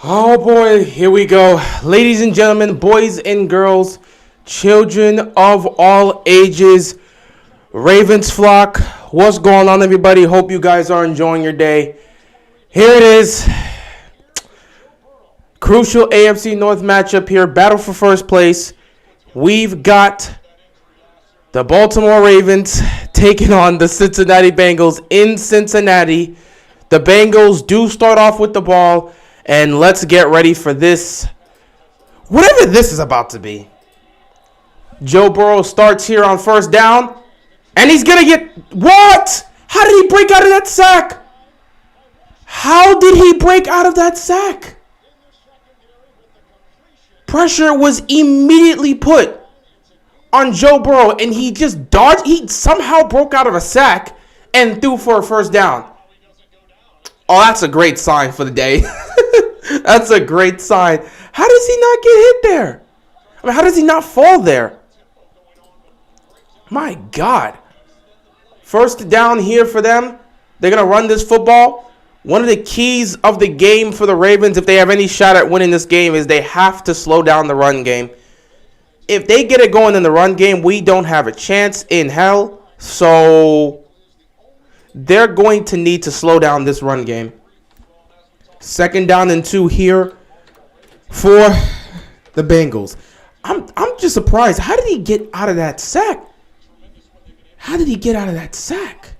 Oh boy, here we go. Ladies and gentlemen, boys and girls, children of all ages, Ravens flock, what's going on, everybody? Hope you guys are enjoying your day. Here it is. Crucial AFC North matchup here, battle for first place. We've got the Baltimore Ravens taking on the Cincinnati Bengals in Cincinnati. The Bengals do start off with the ball. And let's get ready for this. Whatever this is about to be. Joe Burrow starts here on first down. And he's going to get... What? How did he break out of that sack? How did he break out of that sack? Pressure was immediately put on Joe Burrow. And he just dodged. He somehow broke out of a sack and threw for a first down. Oh, that's a great sign for the day. That's a great sign. How does he not get hit there? I mean, how does he not fall there? My God. First down here for them. They're going to run this football. One of the keys of the game for the Ravens, if they have any shot at winning this game, is they have to slow down the run game. If they get it going in the run game, we don't have a chance in hell. So they're going to need to slow down this run game. Second down and 2 here for the Bengals. I'm just surprised. How did he get out of that sack? How did he get out of that sack?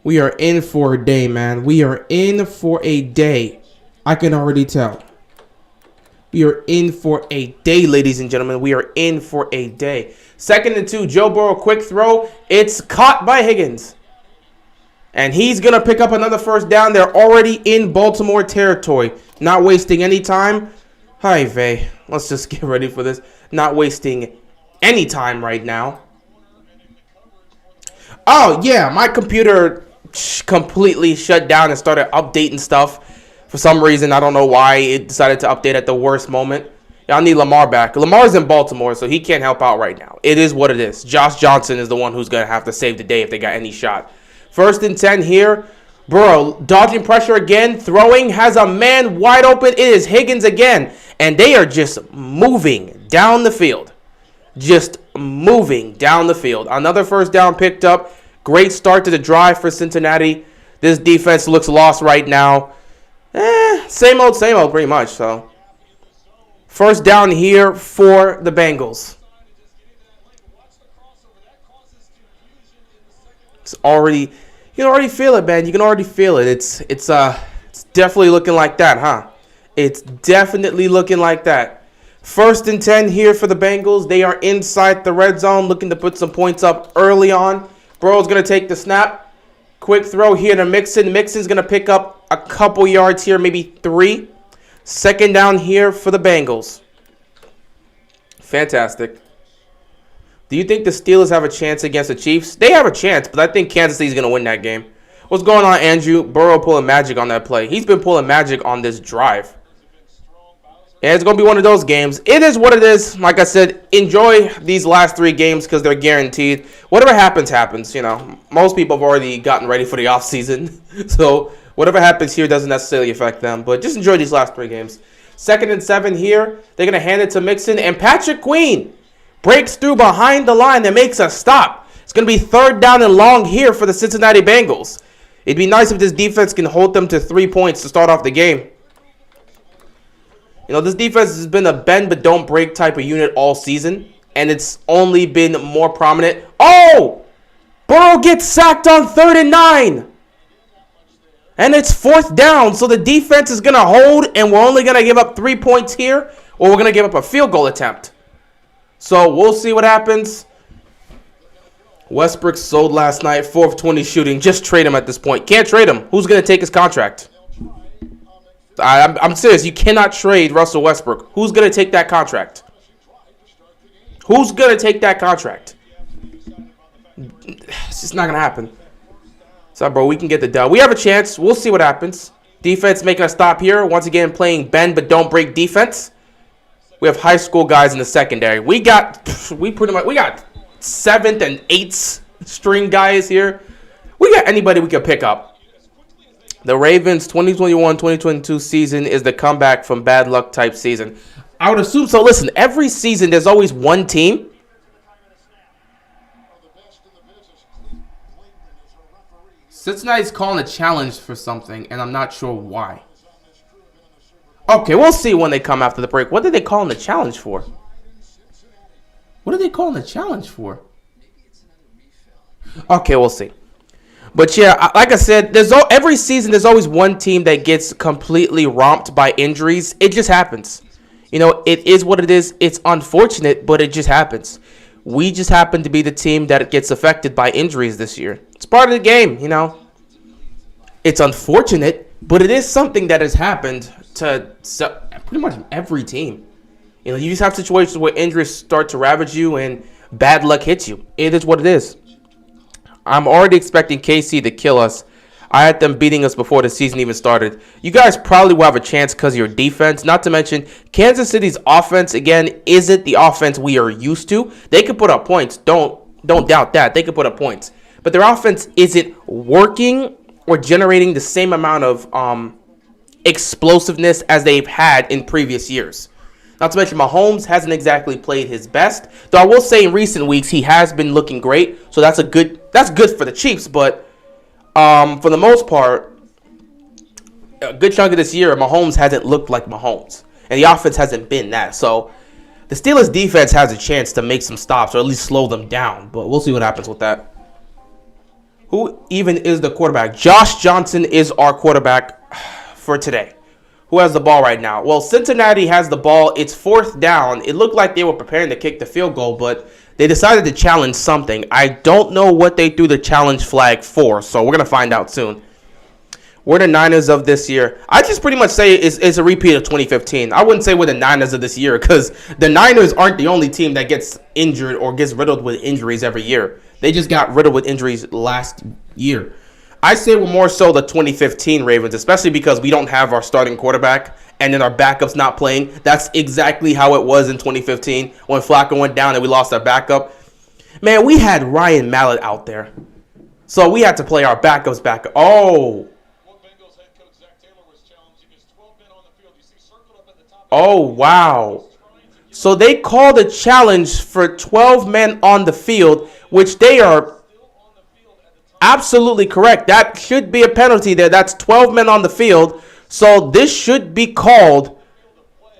We are in for a day, man. We are in for a day. I can already tell. We are in for a day, ladies and gentlemen. We are in for a day. Second and 2, Joe Burrow, quick throw. It's caught by Higgins. And he's going to pick up another first down. They're already in Baltimore territory. Not wasting any time. Hi, Vay. Let's just get ready for this. Not wasting any time right now. Oh, yeah. My computer completely shut down and started updating stuff. For some reason, I don't know why it decided to update at the worst moment. Y'all need Lamar back. Lamar's in Baltimore, so he can't help out right now. It is what it is. Josh Johnson is the one who's going to have to save the day if they got any shot. First and 10 here. Burrow dodging pressure again. Throwing. Has a man wide open. It is Higgins again. And they are just moving down the field. Just moving down the field. Another first down picked up. Great start to the drive for Cincinnati. This defense looks lost right now. Same old pretty much. So first down here for the Bengals. It's already, you can already feel it, man. You can already feel it. It's definitely looking like that, huh? It's definitely looking like that. First and 10 here for the Bengals. They are inside the red zone, looking to put some points up early on. Burrow's going to take the snap. Quick throw here to Mixon. Mixon's going to pick up a couple yards here, maybe 3. Second down here for the Bengals. Fantastic. Do you think the Steelers have a chance against the Chiefs? They have a chance, but I think Kansas City's going to win that game. What's going on, Andrew? Burrow pulling magic on that play. He's been pulling magic on this drive. Yeah, it's going to be one of those games. It is what it is. Like I said, enjoy these last 3 games because they're guaranteed. Whatever happens, happens. You know, most people have already gotten ready for the offseason. So whatever happens here doesn't necessarily affect them. But just enjoy these last 3 games. Second and 7 here. They're going to hand it to Mixon. And Patrick Queen breaks through behind the line and makes a stop. It's going to be third down and long here for the Cincinnati Bengals. It'd be nice if this defense can hold them to 3 points to start off the game. You know, this defense has been a bend but don't break type of unit all season. And it's only been more prominent. Oh! Burrow gets sacked on 3rd and 9. And it's 4th down. So the defense is going to hold. And we're only going to give up 3 points here. Or we're going to give up a field goal attempt. So we'll see what happens. Westbrook sold last night. 4 of 20 shooting. Just trade him at this point. Can't trade him. Who's going to take his contract? I'm serious. You cannot trade Russell Westbrook. Who's going to take that contract? Who's going to take that contract? It's just not going to happen. So, bro, we can get the dub. We have a chance. We'll see what happens. Defense making a stop here. Once again, playing bend but don't break defense. We have high school guys in the secondary. We got 7th and 8th string guys here. We got anybody we could pick up. The Ravens 2021-2022 season is the comeback from bad luck type season. I would assume so. Listen, every season there's always one team. Cincinnati's calling a challenge for something, and I'm not sure why. Okay, we'll see when they come after the break. What did they call the challenge for? What are they calling the challenge for? Okay, we'll see. But yeah, like I said, every season there's always one team that gets completely romped by injuries. It just happens. You know, it is what it is. It's unfortunate, but it just happens. We just happen to be the team that gets affected by injuries this year. It's part of the game, you know. It's unfortunate, but it is something that has happened to pretty much every team. You know, you just have situations where injuries start to ravage you and bad luck hits you. It is what it is. I'm already expecting KC to kill us. I had them beating us before the season even started. You guys probably will have a chance because of your defense. Not to mention, Kansas City's offense, again, isn't the offense we are used to. They can put up points. Don't doubt that. They can put up points. But their offense isn't working or generating the same amount of explosiveness as they've had in previous years. Not to mention, Mahomes hasn't exactly played his best. Though I will say in recent weeks, he has been looking great. So that's good for the Chiefs. But for the most part, a good chunk of this year, Mahomes hasn't looked like Mahomes. And the offense hasn't been that. So the Steelers' defense has a chance to make some stops or at least slow them down. But we'll see what happens with that. Who even is the quarterback? Josh Johnson is our quarterback for today. Who has the ball right now? Well, Cincinnati has the ball. It's 4th down. It looked like they were preparing to kick the field goal, but they decided to challenge something. I don't know what they threw the challenge flag for, so we're going to find out soon. We're the Niners of this year. I just pretty much say it's a repeat of 2015. I wouldn't say we're the Niners of this year because the Niners aren't the only team that gets injured or gets riddled with injuries every year. They just got riddled with injuries last year. I say we're more so the 2015 Ravens, especially because we don't have our starting quarterback and then our backup's not playing. That's exactly how it was in 2015 when Flacco went down and we lost our backup. Man, we had Ryan Mallett out there. So we had to play our backups back. Oh, wow. So they called a challenge for 12 men on the field, which they are absolutely correct. That should be a penalty there. That's 12 men on the field. So this should be called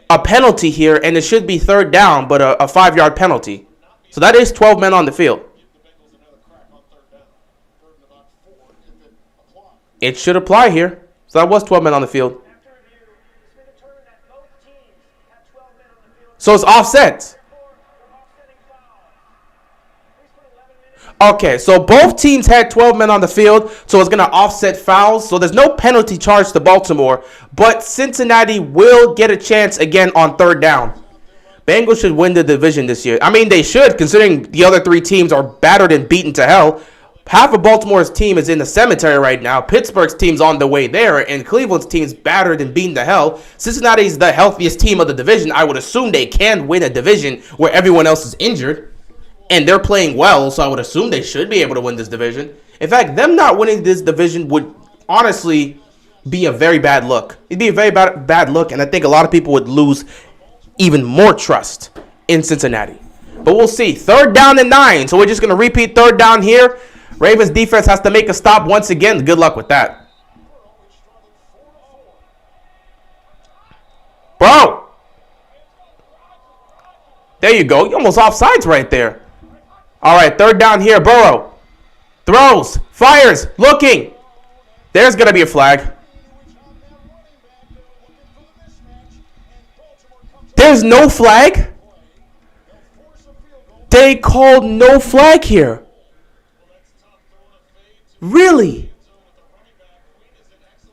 a penalty here, and it should be 3rd down, but a 5-yard penalty. So that is 12 men on the field. It should apply here. So that was 12 men on the field. So it's offset. Okay, so both teams had 12 men on the field, so it's going to offset fouls. So there's no penalty charge to Baltimore, but Cincinnati will get a chance again on 3rd down. Bengals should win the division this year. I mean, they should, considering the other 3 teams are battered and beaten to hell. Half of Baltimore's team is in the cemetery right now. Pittsburgh's team's on the way there, and Cleveland's team's battered and beaten to hell. Cincinnati's the healthiest team of the division. I would assume they can win a division where everyone else is injured. And they're playing well, so I would assume they should be able to win this division. In fact, them not winning this division would honestly be a very bad look. It'd be a very bad look, and I think a lot of people would lose even more trust in Cincinnati. But we'll see. 3rd down and 9, so we're just going to repeat 3rd down here. Ravens defense has to make a stop once again. Good luck with that. Bro! There you go. You're almost offsides right there. All right, 3rd down here. Burrow throws, fires, looking. There's going to be a flag. There's no flag. They called no flag here. Really?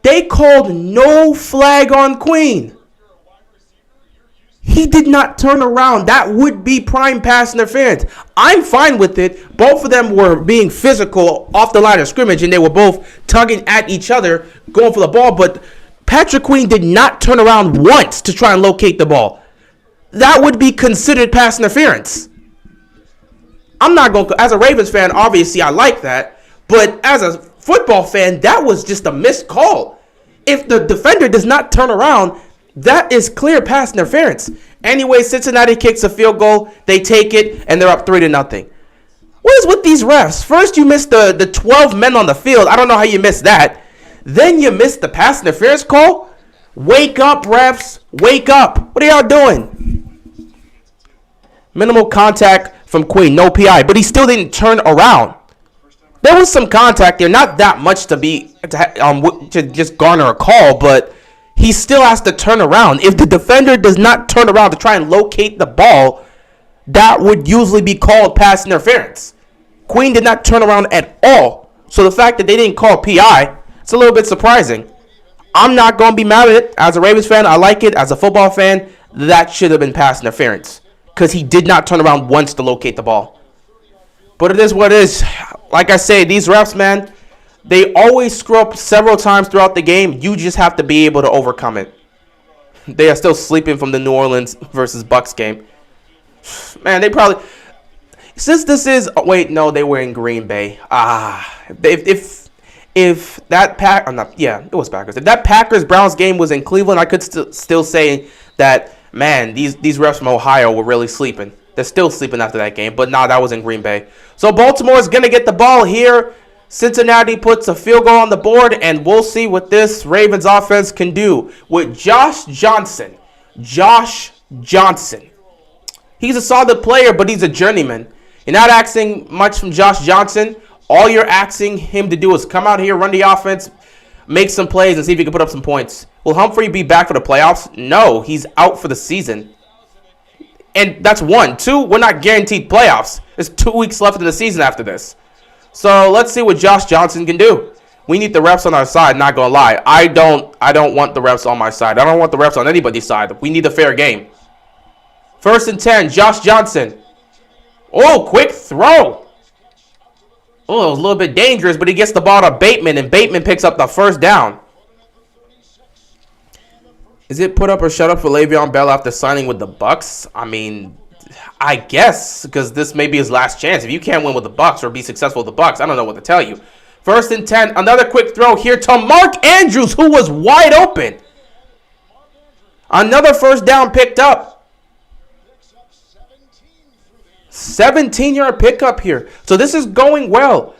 They called no flag on Queen. He did not turn around. That would be prime pass interference. I'm fine with it. Both of them were being physical off the line of scrimmage, and they were both tugging at each other, going for the ball. But Patrick Queen did not turn around once to try and locate the ball. That would be considered pass interference. I'm not going to, as a Ravens fan, obviously I like that. But as a football fan, that was just a missed call. If the defender does not turn around, that is clear pass interference. Anyway, Cincinnati kicks a field goal. They take it, and they're up 3-0. What is with these refs? First, you missed the 12 men on the field. I don't know how you missed that. Then you missed the pass interference call. Wake up, refs. Wake up. What are y'all doing? Minimal contact from Queen. No PI. But he still didn't turn around. There was some contact there. Not that much to just garner a call. But he still has to turn around. If the defender does not turn around to try and locate the ball, that would usually be called pass interference. Queen did not turn around at all. So the fact that they didn't call PI, it's a little bit surprising. I'm not going to be mad at it. As a Ravens fan, I like it. As a football fan, that should have been pass interference. Because he did not turn around once to locate the ball. But it is what it is. Like I say, these refs, man, they always screw up several times throughout the game. You just have to be able to overcome it. They are still sleeping from the New Orleans versus Bucks game. Man, they probably... Since this is... Oh, wait, no, they were in Green Bay. If that Pack... it was Packers. If that Packers-Browns game was in Cleveland, I could still say that, man, these refs from Ohio were really sleeping. They're still sleeping after that game. But nah, that was in Green Bay. So Baltimore is going to get the ball here. Cincinnati puts a field goal on the board, and we'll see what this Ravens offense can do with Josh Johnson. Josh Johnson. He's a solid player, but he's a journeyman. You're not asking much from Josh Johnson. All you're asking him to do is come out here, run the offense, make some plays, and see if he can put up some points. Will Humphrey be back for the playoffs? No, he's out for the season. And that's one. Two, we're not guaranteed playoffs. There's 2 weeks left in the season after this. So let's see what Josh Johnson can do. We need the refs on our side, not going to lie. I don't want the refs on my side. I don't want the refs on anybody's side. We need a fair game. 1st and 10, Josh Johnson. Oh, quick throw. Oh, it was a little bit dangerous, but he gets the ball to Bateman, and Bateman picks up the 1st down. Is it put up or shut up for Le'Veon Bell after signing with the Bucks? I mean, I guess, because this may be his last chance. If you can't win with the Bucks or be successful with the Bucks, I don't know what to tell you. 1st and 10, another quick throw here to Mark Andrews, who was wide open. Another 1st down picked up. 17-yard pickup here. So this is going well.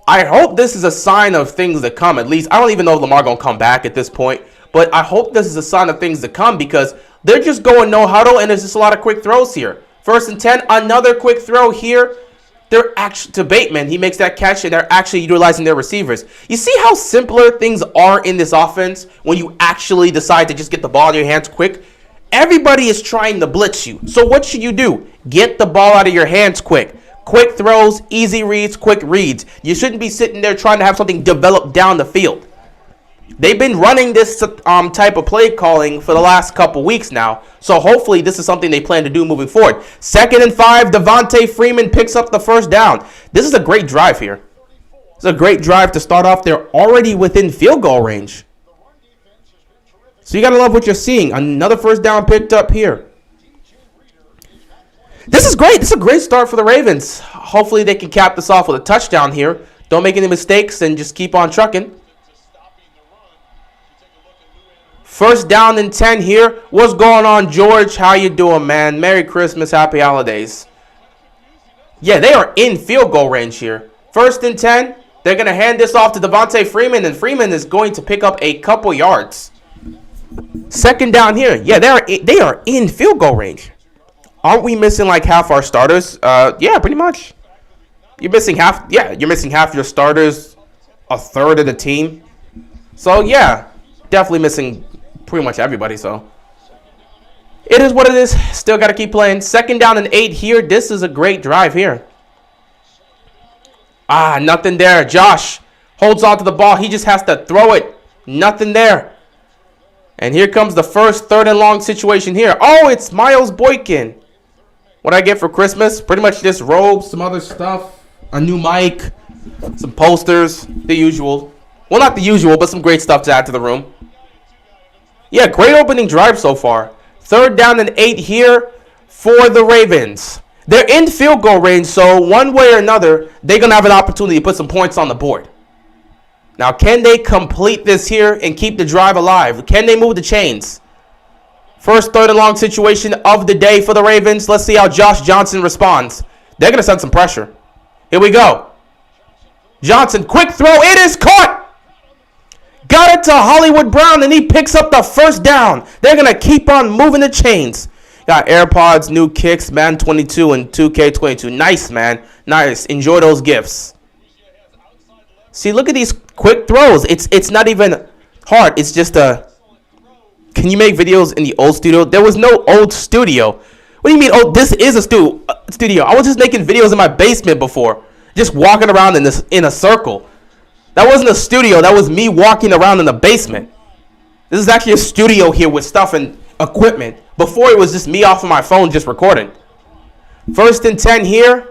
I hope this is a sign of things to come. At least, I don't even know if Lamar going to come back at this point. But I hope this is a sign of things to come because they're just going no huddle and there's just a lot of quick throws here. 1st and 10, another quick throw here. They're actually to Bateman. He makes that catch and they're actually utilizing their receivers. You see how simpler things are in this offense when you actually decide to just get the ball in your hands quick? Everybody is trying to blitz you. So what should you do? Get the ball out of your hands quick. Quick throws, easy reads, quick reads. You shouldn't be sitting there trying to have something develop down the field. They've been running this type of play calling for the last couple weeks now. So hopefully this is something they plan to do moving forward. 2nd and 5, Devontae Freeman picks up the 1st down. This is a great drive here. It's a great drive to start off. They're already within field goal range. So you got to love what you're seeing. Another 1st down picked up here. This is great. This is a great start for the Ravens. Hopefully they can cap this off with a touchdown here. Don't make any mistakes and just keep on trucking. 1st down and 10 here. What's going on, George? How you doing, man? Merry Christmas. Happy holidays. Yeah, they are in field goal range here. 1st and 10. They're going to hand this off to Devontae Freeman, and Freeman is going to pick up a couple yards. 2nd down here. Yeah, they are in field goal range. Aren't we missing like half our starters? Yeah, pretty much. You're missing half. Yeah, you're missing half your starters, a third of the team. So yeah, definitely missing pretty much everybody. So it is what it is. Still got to keep playing. 2nd down and 8 here. This is a great drive here. Nothing there. Josh holds on to the ball. He just has to throw it. Nothing there. And here comes the 1st 3rd and long situation here. Oh, it's Miles Boykin. What I get for Christmas? Pretty much this robe, some other stuff, a new mic, some posters, the usual. Well, not the usual, but some great stuff to add to the room. Yeah, great opening drive so far. 3rd down and 8 here for the Ravens. They're in field goal range, so one way or another, they're going to have an opportunity to put some points on the board. Now, can they complete this here and keep the drive alive? Can they move the chains? First 3rd and long situation of the day for the Ravens. Let's see how Josh Johnson responds. They're going to send some pressure. Here we go. Johnson, quick throw. It is caught. Got it to Hollywood Brown, and he picks up the first down. They're going to keep on moving the chains. Got AirPods, new kicks, Madden 22 and 2K22. Nice, man. Nice. Enjoy those gifts. See, look at these quick throws. It's not even hard. It's just a... Can you make videos in the old studio? There was no old studio. What do you mean? Oh, this is a studio. I was just making videos in my basement before. Just walking around in a circle. That wasn't a studio. That was me walking around in the basement. This is actually a studio here with stuff and equipment. Before, it was just me off of my phone just recording. 1st and 10 here.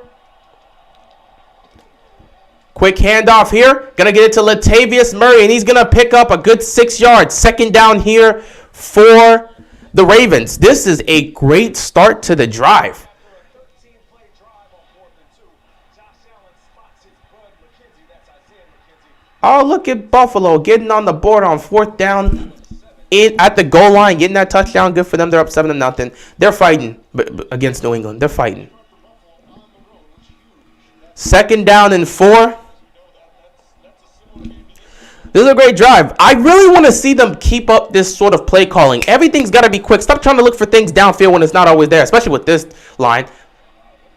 Quick handoff here. Going to get it to Latavius Murray, and he's going to pick up a good 6 yards. 2nd down here for the Ravens. This is a great start to the drive. Oh, look at Buffalo getting on the board on 4th down at the goal line, getting that touchdown. Good for them. They're up 7-0. They're fighting against New England. They're fighting. 2nd down and 4. This is a great drive. I really want to see them keep up this sort of play calling. Everything's got to be quick. Stop trying to look for things downfield when it's not always there, especially with this line.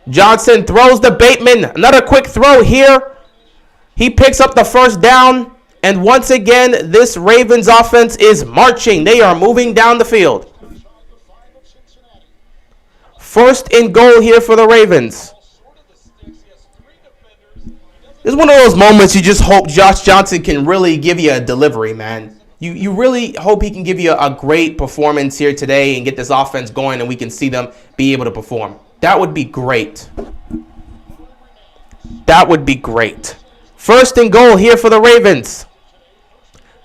Johnson throws the Bateman. Another quick throw here. He picks up the first down. And once again, this Ravens offense is marching. They are moving down the field. 1st and goal here for the Ravens. This is one of those moments you just hope Josh Johnson can really give you a delivery, man. You really hope he can give you a great performance here today and get this offense going and we can see them be able to perform. That would be great. That would be great. 1st and goal here for the Ravens.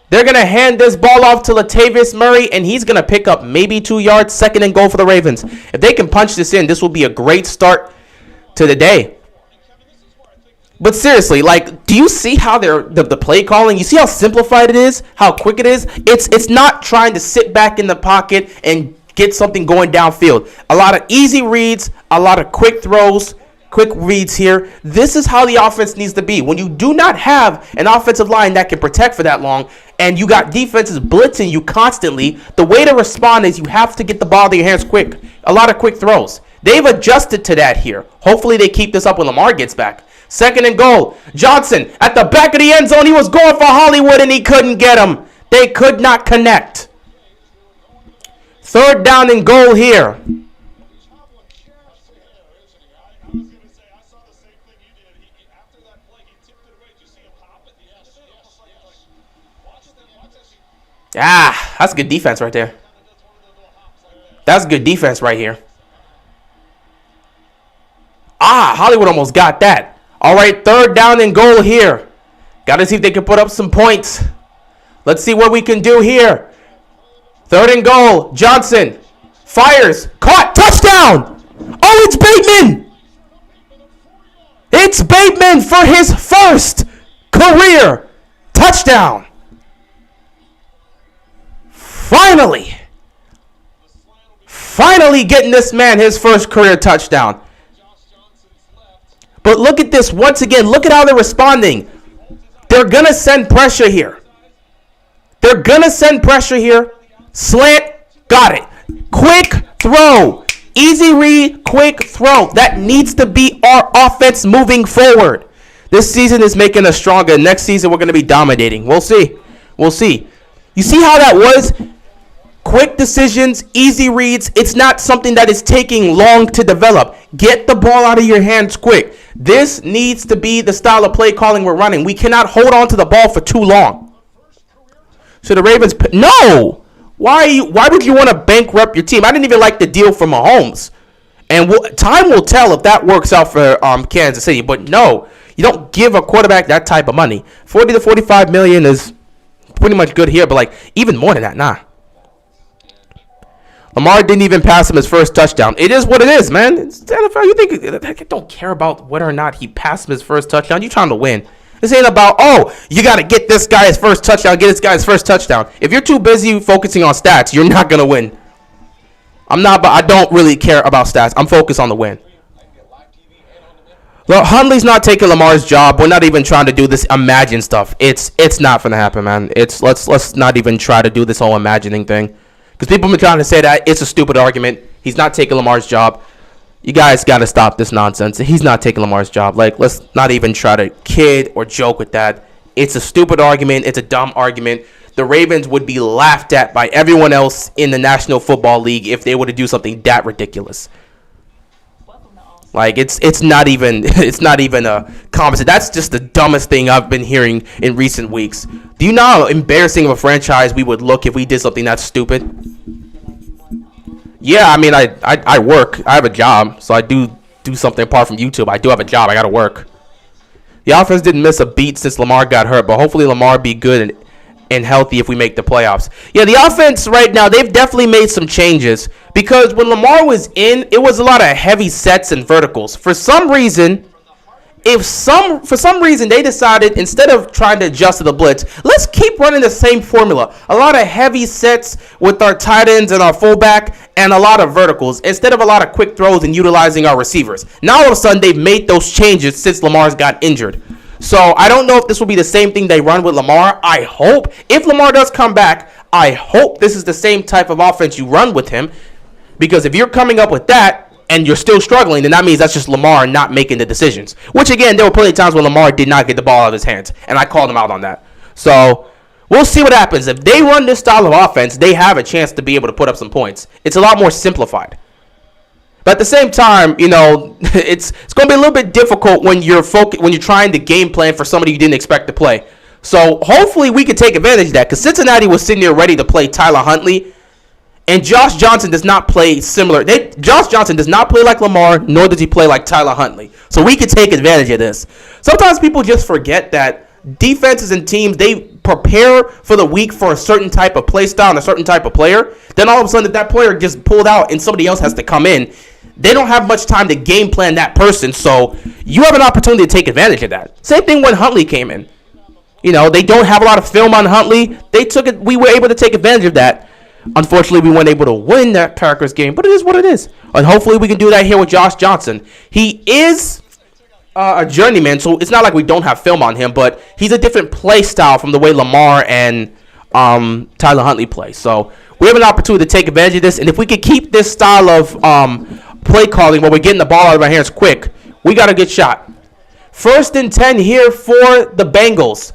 They're going to hand this ball off to Latavius Murray, and he's going to pick up maybe 2 yards. 2nd and goal for the Ravens. If they can punch this in, this will be a great start to the day. But seriously, like, do you see how the play calling? You see how simplified it is? How quick it is? It's not trying to sit back in the pocket and get something going downfield. A lot of easy reads, a lot of quick throws, quick reads here. This is how the offense needs to be. When you do not have an offensive line that can protect for that long, and you got defenses blitzing you constantly, the way to respond is you have to get the ball to your hands quick. A lot of quick throws. They've adjusted to that here. Hopefully they keep this up when Lamar gets back. 2nd and goal. Johnson at the back of the end zone. He was going for Hollywood and he couldn't get him. They could not connect. 3rd down and goal here. That's good defense right there. That's good defense right here. Hollywood almost got that. All right, 3rd down and goal here. Got to see if they can put up some points. Let's see what we can do here. 3rd and goal. Johnson fires. Caught. Touchdown. Oh, it's Bateman. It's Bateman for his first career touchdown. Finally getting this man his first career touchdown. But look at this once again. Look at how they're responding. They're going to send pressure here. Slant. Got it. Quick throw. Easy read. Quick throw. That needs to be our offense moving forward. This season is making us stronger. Next season, we're going to be dominating. We'll see. You see how that was? Quick decisions, easy reads. It's not something that is taking long to develop. Get the ball out of your hands quick. This needs to be the style of play calling we're running. We cannot hold on to the ball for too long. So the Ravens, no. Why would you want to bankrupt your team? I didn't even like the deal for Mahomes. And time will tell if that works out for Kansas City. But no, you don't give a quarterback that type of money. 40 to 45 million is pretty much good here, but like even more than that, nah. Lamar didn't even pass him his first touchdown. It is what it is, man. It's the NFL. You think I don't care about whether or not he passed him his first touchdown. You're trying to win. This ain't about, oh, you got to get this guy his first touchdown, get this guy his first touchdown. If you're too busy focusing on stats, you're not going to win. I don't really care about stats. I'm focused on the win. Look, Huntley's not taking Lamar's job. We're not even trying to do this imagine stuff. It's not gonna happen, man. Let's not even try to do this whole imagining thing, because people have been trying to say that it's a stupid argument. He's not taking Lamar's job. You guys got to stop this nonsense. He's not taking Lamar's job. Like, let's not even try to kid or joke with that. It's a stupid argument. It's a dumb argument. The Ravens would be laughed at by everyone else in the National Football League if they were to do something that ridiculous. Like, it's not even a conversation. That's just the dumbest thing I've been hearing in recent weeks. Do you know how embarrassing of a franchise we would look if we did something that stupid? Yeah, I mean, I work. I have a job, so I do something apart from YouTube. I do have a job. I got to work. The offense didn't miss a beat since Lamar got hurt, but hopefully Lamar be good and healthy if we make the playoffs. Yeah, the offense right now, they've definitely made some changes, because when Lamar was in, it was a lot of heavy sets and verticals. For some reason, they decided, instead of trying to adjust to the blitz, let's keep running the same formula. A lot of heavy sets with our tight ends and our fullback, and a lot of verticals, instead of a lot of quick throws and utilizing our receivers. Now all of a sudden, they've made those changes since Lamar's got injured. So I don't know if this will be the same thing they run with Lamar. I hope, if Lamar does come back, I hope this is the same type of offense you run with him. Because if you're coming up with that and you're still struggling, then that means that's just Lamar not making the decisions. Which, again, there were plenty of times when Lamar did not get the ball out of his hands, and I called him out on that. So we'll see what happens. If they run this style of offense, they have a chance to be able to put up some points. It's a lot more simplified. But at the same time, you know, it's going to be a little bit difficult when you're trying to game plan for somebody you didn't expect to play. So hopefully we can take advantage of that, because Cincinnati was sitting there ready to play Tyler Huntley, and Josh Johnson does not play similar. Josh Johnson does not play like Lamar, nor does he play like Tyler Huntley. So we can take advantage of this. Sometimes people just forget that defenses and teams, they prepare for the week for a certain type of play style and a certain type of player. Then all of a sudden, if that player just pulled out and somebody else has to come in, they don't have much time to game plan that person, so you have an opportunity to take advantage of that. Same thing when Huntley came in. You know, they don't have a lot of film on Huntley. We were able to take advantage of that. Unfortunately, we weren't able to win that Packers game, but it is what it is. And hopefully we can do that here with Josh Johnson. He is a journeyman, so it's not like we don't have film on him, but he's a different play style from the way Lamar and Tyler Huntley play. So we have an opportunity to take advantage of this, and if we can keep this style of play calling where we're getting the ball out of our hands quick, we got a good shot. 1st and 10 here for the Bengals.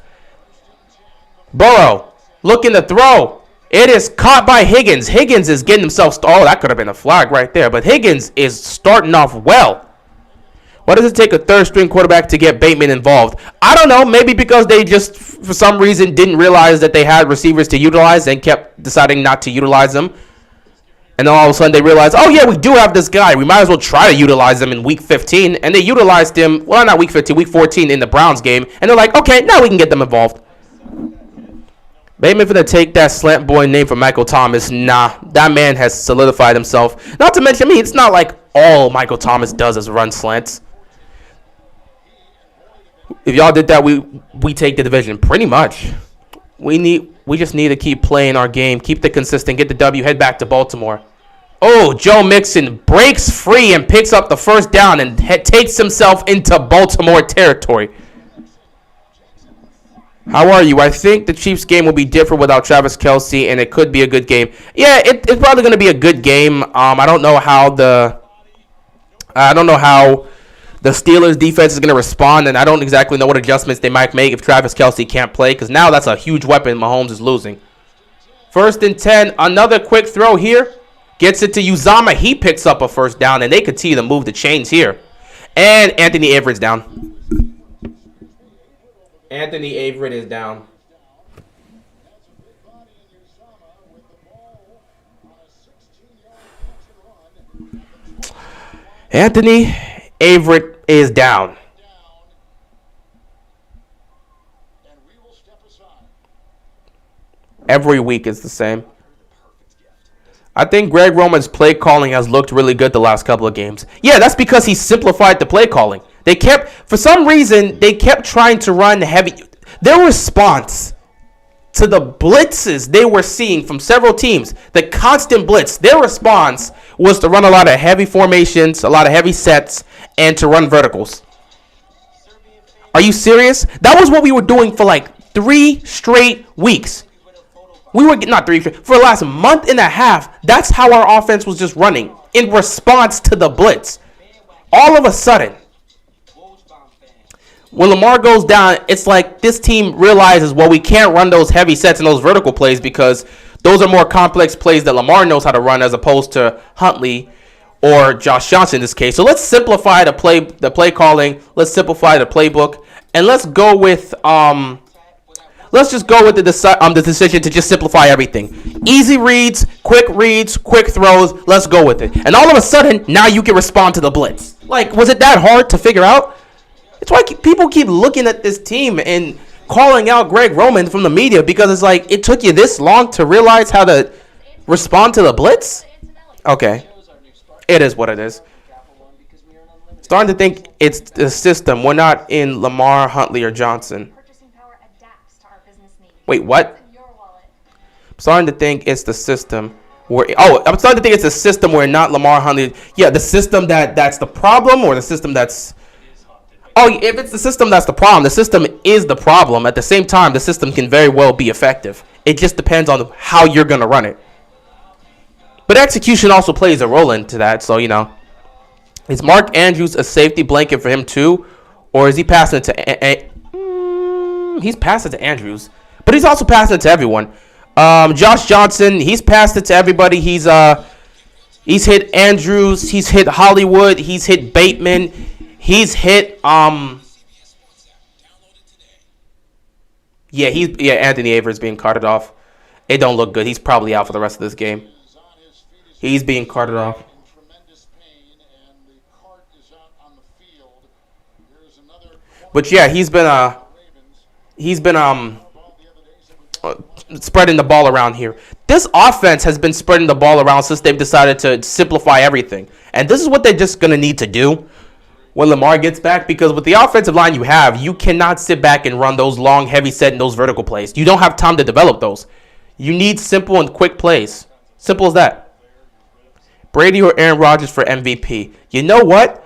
Burrow looking to throw. It is caught by Higgins. Higgins is getting himself oh, that could have been a flag right there, but Higgins is starting off well. Why does it take a third-string quarterback to get Bateman involved? I don't know. Maybe because they just, for some reason, didn't realize that they had receivers to utilize and kept deciding not to utilize them. And then all of a sudden they realized, oh, yeah, we do have this guy. We might as well try to utilize him in Week 15. And they utilized him, well, not Week 15, Week 14 in the Browns game. And they're like, okay, now we can get them involved. Bateman finna take that slant boy name from Michael Thomas. Nah, that man has solidified himself. Not to mention, I mean, it's not like all Michael Thomas does is run slants. If y'all did that, we take the division. Pretty much. We just need to keep playing our game, keep the consistent, get the W, head back to Baltimore. Oh, Joe Mixon breaks free and picks up the first down and takes himself into Baltimore territory. How are you? I think the Chiefs game will be different without Travis Kelce, and it could be a good game. Yeah, it's probably going to be a good game. I don't know how the Steelers defense is going to respond, and I don't exactly know what adjustments they might make if Travis Kelce can't play, because now that's a huge weapon Mahomes is losing. 1st and 10, another quick throw here. Gets it to Uzama. He picks up a first down, and they continue to move the chains here. And Anthony Averett's down. Anthony Averett is down. Anthony Averett is down. Every week is the same. I think Greg Roman's play calling has looked really good the last couple of games. Yeah, that's because he simplified the play calling. For some reason, they kept trying to run heavy. Their response to the blitzes they were seeing from several teams, the constant blitz, their response was to run a lot of heavy formations, a lot of heavy sets, and to run verticals. Are you serious? That was what we were doing for like 3 straight weeks. We were not 3 straight, for the last month and a half. That's how our offense was just running in response to the blitz. All of a sudden, when Lamar goes down, it's like this team realizes, well, we can't run those heavy sets and those vertical plays because those are more complex plays that Lamar knows how to run as opposed to Huntley or Josh Johnson in this case. So let's simplify the play calling. Let's simplify the playbook, and let's go with let's just go with the decision to just simplify everything. Easy reads, quick throws. Let's go with it. And all of a sudden, now you can respond to the blitz. Like, was it that hard to figure out? It's why people keep looking at this team and calling out Greg Roman from the media, because it's like, it took you this long to realize how to respond to the blitz? Okay. It is what it is. Starting to think it's the system. We're not in Lamar, Huntley, or Johnson. Wait, what? I'm starting to think it's the system. I'm starting to think it's the system where not Lamar, Huntley. Yeah, the system that's the problem, or the system that's... Oh, if it's the system that's the problem, the system is the problem. At the same time, the system can very well be effective. It just depends on how you're going to run it. But execution also plays a role into that. So, is Mark Andrews a safety blanket for him too? Or is he passing it to... he's passing it to Andrews. But he's also passing it to everyone. Josh Johnson, he's passed it to everybody. He's hit Andrews. He's hit Hollywood. He's hit Bateman. He's hit Anthony Aver's being carted off. It don't look good. He's probably out for the rest of this game. He's being carted off. But yeah, he's been spreading the ball around here. This offense has been spreading the ball around since they've decided to simplify everything. And this is what they're just going to need to do when Lamar gets back, because with the offensive line you have, you cannot sit back and run those long, heavy set and those vertical plays. You don't have time to develop those. You need simple and quick plays. Simple as that. Brady or Aaron Rodgers for MVP. You know what?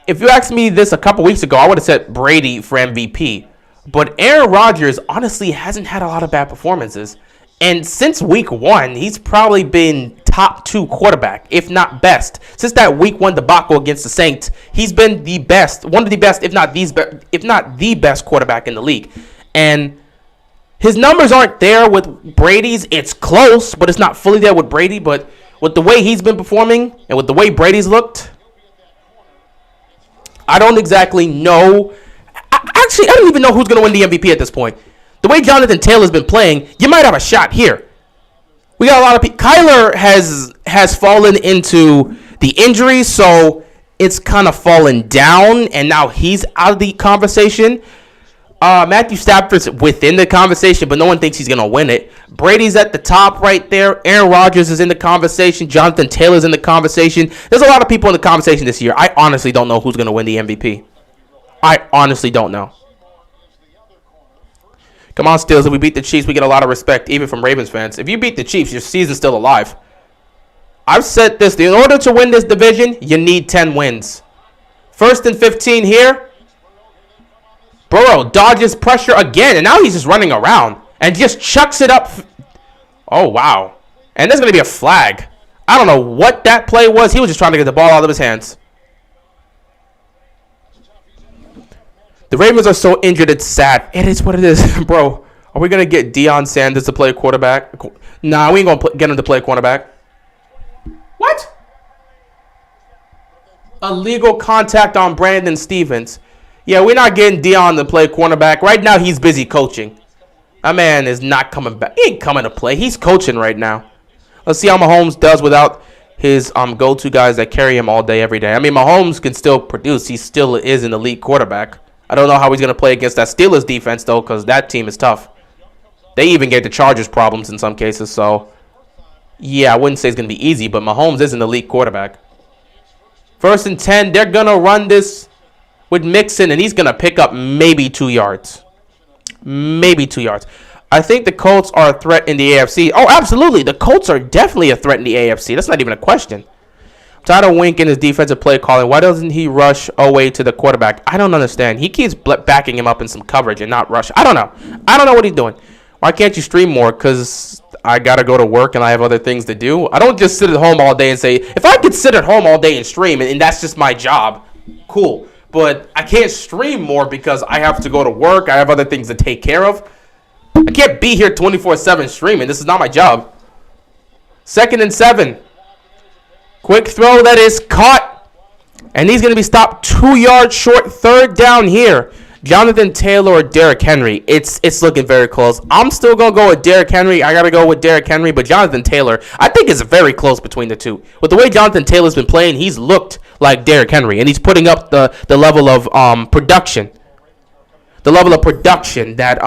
If you asked me this a couple weeks ago, I would have said Brady for MVP. But Aaron Rodgers honestly hasn't had a lot of bad performances. And since week 1, he's probably been top 2 quarterback, if not best. Since that week 1 debacle against the Saints, he's been the best, one of the best, if not the best quarterback in the league. And his numbers aren't there with Brady's. It's close, but it's not fully there with Brady. But with the way he's been performing and with the way Brady's looked, I don't exactly know. Actually, I don't even know who's going to win the MVP at this point. The way Jonathan Taylor's been playing, you might have a shot here. We got a lot of people. Kyler has fallen into the injuries, so it's kind of fallen down, and now he's out of the conversation. Matthew Stafford's within the conversation, but no one thinks he's going to win it. Brady's at the top right there. Aaron Rodgers is in the conversation. Jonathan Taylor's in the conversation. There's a lot of people in the conversation this year. I honestly don't know who's going to win the MVP. I honestly don't know. Come on, Steelers. If we beat the Chiefs, we get a lot of respect, even from Ravens fans. If you beat the Chiefs, your season's still alive. I've said this. In order to win this division, you need 10 wins. 1st and 15 here. Burrow dodges pressure again, and now he's just running around and just chucks it up. Oh, wow. And there's going to be a flag. I don't know what that play was. He was just trying to get the ball out of his hands. The Ravens are so injured, it's sad. It is what it is, bro. Are we going to get Deion Sanders to play quarterback? Nah, we ain't going to get him to play cornerback. What? Illegal contact on Brandon Stevens. Yeah, we're not getting Deion to play cornerback. Right now, he's busy coaching. That man is not coming back. He ain't coming to play. He's coaching right now. Let's see how Mahomes does without his go-to guys that carry him all day, every day. I mean, Mahomes can still produce. He still is an elite quarterback. I don't know how he's going to play against that Steelers defense, though, because that team is tough. They even gave the Chargers problems in some cases. So, yeah, I wouldn't say it's going to be easy, but Mahomes is an elite quarterback. 1st and 10, they're going to run this. with Mixon, and he's going to pick up maybe 2 yards. Maybe 2 yards. I think the Colts are a threat in the AFC. Oh, absolutely. The Colts are definitely a threat in the AFC. That's not even a question. I'm tired of Wink in his defensive play calling. Why doesn't he rush away to the quarterback? I don't understand. He keeps backing him up in some coverage and not rush. I don't know. I don't know what he's doing. Why can't you stream more? Because I got to go to work and I have other things to do. I don't just sit at home all day and say, if I could sit at home all day and stream and that's just my job, cool. But I can't stream more because I have to go to work. I have other things to take care of. I can't be here 24/7 streaming. This is not my job. 2nd and 7. Quick throw that is caught. And he's going to be stopped 2 yards short. 3rd down here. Jonathan Taylor or Derrick Henry. It's looking very close. I'm still going to go with Derrick Henry. I got to go with Derrick Henry. But Jonathan Taylor, I think it's very close between the two. With the way Jonathan Taylor's been playing, he's looked like Derrick Henry. And he's putting up the level of production. The level of production that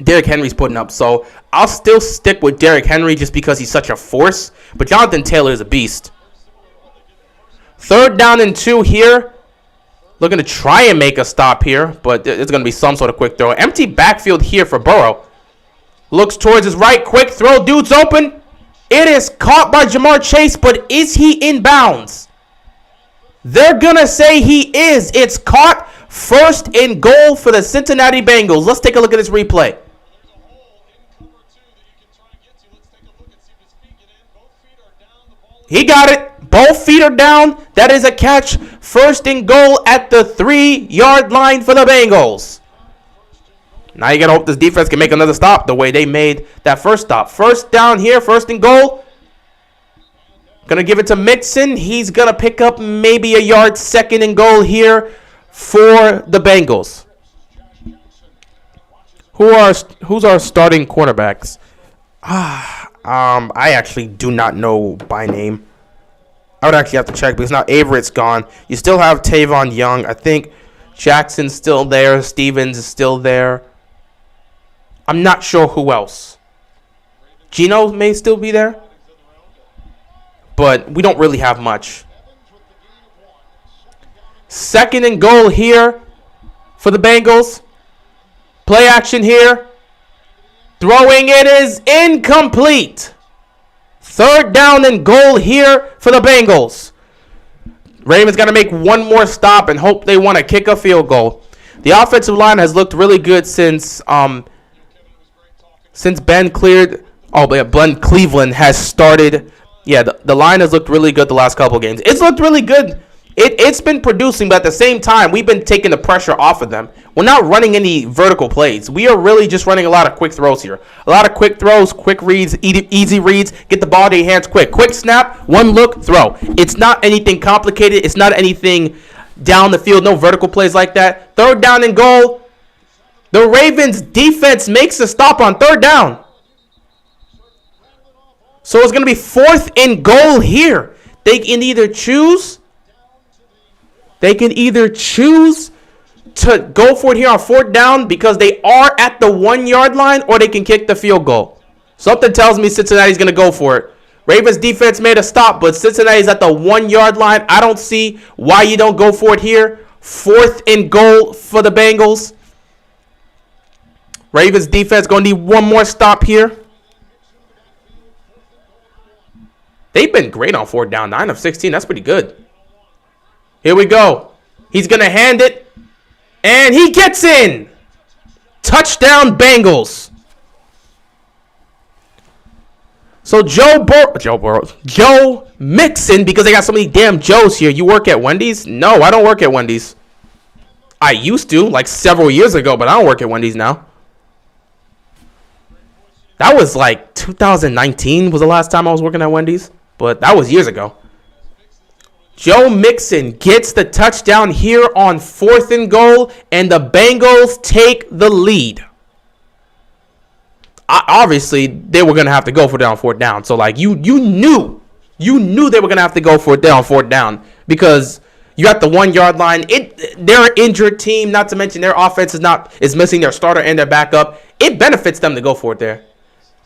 Derrick Henry's putting up. So I'll still stick with Derrick Henry just because he's such a force. But Jonathan Taylor is a beast. 3rd down and 2 here. Looking to try and make a stop here, but it's going to be some sort of quick throw. Empty backfield here for Burrow. Looks towards his right. Quick throw. Dude's open. It is caught by Jamar Chase, but is he in bounds? They're going to say he is. It's caught. 1st and goal for the Cincinnati Bengals. Let's take a look at this replay. He got it. Both feet are down. That is a catch. 1st and goal at the 3-yard line for the Bengals. Now you got to hope this defense can make another stop the way they made that first stop. 1st down here. 1st and goal. Going to give it to Mixon. He's going to pick up maybe a yard. 2nd and goal here for the Bengals. Who's our starting quarterbacks? I actually do not know by name. I would actually have to check because now Averett's gone. You still have Tavon Young. I think Jackson's still there. Stevens is still there. I'm not sure who else. Geno may still be there. But we don't really have much. 2nd and goal here for the Bengals. Play action here. Throwing it is incomplete. 3rd down and goal here for the Bengals. Ravens got to make one more stop and hope they want to kick a field goal. The offensive line has looked really good since Ben cleared. Ben Cleveland has started. Yeah, the line has looked really good the last couple games. It's looked really good. It's been producing, but at the same time, we've been taking the pressure off of them. We're not running any vertical plays. We are really just running a lot of quick throws here. A lot of quick throws, quick reads, easy reads. Get the ball to your hands quick. Quick snap, one look, throw. It's not anything complicated. It's not anything down the field. No vertical plays like that. 3rd down and goal. The Ravens defense makes a stop on 3rd down. So it's going to be 4th and goal here. They can either choose to go for it here on 4th down because they are at the 1-yard line, or they can kick the field goal. Something tells me Cincinnati's going to go for it. Ravens defense made a stop, but Cincinnati's at the 1-yard line. I don't see why you don't go for it here. 4th and goal for the Bengals. Ravens defense going to need one more stop here. They've been great on 4th down. 9 of 16. That's pretty good. Here we go. He's going to hand it. And he gets in. Touchdown Bengals. So Joe Mixon, because they got so many damn Joes here. You work at Wendy's? No, I don't work at Wendy's. I used to, like several years ago, but I don't work at Wendy's now. That was like 2019 was the last time I was working at Wendy's. But that was years ago. Joe Mixon gets the touchdown here on 4th and goal, and the Bengals take the lead. Obviously, they were going to have to go for it on 4th down. So, like, you knew they were going to have to go for it there on 4th down because you got the 1-yard line. They're an injured team, not to mention their offense is missing their starter and their backup. It benefits them to go for it there.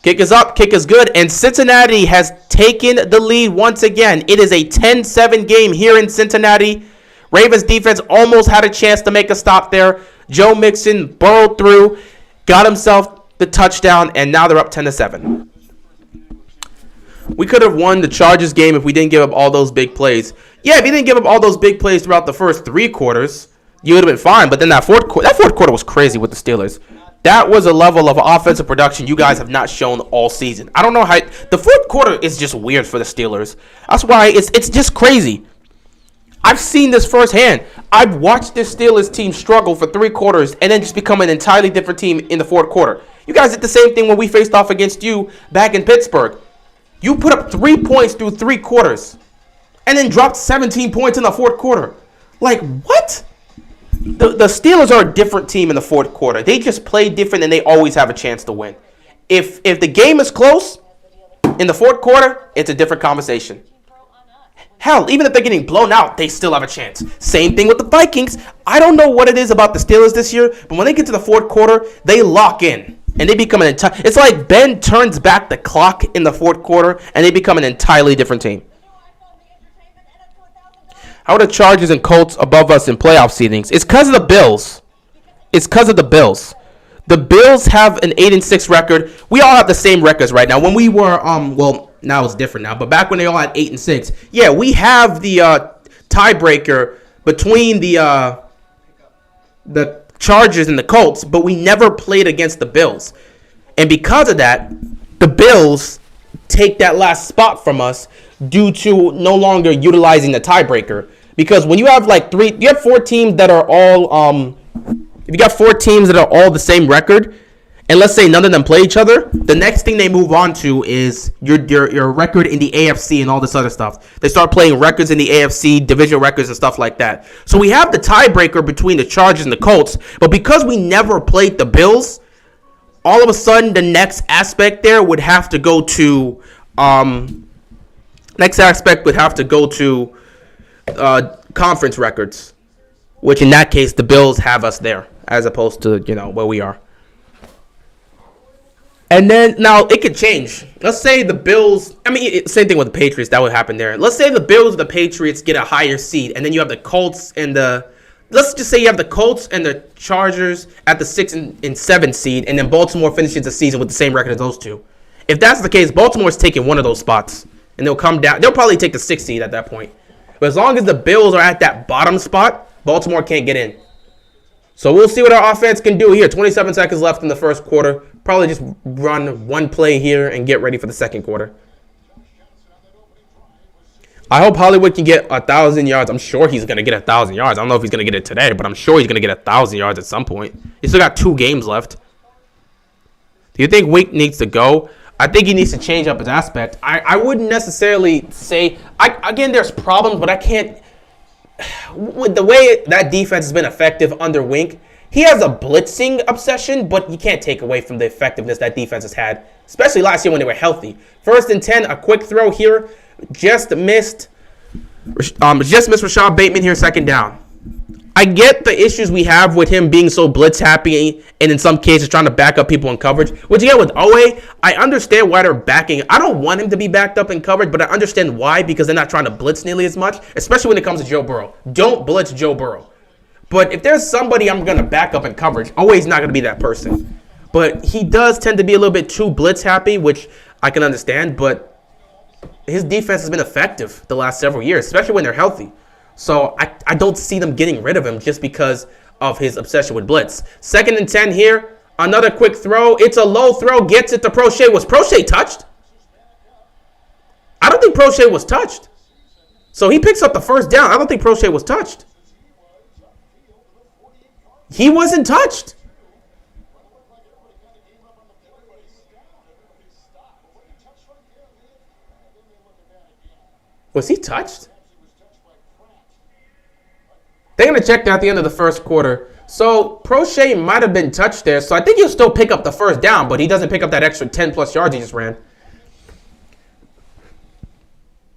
Kick is up, kick is good, and Cincinnati has taken the lead once again. It is a 10-7 game here in Cincinnati. Ravens defense almost had a chance to make a stop there. Joe Mixon burrowed through, got himself the touchdown, and now they're up 10-7. We could have won the Chargers game if we didn't give up all those big plays. Yeah, if you didn't give up all those big plays throughout the first 3 quarters, you would have been fine. But then that fourth quarter was crazy with the Steelers. That was a level of offensive production you guys have not shown all season. I don't know how the fourth quarter is just weird for the Steelers. That's why it's just crazy. I've seen this firsthand. I've watched this Steelers team struggle for 3 quarters and then just become an entirely different team in the fourth quarter. You guys did the same thing when we faced off against you back in Pittsburgh. You put up 3 points through 3 quarters and then dropped 17 points in the fourth quarter. Like, what? The Steelers are a different team in the fourth quarter. They just play different and they always have a chance to win. If the game is close in the fourth quarter, it's a different conversation. Hell, even if they're getting blown out, they still have a chance. Same thing with the Vikings. I don't know what it is about the Steelers this year, but when they get to the fourth quarter, they lock in. And they become an entire... It's like Ben turns back the clock in the fourth quarter, and they become an entirely different team. How are the Chargers and Colts above us in playoff seedings? It's because of the Bills. It's because of the Bills. The Bills have an 8-6 record. We all have the same records right now. When we were, well, now it's different now, but back when they all had 8-6, yeah, we have the tiebreaker between the Chargers and the Colts, but we never played against the Bills. And because of that, the Bills take that last spot from us due to no longer utilizing the tiebreaker. Because when you have you have 4 teams that are all, if you got 4 teams that are all the same record, and let's say none of them play each other, the next thing they move on to is your record in the AFC and all this other stuff. They start playing records in the AFC, division records and stuff like that. So we have the tiebreaker between the Chargers and the Colts, but because we never played the Bills, all of a sudden the next aspect there would have to go to conference records, which in that case the Bills have us there as opposed to where we are. And then, now, it could change. Let's say the Bills, same thing with the Patriots, that would happen there. Let's say the Bills or the Patriots get a higher seed, and then you have the Colts and let's just say you have the Colts and the Chargers at the 6 and 7 seed, and then Baltimore finishes the season with the same record as those two. If that's the case, Baltimore's taking one of those spots, and they'll come down. They'll probably take the 6th seed at that point. But as long as the Bills are at that bottom spot, Baltimore can't get in. So we'll see what our offense can do here. 27 seconds left in the first quarter. Probably just run one play here and get ready for the second quarter. I hope Hollywood can get 1,000 yards. I'm sure he's going to get 1,000 yards. I don't know if he's going to get it today, but I'm sure he's going to get 1,000 yards at some point. He's still got 2 games left. Do you think Wink needs to go? I think he needs to change up his aspect. I wouldn't necessarily say... Again, there's problems, but I can't... With the way that defense has been effective under Wink, he has a blitzing obsession, but you can't take away from the effectiveness that defense has had, especially last year when they were healthy. 1st and 10, a quick throw here, just missed Rashad Bateman here, 2nd down. I get the issues we have with him being so blitz happy and in some cases trying to back up people in coverage. Which again with Owe, I understand why they're backing. I don't want him to be backed up in coverage, but I understand why, because they're not trying to blitz nearly as much, especially when it comes to Joe Burrow. Don't blitz Joe Burrow. But if there's somebody I'm going to back up in coverage, Owe's not going to be that person. But he does tend to be a little bit too blitz happy, which I can understand, but his defense has been effective the last several years, especially when they're healthy. So I don't see them getting rid of him just because of his obsession with blitz. 2nd and 10 here. Another quick throw. It's a low throw. Gets it to Prochet. Was Prochet touched? I don't think Prochet was touched. So he picks up the 1st down. I don't think Prochet was touched. He wasn't touched. Was he touched? They're going to check that at the end of the first quarter. So Prochet might have been touched there. So I think he'll still pick up the 1st down, but he doesn't pick up that extra 10-plus yards he just ran.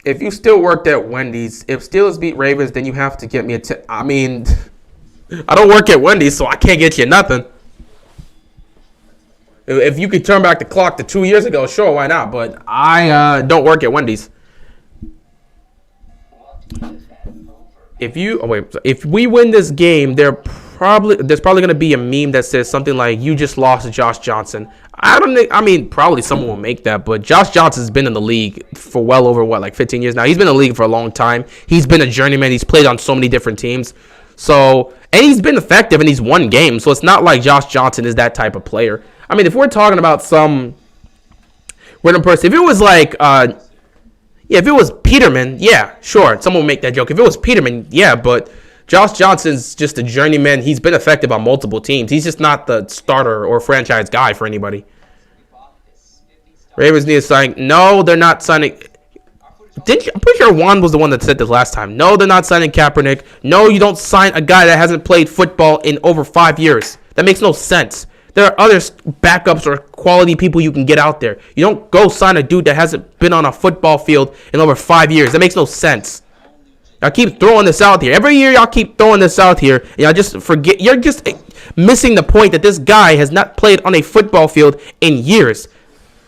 If you still worked at Wendy's, if Steelers beat Ravens, then you have to get me a I don't work at Wendy's, so I can't get you nothing. If you could turn back the clock to 2 years ago, sure, why not? But I don't work at Wendy's. if we win this game, there's probably going to be a meme that says something like, "You just lost to Josh Johnson." Probably someone will make that, but Josh Johnson's been in the league for well over 15 years now. He's been in the league for a long time. He's been a journeyman. He's played on so many different teams. So, and he's been effective and he's won games. So it's not like Josh Johnson is that type of player. If we're talking about some random person, if it was if it was Peterman, yeah, sure, someone would make that joke. If it was Peterman, yeah, but Josh Johnson's just a journeyman. He's been effective on multiple teams. He's just not the starter or franchise guy for anybody. Ravens need to sign. No, they're not signing. I'm pretty sure Juan was the one that said this last time. No, they're not signing Kaepernick. No, you don't sign a guy that hasn't played football in over 5 years. That makes no sense. There are other backups or quality people you can get out there. You don't go sign a dude that hasn't been on a football field in over 5 years. That makes no sense. Y'all keep throwing this out here. Every year y'all keep throwing this out here. And y'all just forget. You're just missing the point that this guy has not played on a football field in years.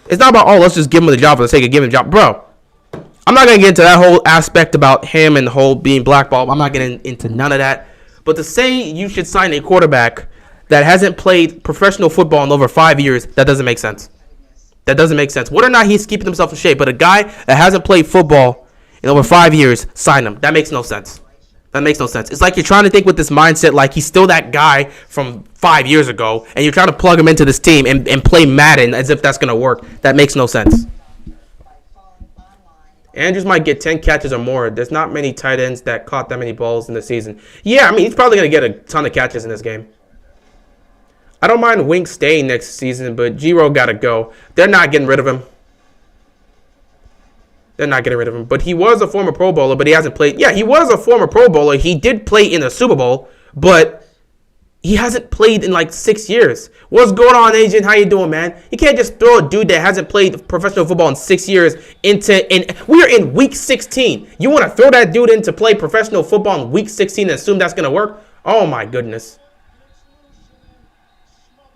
It's not about, let's just give him the job for the sake of giving him the job. Bro, I'm not going to get into that whole aspect about him and the whole being blackballed. I'm not getting into none of that. But to say you should sign a quarterback that hasn't played professional football in over 5 years, that doesn't make sense. That doesn't make sense. Whether or not he's keeping himself in shape, but a guy that hasn't played football in over 5 years, sign him. That makes no sense. That makes no sense. It's like you're trying to think with this mindset like he's still that guy from 5 years ago, and you're trying to plug him into this team and play Madden as if that's going to work. That makes no sense. Andrews might get 10 catches or more. There's not many tight ends that caught that many balls in the season. Yeah, he's probably going to get a ton of catches in this game. I don't mind Wink staying next season, but Giro got to go. They're not getting rid of him. They're not getting rid of him. But he was a former Pro Bowler, but he hasn't played. Yeah, he was a former Pro Bowler. He did play in the Super Bowl, but he hasn't played in 6 years. What's going on, Agent? How you doing, man? You can't just throw a dude that hasn't played professional football in 6 years we're in week 16. You want to throw that dude in to play professional football in week 16 and assume that's going to work? Oh, my goodness.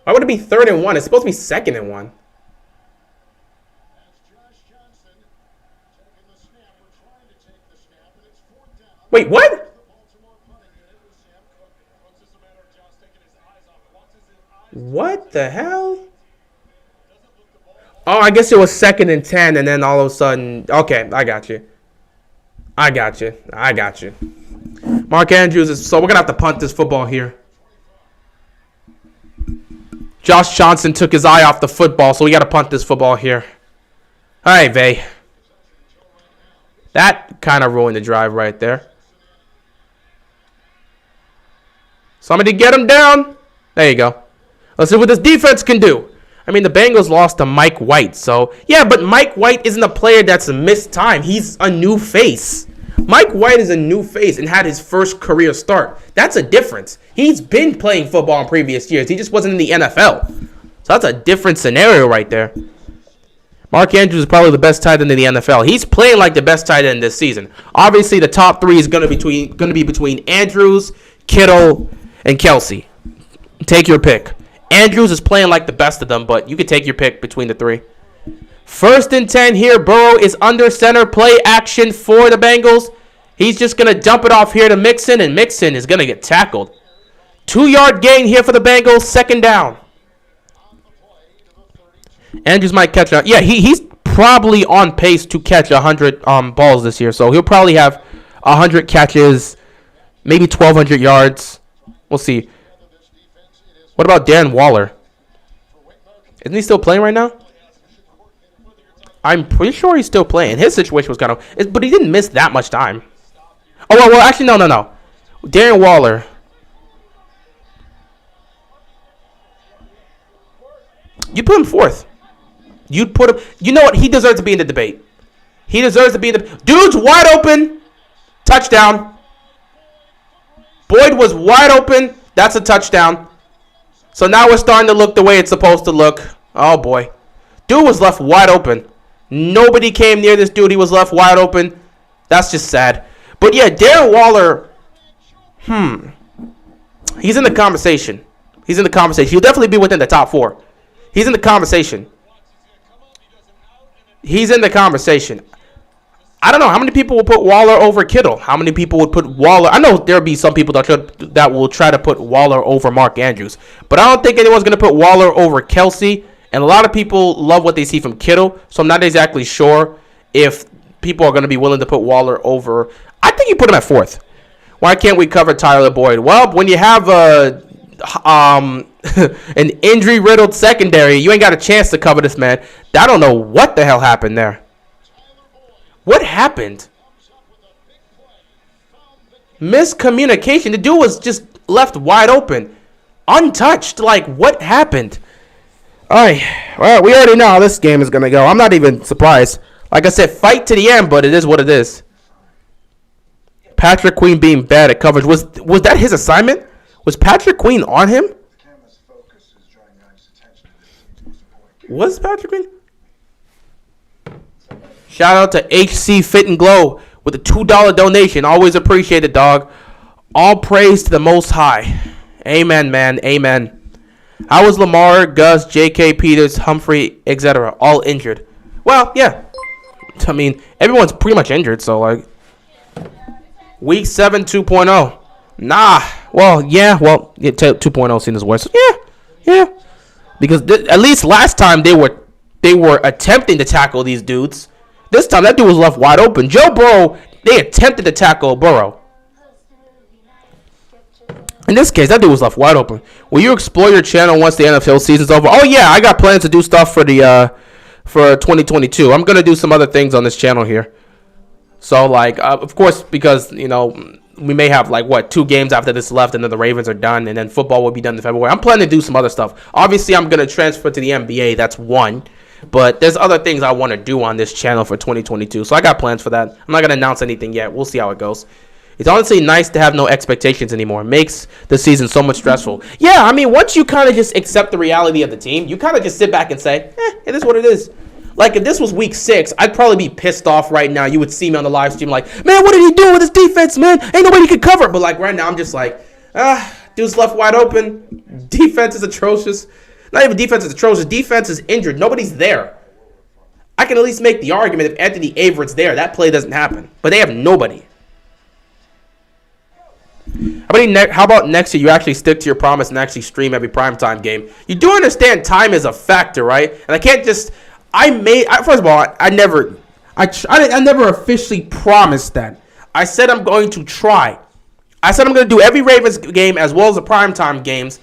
Why would it be 3rd and 1? It's supposed to be 2nd and 1. Wait, what? What the hell? Oh, I guess it was 2nd and 10, and then all of a sudden... Okay, I got you. Mark Andrews is... So we're going to have to punt this football here. Josh Johnson took his eye off the football, so we got to punt this football here. All right, Vay. That kind of ruined the drive right there. Somebody get him down. There you go. Let's see what this defense can do. The Bengals lost to Mike White. So, yeah, but Mike White isn't a player that's a missed time. He's a new face. Mike White is a new face and had his first career start. That's a difference. He's been playing football in previous years. He just wasn't in the NFL. So that's a different scenario right there. Mark Andrews is probably the best tight end in the NFL. He's playing like the best tight end this season. Obviously, the top three is going to be between Andrews, Kittle, and Kelsey. Take your pick. Andrews is playing like the best of them, but you can take your pick between the three. 1st and 10 here. Burrow is under center. Play action for the Bengals. He's just going to dump it off here to Mixon, and Mixon is going to get tackled. 2-yard gain here for the Bengals. 2nd down. Andrews might catch up. Yeah, he's probably on pace to catch 100 balls this year. So he'll probably have 100 catches, maybe 1,200 yards. We'll see. What about Darren Waller? Isn't he still playing right now? I'm pretty sure he's still playing. His situation was kind of... But he didn't miss that much time. Oh, well actually, no. Darren Waller. You put him 4th. You'd put him... You know what? He deserves to be in the debate. He deserves to be in the... Dude's wide open. Touchdown. Boyd was wide open. That's a touchdown. So now we're starting to look the way it's supposed to look. Oh, boy. Dude was left wide open. Nobody came near this dude. He was left wide open. That's just sad. But, yeah, Darren Waller, he's in the conversation. He's in the conversation. He'll definitely be within the top 4. He's in the conversation. He's in the conversation. I don't know how many people will put Waller over Kittle. How many people would put Waller? I know there'll be some people that will try to put Waller over Mark Andrews, but I don't think anyone's going to put Waller over Kelsey. And a lot of people love what they see from Kittle, so I'm not exactly sure if people are going to be willing to put Waller over. I think you put him at 4th. Why can't we cover Tyler Boyd? Well, when you have an injury-riddled secondary, you ain't got a chance to cover this man. I don't know what the hell happened there. What happened? Miscommunication. The dude was just left wide open. Untouched. Like, what happened? All right. Well, we already know how this game is going to go. I'm not even surprised. Like I said, fight to the end, but it is what it is. Patrick Queen being bad at coverage. Was that his assignment? Was Patrick Queen on him? Was Patrick Queen? Shout out to HC Fit and Glow with a $2 donation. Always appreciate it, dog. All praise to the Most High. Amen, man. Amen. How was Lamar, Gus, J.K. Peters, Humphrey, etc. all injured? Well, yeah. I mean, everyone's pretty much injured, so, like. Week 7, 2.0. Nah. Well, yeah. Well, 2.0 seen as worse. Yeah. Because at least last time they were attempting to tackle these dudes. This time, that dude was left wide open. Joe Burrow, they attempted to tackle Burrow. In this case, that dude was left wide open. Will you explore your channel once the NFL season's over? Oh, yeah, I got plans to do stuff for 2022. I'm going to do some other things on this channel here. So, like, of course, because, you know, we may have, like, 2 games after this left, and then the Ravens are done, and then football will be done in February. I'm planning to do some other stuff. Obviously, I'm going to transfer to the NBA. That's one. But there's other things I want to do on this channel for 2022. So I got plans for that. I'm not going to announce anything yet. We'll see how it goes. It's honestly nice to have no expectations anymore. It makes the season so much stressful. Yeah, I mean, once you kind of just accept the reality of the team, you kind of just sit back and say, it is what it is. Like, if this was week 6, I'd probably be pissed off right now. You would see me on the live stream like, man, what did he do with his defense, man? Ain't nobody could cover. But, like, right now, I'm just like, dude's left wide open. Defense is atrocious. Not even defense is atrocious. Defense is injured. Nobody's there. I can at least make the argument if Anthony Averett's there, that play doesn't happen. But they have nobody. How about next year you actually stick to your promise and actually stream every primetime game? You do understand time is a factor, right? And I can't just... First of all, I never officially promised that. I said I'm going to try. I said I'm going to do every Ravens game as well as the primetime games.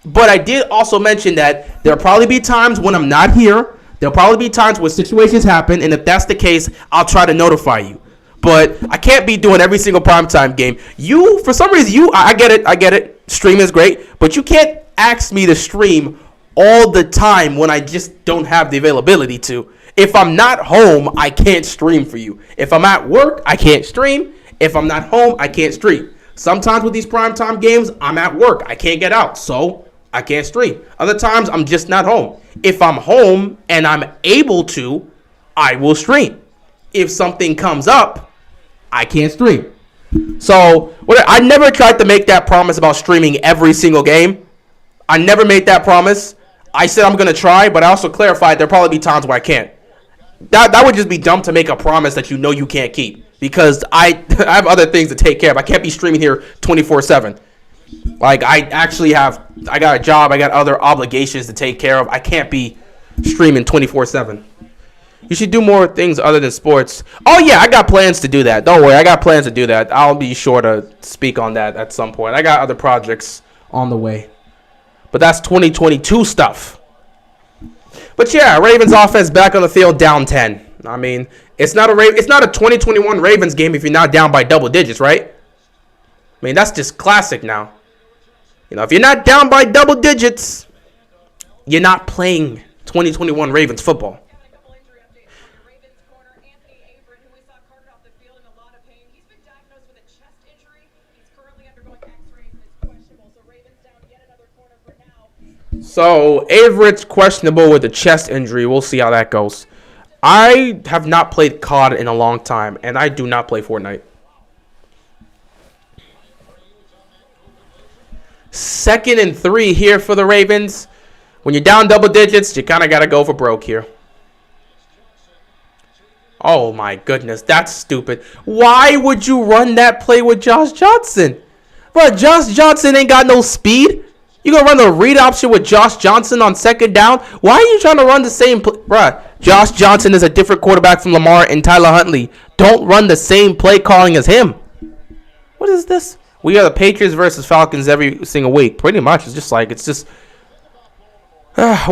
But I did also mention that there'll probably be times when I'm not here. There'll probably be times where situations happen. And if that's the case, I'll try to notify you. But I can't be doing every single primetime game. For some reason, I get it. Stream is great. But you can't ask me to stream all the time when I just don't have the availability to. If I'm not home, I can't stream for you. If I'm at work, I can't stream. If I'm not home, I can't stream. Sometimes with these primetime games, I'm at work. I can't get out, so I can't stream. Other times, I'm just not home. If I'm home and I'm able to, I will stream. If something comes up, I can't stream. So, I never tried to make that promise about streaming every single game. I never made that promise. I said I'm going to try, but I also clarified there'll probably be times where I can't. That would just be dumb to make a promise that you know you can't keep. Because I have other things to take care of. I can't be streaming here 24/7. Like, I got a job. I got other obligations to take care of. I can't be streaming 24/7. You should do more things other than sports. Oh, yeah, I got plans to do that. Don't worry, I got plans to do that. I'll be sure to speak on that at some point. I got other projects on the way. But that's 2022 stuff. But yeah, Ravens offense back on the field down 10. I mean, it's not a 2021 Ravens game if you're not down by double digits, right? I mean, that's just classic now. You know, if you're not down by double digits, you're not playing 2021 Ravens football. So, Averett's questionable with a chest injury. We'll see how that goes. I have not played COD in a long time, and I do not play Fortnite. 2nd and 3 here for the Ravens. When you're down double digits, you kind of got to go for broke here. Oh my goodness, that's stupid. Why would you run that play with Josh Johnson? Bro, Josh Johnson ain't got no speed. You gonna run the read option with Josh Johnson on second down? Why are you trying to run the same play? Bruh, Josh Johnson is a different quarterback from Lamar and Tyler Huntley. Don't run the same play calling as him. What is this? We are the Patriots versus Falcons every single week. Pretty much. We're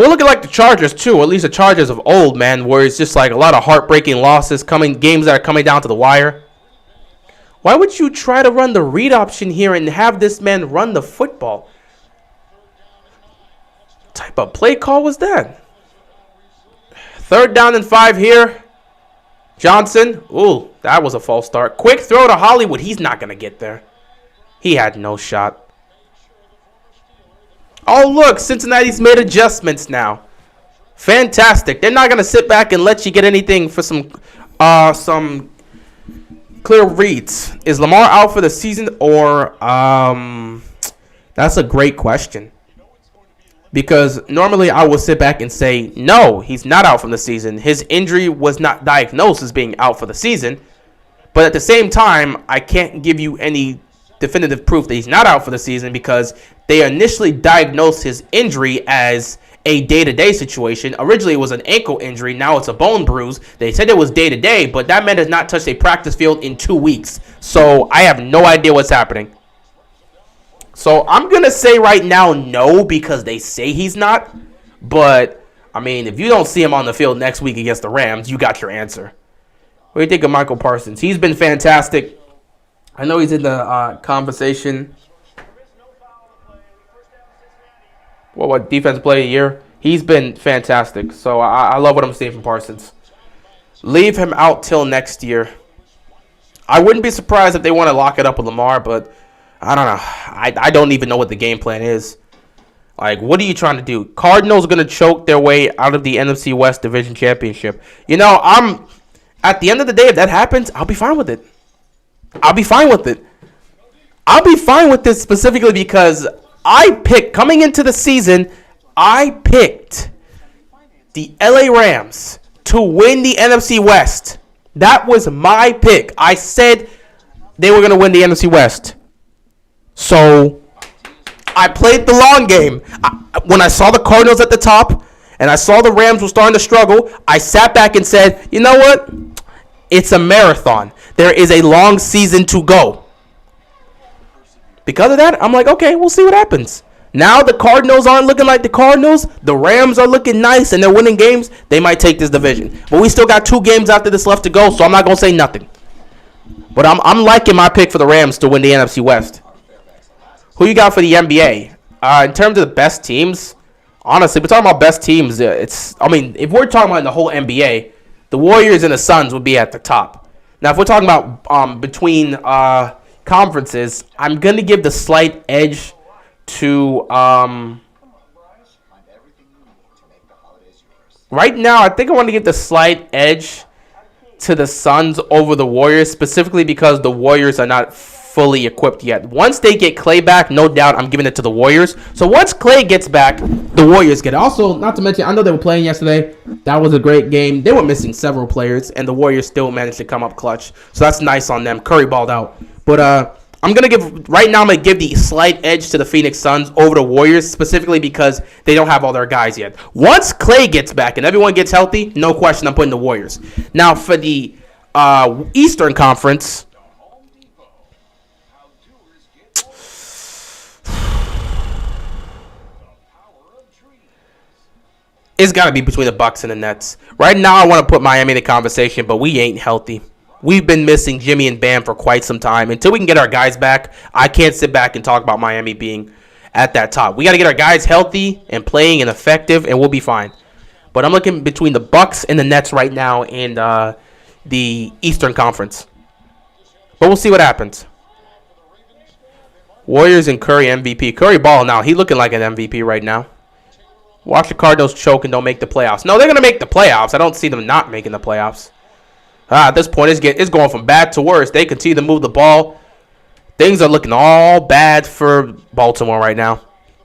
looking like the Chargers too, or at least the Chargers of old, man, where it's just like a lot of heartbreaking losses, games that are coming down to the wire. Why would you try to run the read option here and have this man run the football? What type of play call was that? 3rd down and 5 here. Johnson. Ooh, that was a false start. Quick throw to Hollywood. He's not going to get there. He had no shot. Oh, look, Cincinnati's made adjustments now. Fantastic. They're not going to sit back and let you get anything for some clear reads. Is Lamar out for the season or that's a great question. Because normally I will sit back and say, no, he's not out for the season. His injury was not diagnosed as being out for the season. But at the same time, I can't give you any definitive proof that he's not out for the season because they initially diagnosed his injury as a day-to-day situation. Originally, it was an ankle injury. Now it's a bone bruise. They said it was day-to-day, but that man has not touched a practice field in 2 weeks. So I have no idea what's happening. So I'm going to say right now no because they say he's not. But, I mean, if you don't see him on the field next week against the Rams, you got your answer. What do you think of Michael Parsons? He's been fantastic. I know he's in the conversation. What defense play of the year? He's been fantastic. So I love what I'm seeing from Parsons. Leave him out till next year. I wouldn't be surprised if they want to lock it up with Lamar, but I don't know. I don't even know what the game plan is. Like, what are you trying to do? Cardinals going to choke their way out of the NFC West Division Championship. You know, at the end of the day, if that happens, I'll be fine with it. I'll be fine with it. I'll be fine with this specifically because coming into the season, I picked the LA Rams to win the NFC West. That was my pick. I said they were going to win the NFC West. So I played the long game. When I saw the Cardinals at the top and I saw the Rams were starting to struggle, I sat back and said, you know what? It's a marathon. There is a long season to go. Because of that, I'm like, okay, we'll see what happens. Now the Cardinals aren't looking like the Cardinals. The Rams are looking nice and they're winning games. They might take this division. But we still got 2 games after this left to go, so I'm not going to say nothing. But I'm liking my pick for the Rams to win the NFC West. Who you got for the NBA? In terms of the best teams, honestly, we're talking about best teams. If we're talking about the whole NBA, the Warriors and the Suns would be at the top. Now, if we're talking about between conferences, I'm going to give the slight edge to right now, I think I want to give the slight edge to the Suns over the Warriors, specifically because the Warriors are not fully equipped yet. Once they get Klay back, no doubt I'm giving it to the Warriors. So once Klay gets back, the Warriors get it. Also, not to mention, I know they were playing yesterday. That was a great game. They were missing several players, and the Warriors still managed to come up clutch. So that's nice on them. Curry balled out. But I'm going to give the slight edge to the Phoenix Suns over the Warriors, specifically because they don't have all their guys yet. Once Klay gets back and everyone gets healthy, no question I'm putting the Warriors. Now, for the Eastern Conference, it's got to be between the Bucks and the Nets. Right now, I want to put Miami in the conversation, but we ain't healthy. We've been missing Jimmy and Bam for quite some time. Until we can get our guys back, I can't sit back and talk about Miami being at that top. We got to get our guys healthy and playing and effective, and we'll be fine. But I'm looking between the Bucks and the Nets right now in the Eastern Conference. But we'll see what happens. Warriors and Curry MVP. Curry ball now. He looking like an MVP right now. Watch the Cardinals choke and don't make the playoffs. No, they're going to make the playoffs. I don't see them not making the playoffs. At this point, it's going from bad to worse. They continue to move the ball. Things are looking all bad for Baltimore right now.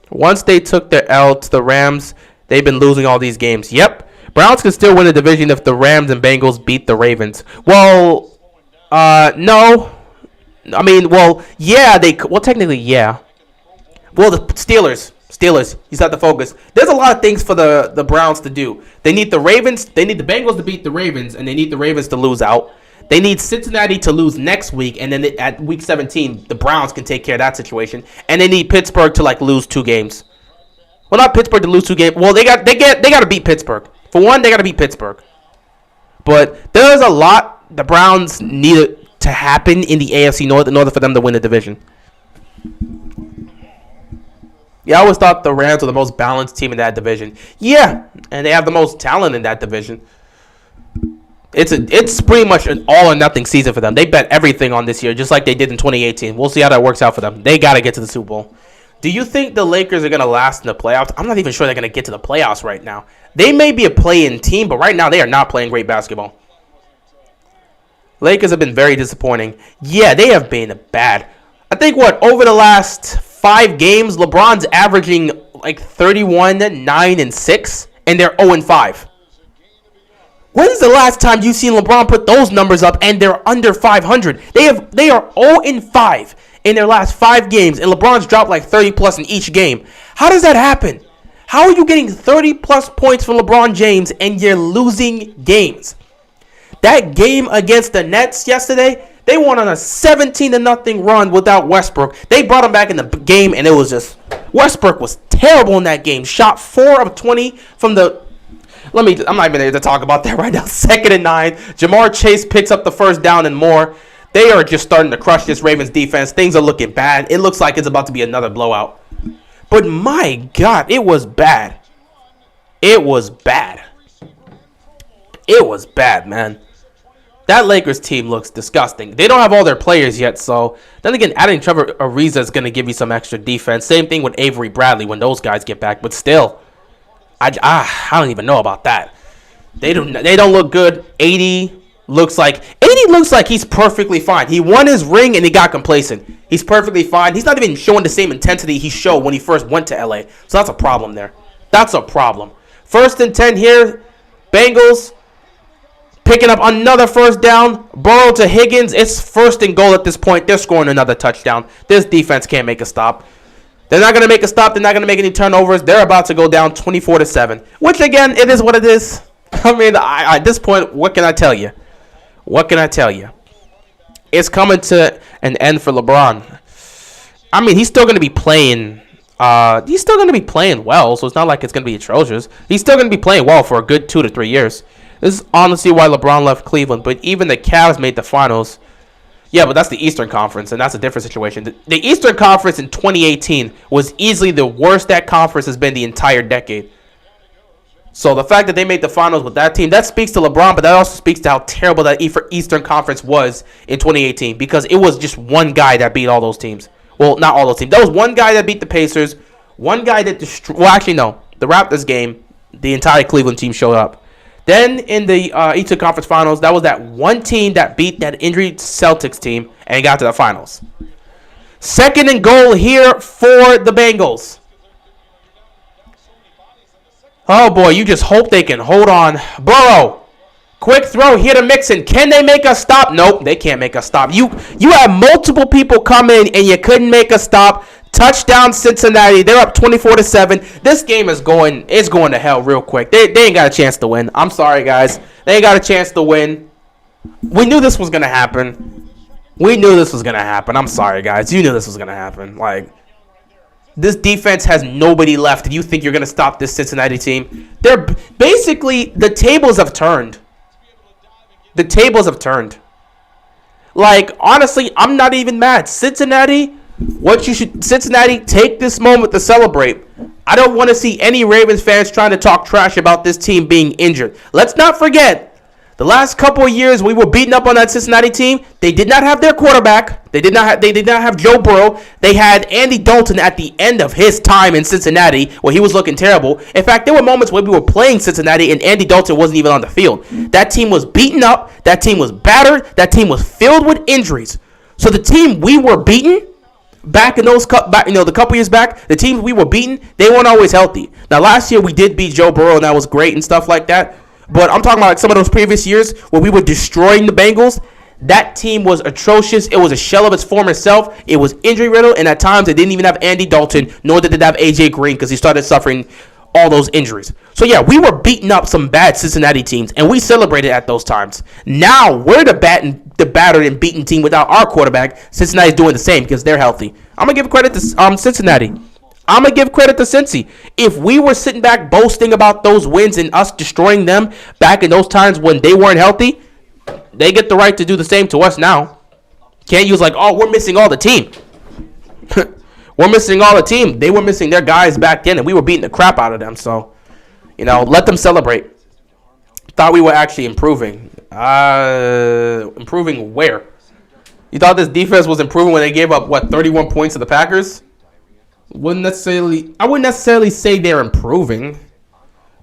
Once they took their L to the Rams, they've been losing all these games. Yep, Browns can still win the division if the Rams and Bengals beat the Ravens. Well, no. I mean, well, yeah, technically, yeah. Well, the Steelers, he's not the focus. There's a lot of things for the Browns to do. They need the Bengals to beat the Ravens, and they need the Ravens to lose out. They need Cincinnati to lose next week, and then at week 17, the Browns can take care of that situation. And they need Pittsburgh to lose 2 games. Well, not Pittsburgh to lose 2 games. Well, they got to beat Pittsburgh. For one, they got to beat Pittsburgh. But there's a lot the Browns need to happen in the AFC North in order for them to win the division. Yeah, I always thought the Rams were the most balanced team in that division. Yeah, and they have the most talent in that division. It's pretty much an all or nothing season for them. They bet everything on this year, just like they did in 2018. We'll see how that works out for them. They got to get to the Super Bowl. Do you think the Lakers are going to last in the playoffs? I'm not even sure they're going to get to the playoffs right now. They may be a play-in team, but right now they are not playing great basketball. Lakers have been very disappointing. Yeah, they have been bad. I think, over the last 5 games, LeBron's averaging 31, 9, and 6, and they're 0-5. When's the last time you've seen LeBron put those numbers up and they're under 500? They are 0-5 in their last 5 games, and LeBron's dropped 30+ in each game. How does that happen? How are you getting 30+ points from LeBron James and you're losing games? That game against the Nets yesterday, they won on a 17-0 run without Westbrook. They brought him back in the game, and it was just Westbrook was terrible in that game. Shot 4 of 20 from the. I'm not even there to talk about that right now. 2nd and 9. Jamar Chase picks up the first down and more. They are just starting to crush this Ravens defense. Things are looking bad. It looks like it's about to be another blowout. But my God, it was bad. It was bad. It was bad, man. That Lakers team looks disgusting. They don't have all their players yet, so then again, adding Trevor Ariza is going to give you some extra defense. Same thing with Avery Bradley when those guys get back, but still, I don't even know about that. They don't look good. 80 looks like he's perfectly fine. He won his ring and he got complacent. He's perfectly fine. He's not even showing the same intensity he showed when he first went to LA. So that's a problem there. That's a problem. 1st and 10 here. Bengals picking up another first down. Burrow to Higgins. It's 1st and goal at this point. They're scoring another touchdown. This defense can't make a stop. They're not going to make a stop. They're not going to make any turnovers. They're about to go down 24-7. Which, again, it is what it is. I mean, at this point, what can I tell you? What can I tell you? It's coming to an end for LeBron. I mean, he's still going to be playing. He's still going to be playing well, so it's not like it's going to be atrocious. He's still going to be playing well for a good 2 to 3 years. This is honestly why LeBron left Cleveland, but even the Cavs made the finals. Yeah, but that's the Eastern Conference, and that's a different situation. The Eastern Conference in 2018 was easily the worst that conference has been the entire decade. So the fact that they made the finals with that team, that speaks to LeBron, but that also speaks to how terrible that Eastern Conference was in 2018, because it was just one guy that beat all those teams. Well, not all those teams. That was one guy that beat the Pacers, one guy that destroyed. Well, actually, no. The Raptors game, the entire Cleveland team showed up. Then in the Eastern Conference Finals, that was that one team that beat that injured Celtics team and got to the finals. 2nd and goal here for the Bengals. Oh boy, you just hope they can hold on. Burrow, quick throw here to Mixon. Can they make a stop? Nope, they can't make a stop. You have multiple people come in and you couldn't make a stop. Touchdown Cincinnati. They're up 24-7. This game is going to hell real quick. They ain't got a chance to win. I'm sorry, guys. They ain't got a chance to win. We knew this was going to happen. I'm sorry, guys. You knew this was going to happen. This defense has nobody left, and you think you're going to stop this Cincinnati team? They're basically, the tables have turned. Honestly, I'm not even mad. Cincinnati, take this moment to celebrate. I don't want to see any Ravens fans trying to talk trash about this team being injured. Let's not forget, the last couple of years we were beating up on that Cincinnati team. They did not have their quarterback. They did not have Joe Burrow. They had Andy Dalton at the end of his time in Cincinnati where he was looking terrible. In fact, there were moments where we were playing Cincinnati and Andy Dalton wasn't even on the field. That team was beaten up. That team was battered. That team was filled with injuries. So the team we were beaten back in the couple years back, the teams we were beating, they weren't always healthy. Now last year we did beat Joe Burrow and that was great and stuff like that. But I'm talking about like some of those previous years where we were destroying the Bengals. That team was atrocious. It was a shell of its former self. It was injury riddled, and at times they didn't even have Andy Dalton, nor did they have AJ Green because he started suffering all those injuries. So yeah, we were beating up some bad Cincinnati teams, and we celebrated at those times. Now we're the battered and beaten team without our quarterback. Cincinnati's doing the same because they're healthy. I'm gonna give credit to Cincinnati. I'm going to give credit to Cincy. If we were sitting back boasting about those wins and us destroying them back in those times when they weren't healthy, they get the right to do the same to us now. Can't use like, oh, we're missing all the team. We're missing all the team. They were missing their guys back then, and we were beating the crap out of them. So, let them celebrate. Thought we were actually improving. Improving where? You thought this defense was improving when they gave up, 31 points to the Packers? I wouldn't necessarily say they're improving.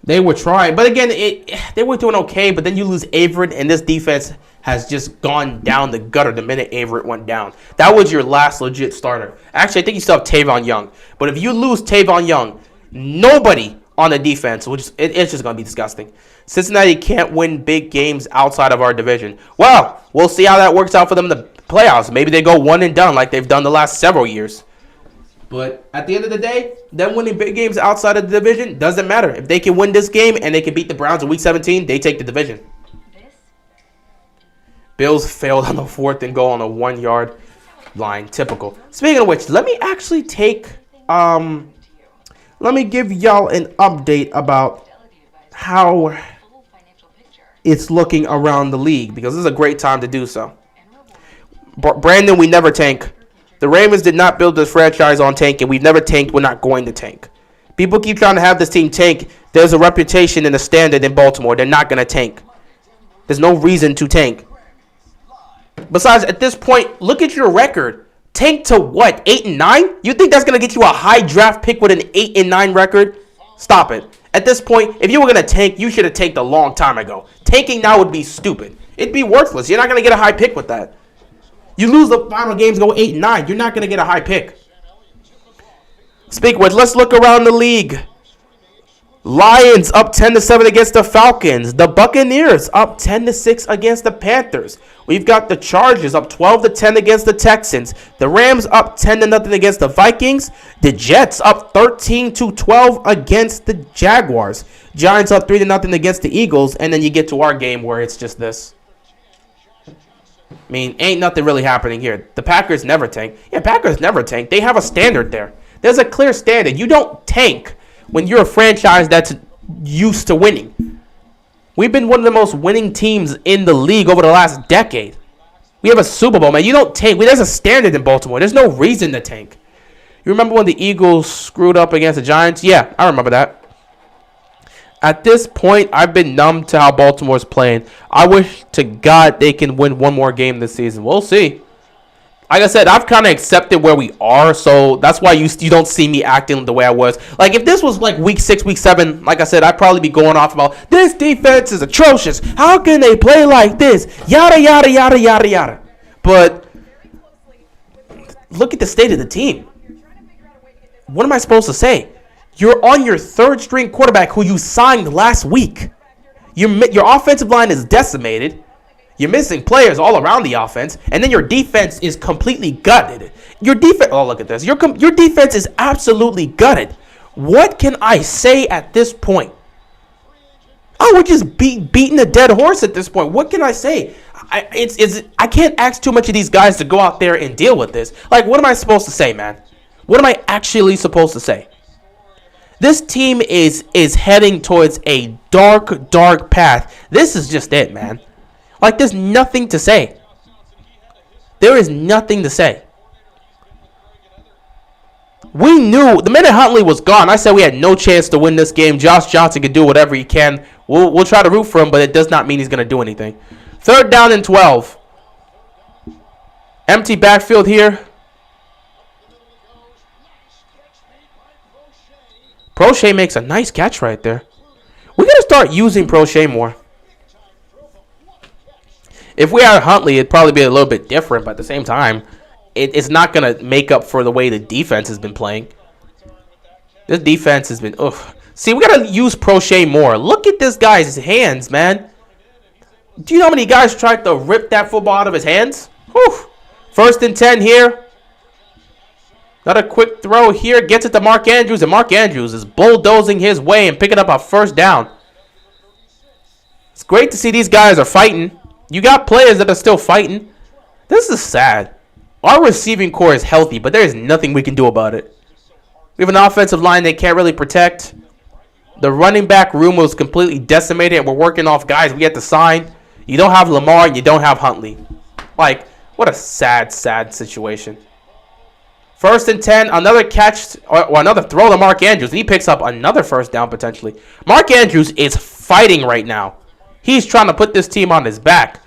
They were trying. But again, they were doing okay. But then you lose Averett, and this defense has just gone down the gutter the minute Averett went down. That was your last legit starter. Actually, I think you still have Tavon Young. But if you lose Tavon Young, nobody on the defense, it's just going to be disgusting. Cincinnati can't win big games outside of our division. Well, we'll see how that works out for them in the playoffs. Maybe they go one and done like they've done the last several years. But at the end of the day, them winning big games outside of the division doesn't matter. If they can win this game and they can beat the Browns in Week 17, they take the division. Bills failed on the 4th and goal on the 1-yard line. Typical. Speaking of which, let me actually let me give y'all an update about how it's looking around the league, because this is a great time to do so. Brandon, we never tank. The Ravens did not build this franchise on tanking. We've never tanked. We're not going to tank. People keep trying to have this team tank. There's a reputation and a standard in Baltimore. They're not going to tank. There's no reason to tank. Besides, at this point, look at your record. Tank to what? 8-9? You think that's going to get you a high draft pick with an 8-9 record? Stop it. At this point, if you were going to tank, you should have tanked a long time ago. Tanking now would be stupid. It'd be worthless. You're not going to get a high pick with that. You lose the final games, go 8-9. You're not going to get a high pick. Speaking of, let's look around the league. Lions up 10-7 against the Falcons. The Buccaneers up 10-6 against the Panthers. We've got the Chargers up 12-10 against the Texans. The Rams up 10-0 against the Vikings. The Jets up 13-12 against the Jaguars. Giants up 3-0 against the Eagles. And then you get to our game where it's just this. I mean, ain't nothing really happening here. The Packers never tank. Yeah, Packers never tank. They have a standard there. There's a clear standard. You don't tank when you're a franchise that's used to winning. We've been one of the most winning teams in the league over the last decade. We have a Super Bowl, man. You don't tank. There's a standard in Baltimore. There's no reason to tank. You remember when the Eagles screwed up against the Giants? Yeah, I remember that. At this point, I've been numb to how Baltimore's playing. I wish to God they can win one more game this season. We'll see. Like I said, I've kind of accepted where we are, so that's why you don't see me acting the way I was. Like, if this was like week 6, week 7, like I said, I'd probably be going off about, this defense is atrocious. How can they play like this? Yada, yada, yada, yada, yada. But look at the state of the team. What am I supposed to say? You're on your 3rd-string quarterback who you signed last week. Your offensive line is decimated. You're missing players all around the offense, and then your defense is completely gutted. Your defense, oh, look at this. Your defense is absolutely gutted. What can I say at this point? Oh, we're just beating a dead horse at this point. What can I say? I can't ask too much of these guys to go out there and deal with this. Like, what am I supposed to say, man? What am I actually supposed to say? This team is heading towards a dark, dark path. This is just it, man. Like, there's nothing to say. There is nothing to say. We knew the minute Huntley was gone, I said we had no chance to win this game. Josh Johnson can do whatever he can. We'll try to root for him, but it does not mean he's going to do anything. 3rd down and 12. Empty backfield here. Prochet makes a nice catch right there. We got to start using Prochet more. If we had Huntley, it'd probably be a little bit different, but at the same time, it's not going to make up for the way the defense has been playing. This defense has been, See, we got to use Prochet more. Look at this guy's hands, man. Do you know how many guys tried to rip that football out of his hands? Whew. 1st and 10 here. Another quick throw here. Gets it to Mark Andrews. And Mark Andrews is bulldozing his way and picking up a 1st down. It's great to see these guys are fighting. You got players that are still fighting. This is sad. Our receiving core is healthy, but there is nothing we can do about it. We have an offensive line they can't really protect. The running back room was completely decimated, and we're working off guys we had to sign. You don't have Lamar, you don't have Huntley. Like, what a sad, sad situation. 1st and 10, another catch, or another throw to Mark Andrews, and he picks up another 1st down potentially. Mark Andrews is fighting right now. He's trying to put this team on his back.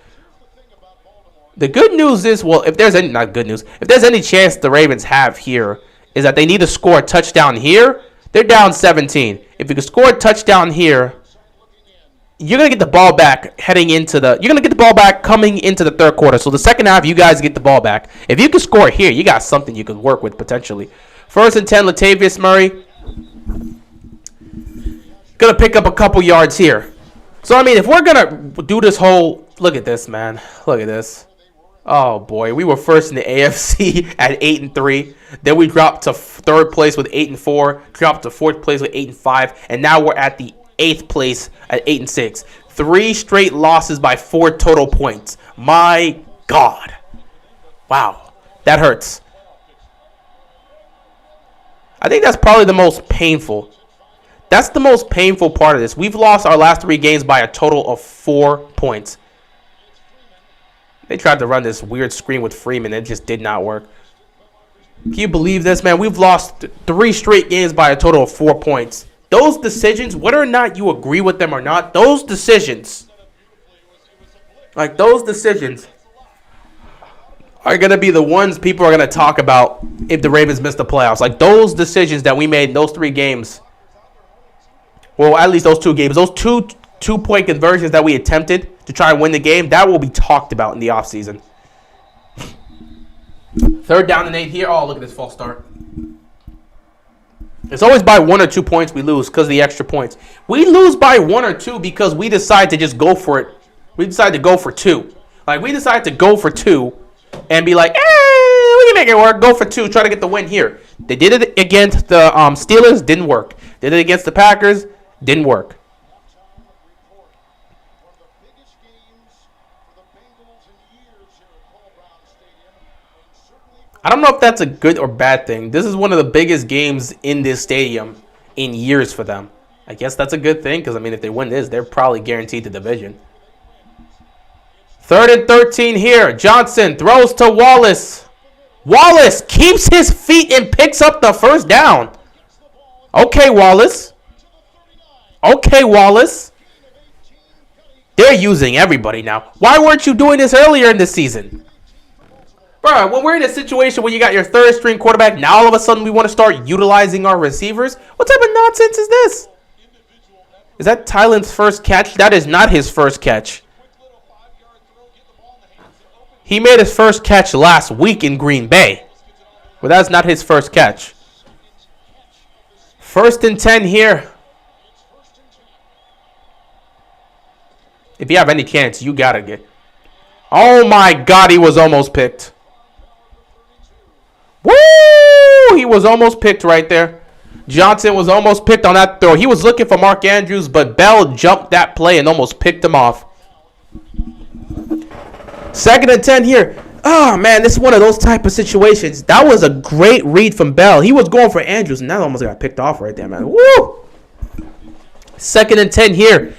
The good news is, well, if there's any, not good news, if there's any chance the Ravens have here, is that they need to score a touchdown here. They're down 17. If you can score a touchdown here, you're going to get the ball back coming into the 3rd quarter. So the second half, you guys get the ball back. If you can score here, you got something you could work with potentially. 1st and 10, Latavius Murray. Going to pick up a couple yards here. So, I mean, if we're going to do this whole, look at this, man. Look at this. Oh, boy. We were first in the AFC at 8-3. Then we dropped to 3rd place with 8-4. Dropped to 4th place with 8-5. And now we're at the 8th place at 8-6. 3 straight losses by 4 total points. My God. Wow. That hurts. I think that's probably the most painful. That's the most painful part of this. We've lost our last 3 games by a total of 4 points. They tried to run this weird screen with Freeman. It just did not work. Can you believe this, man? We've lost 3 straight games by a total of 4 points. Those decisions, whether or not you agree with them or not, those decisions are going to be the ones people are going to talk about if the Ravens miss the playoffs. Like those decisions that we made in those 3 games. Well, at least those 2 games. Those two-point conversions that we attempted to try and win the game, that will be talked about in the offseason. 3rd down and 8 here. Oh, look at this false start. It's always by 1 or 2 points we lose because of the extra points. We lose by 1 or 2 because we decide to just go for it. We decide to go for 2. Like, we decide to go for 2 and be like, we can make it work. Go for 2. Try to get the win here. They did it against the Steelers. Didn't work. Did it against the Packers. Didn't work. I don't know if that's a good or bad thing. This is one of the biggest games in this stadium in years for them. I guess that's a good thing because, I mean, if they win this, they're probably guaranteed the division. 3rd and 13 here. Johnson throws to Wallace. Wallace keeps his feet and picks up the 1st down. Okay, Wallace. Okay, Wallace. They're using everybody now. Why weren't you doing this earlier in the season? Bro, when we're in a situation where you got your 3rd string quarterback, now all of a sudden we want to start utilizing our receivers? What type of nonsense is this? Is that Tylen's 1st catch? That is not his 1st catch. He made his 1st catch last week in Green Bay. But that's not his 1st catch. 1st and 10 here. If you have any chance, you got to get. Oh my God, he was almost picked. Woo! He was almost picked right there. Johnson was almost picked on that throw. He was looking for Mark Andrews, but Bell jumped that play and almost picked him off. 2nd and 10 here. Oh, man, this is one of those type of situations. That was a great read from Bell. He was going for Andrews, and that almost got picked off right there, man. Woo! 2nd and 10 here.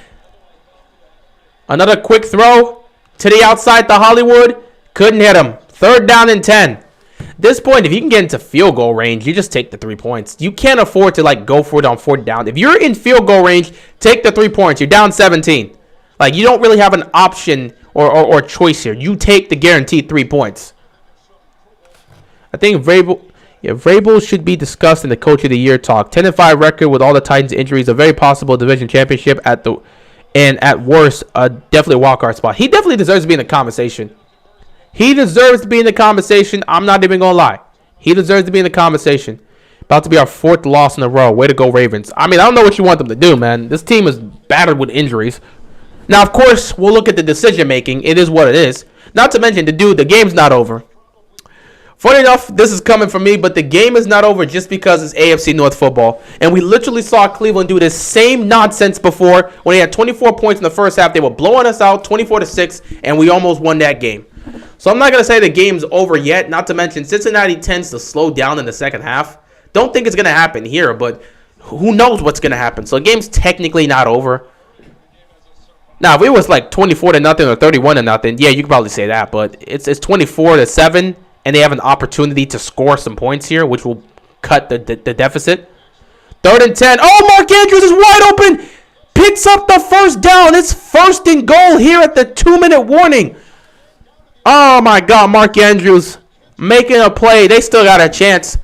Another quick throw to the outside to Hollywood. Couldn't hit him. 3rd down and 10. At this point, if you can get into field goal range, you just take the 3 points. You can't afford to go for it on 4th down. If you're in field goal range, take the 3 points. You're down 17. Like, you don't really have an option or choice here. You take the guaranteed 3 points. I think Vrabel should be discussed in the Coach of the Year talk. 10-5 record with all the Titans injuries, a very possible division championship at worst, definitely a wild card spot. He definitely deserves to be in the conversation. He deserves to be in the conversation. I'm not even going to lie. He deserves to be in the conversation. About to be our 4th loss in a row. Way to go, Ravens. I mean, I don't know what you want them to do, man. This team is battered with injuries. Now, of course, we'll look at the decision making. It is what it is. Not to mention, the game's not over. Funny enough, this is coming from me, but the game is not over just because it's AFC North football. And we literally saw Cleveland do this same nonsense before when they had 24 points in the first half. They were blowing us out 24-6, and we almost won that game. So I'm not going to say the game's over yet. Not to mention, Cincinnati tends to slow down in the second half. Don't think it's going to happen here, but who knows what's going to happen. So the game's technically not over. Now, if it was like 24-0 or 31-0, yeah, you could probably say that. But it's 24-7, and they have an opportunity to score some points here, which will cut the deficit. 3rd and 10. Oh, Mark Andrews is wide open. Picks up the first down. It's 1st and goal here at the 2-minute warning. Oh, my God, Mark Andrews making a play. They still got a chance.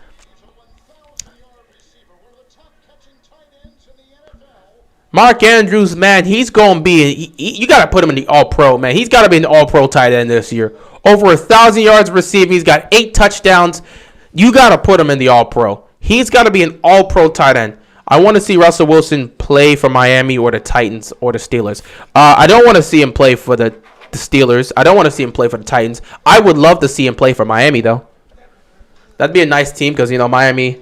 Mark Andrews, man, he's going to be, you got to put him in the All-Pro, man. He's got to be an All-Pro tight end this year. Over 1,000 yards receiving. He's got 8 touchdowns. You got to put him in the All-Pro. He's got to be an All-Pro tight end. I want to see Russell Wilson play for Miami or the Titans or the Steelers. I don't want to see him play for the Steelers. I don't want to see him play for the Titans. I would love to see him play for Miami, though. That'd be a nice team because, Miami,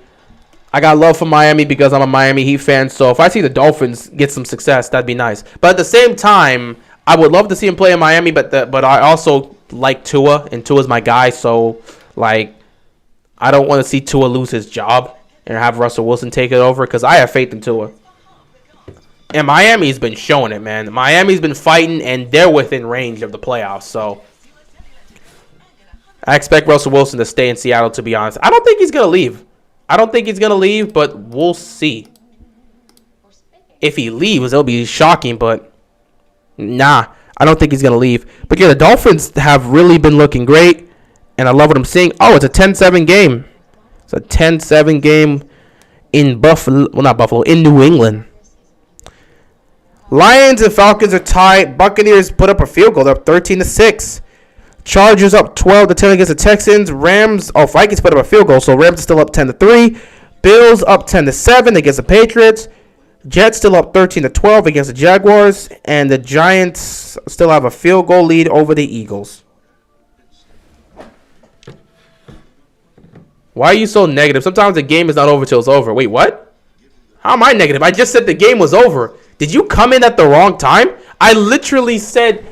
I got love for Miami because I'm a Miami Heat fan. So if I see the Dolphins get some success, that'd be nice. But at the same time, I would love to see him play in Miami, but I also like Tua, and Tua's my guy. So, I don't want to see Tua lose his job and have Russell Wilson take it over because I have faith in Tua. And Miami's been showing it, man. Miami's been fighting, and they're within range of the playoffs. So I expect Russell Wilson to stay in Seattle, to be honest. I don't think he's going to leave. But we'll see. If he leaves, it'll be shocking, but nah, I don't think he's going to leave. But yeah, the Dolphins have really been looking great, and I love what I'm seeing. Oh, it's a 10-7 game. It's a 10-7 game in Buffalo. Well, not Buffalo, in New England. Lions and Falcons are tied. Buccaneers put up a field goal. They're up 13-6. Chargers up 12-10 against the Texans. Vikings put up a field goal, so Rams are still up 10-3. Bills up 10-7 against the Patriots. Jets still up 13-12 against the Jaguars, and the Giants still have a field goal lead over the Eagles. Why are you so negative? Sometimes the game is not over till it's over. Wait, what? How am I negative? I just said the game was over. Did you come in at the wrong time? I literally said...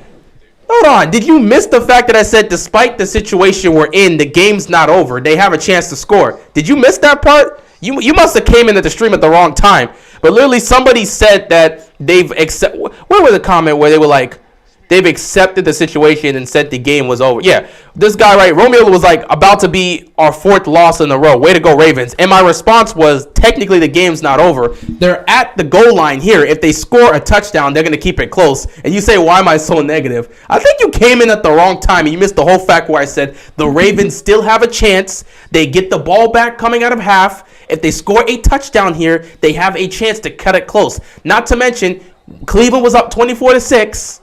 Hold on. Did you miss the fact that I said despite the situation we're in, the game's not over. They have a chance to score. Did you miss that part? You must have came into the stream at the wrong time. But literally somebody said that they've accepted... Where was the comment where they were like, they've accepted the situation and said the game was over? Yeah, this guy, right, Romeo was like, about to be our 4th loss in a row. Way to go, Ravens. And my response was, technically the game's not over. They're at the goal line here. If they score a touchdown, they're going to keep it close. And you say, why am I so negative? I think you came in at the wrong time. And you missed the whole fact where I said the Ravens still have a chance. They get the ball back coming out of half. If they score a touchdown here, they have a chance to cut it close. Not to mention, Cleveland was up 24-6.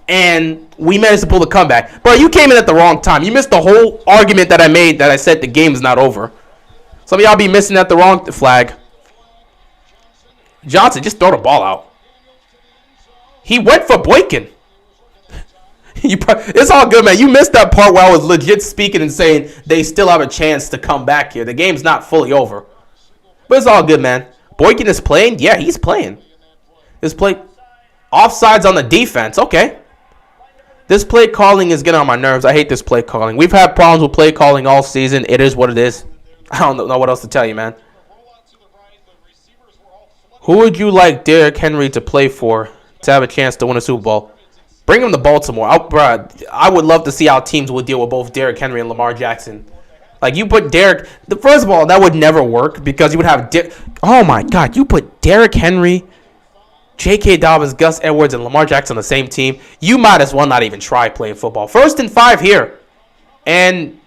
And we managed to pull the comeback. Bro, you came in at the wrong time. You missed the whole argument that I made that I said the game's not over. Some of y'all be missing at the wrong flag. Johnson, just throw the ball out. He went for Boykin. It's all good, man. You missed that part where I was legit speaking and saying they still have a chance to come back here. The game's not fully over. But it's all good, man. Boykin is playing? Yeah, he's playing. This play... Offsides on the defense. Okay. This play calling is getting on my nerves. I hate this play calling. We've had problems with play calling all season. It is what it is. I don't know what else to tell you, man. Who would you like Derrick Henry to play for to have a chance to win a Super Bowl? Bring him to Baltimore. I would love to see how teams would deal with both Derrick Henry and Lamar Jackson. Like, you put Derrick... First of all, that would never work because you would have... Oh, my God. You put Derrick Henry... J.K. Dobbins, Gus Edwards, and Lamar Jackson on the same team, you might as well not even try playing football. 1st and 5 here. And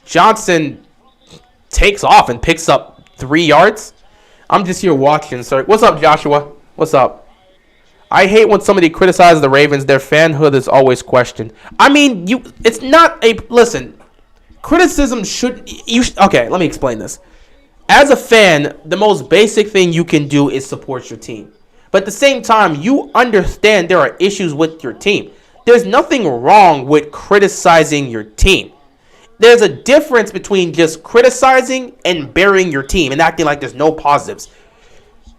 Johnson takes off and picks up 3 yards. I'm just here watching, sir. What's up, Joshua? What's up? I hate when somebody criticizes the Ravens. Their fanhood is always questioned. I mean, it's not a... Listen, criticism should... Okay, let me explain this. As a fan, the most basic thing you can do is support your team. But at the same time, you understand there are issues with your team. There's nothing wrong with criticizing your team. There's a difference between just criticizing and burying your team and acting like there's no positives.